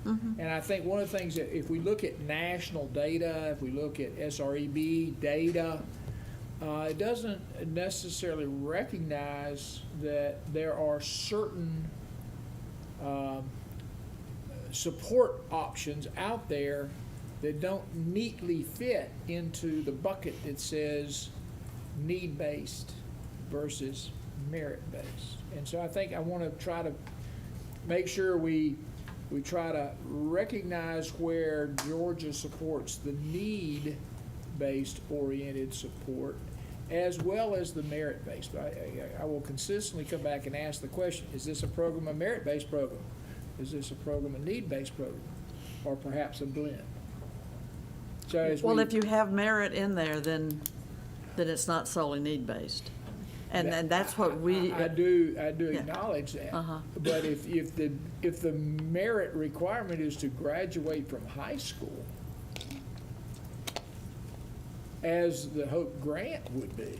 Mm-hmm. And I think one of the things that if we look at national data, if we look at SREB data, it doesn't necessarily recognize that there are certain support options out there that don't neatly fit into the bucket that says need-based versus merit-based. And so I think I want to try to make sure we try to recognize where Georgia supports the need-based oriented support as well as the merit-based. I will consistently come back and ask the question, is this a program a merit-based program? Is this a program a need-based program? Or perhaps a blend? So if you have merit in there, then it's not solely need-based. And that's what I do acknowledge that. Uh-huh. But if the merit requirement is to graduate from high school, as the Hope Grant would be,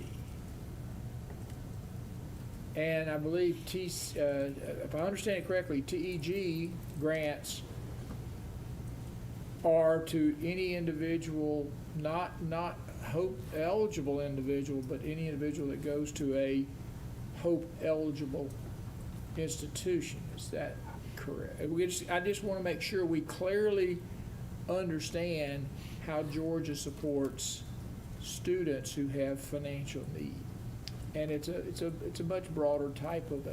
and I believe if I understand it correctly, TEG grants are to any individual, not Hope eligible individual, but any individual that goes to a Hope eligible institution. Is that correct? I just want to make sure we clearly understand how Georgia supports students who have financial need, and it's a much broader type of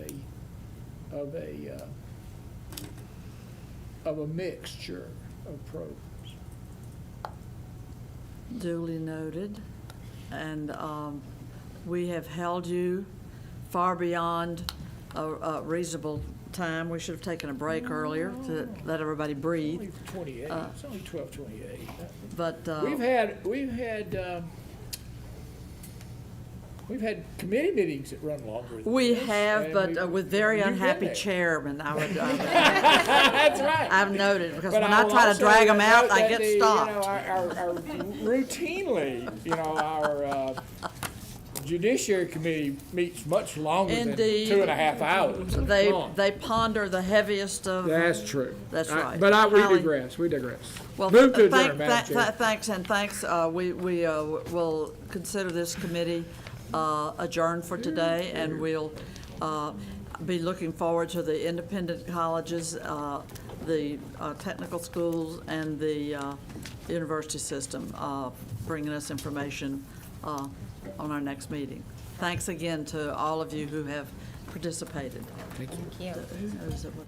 a mixture of programs. Duly noted. And we have held you far beyond a reasonable time. We should have taken a break earlier to let everybody breathe. It's only 28. It's only 12:28. But we've had committee meetings that run longer than we this, have, but with very unhappy chairmen. That's right. I've noted, because when I try to drag them out, I get stopped. Our routinely, our Judiciary Committee meets much longer Indeed. than 2.5 hours. They ponder the heaviest of. That's true. That's right. But we digress. Well, Move to adjourn, Madam Chair. thanks. We will consider this committee adjourned for today, and we'll be looking forward to the independent colleges, the technical schools, and the university system bringing us information on our next meeting. Thanks again to all of you who have participated. Thank you. Thank you. Who knows what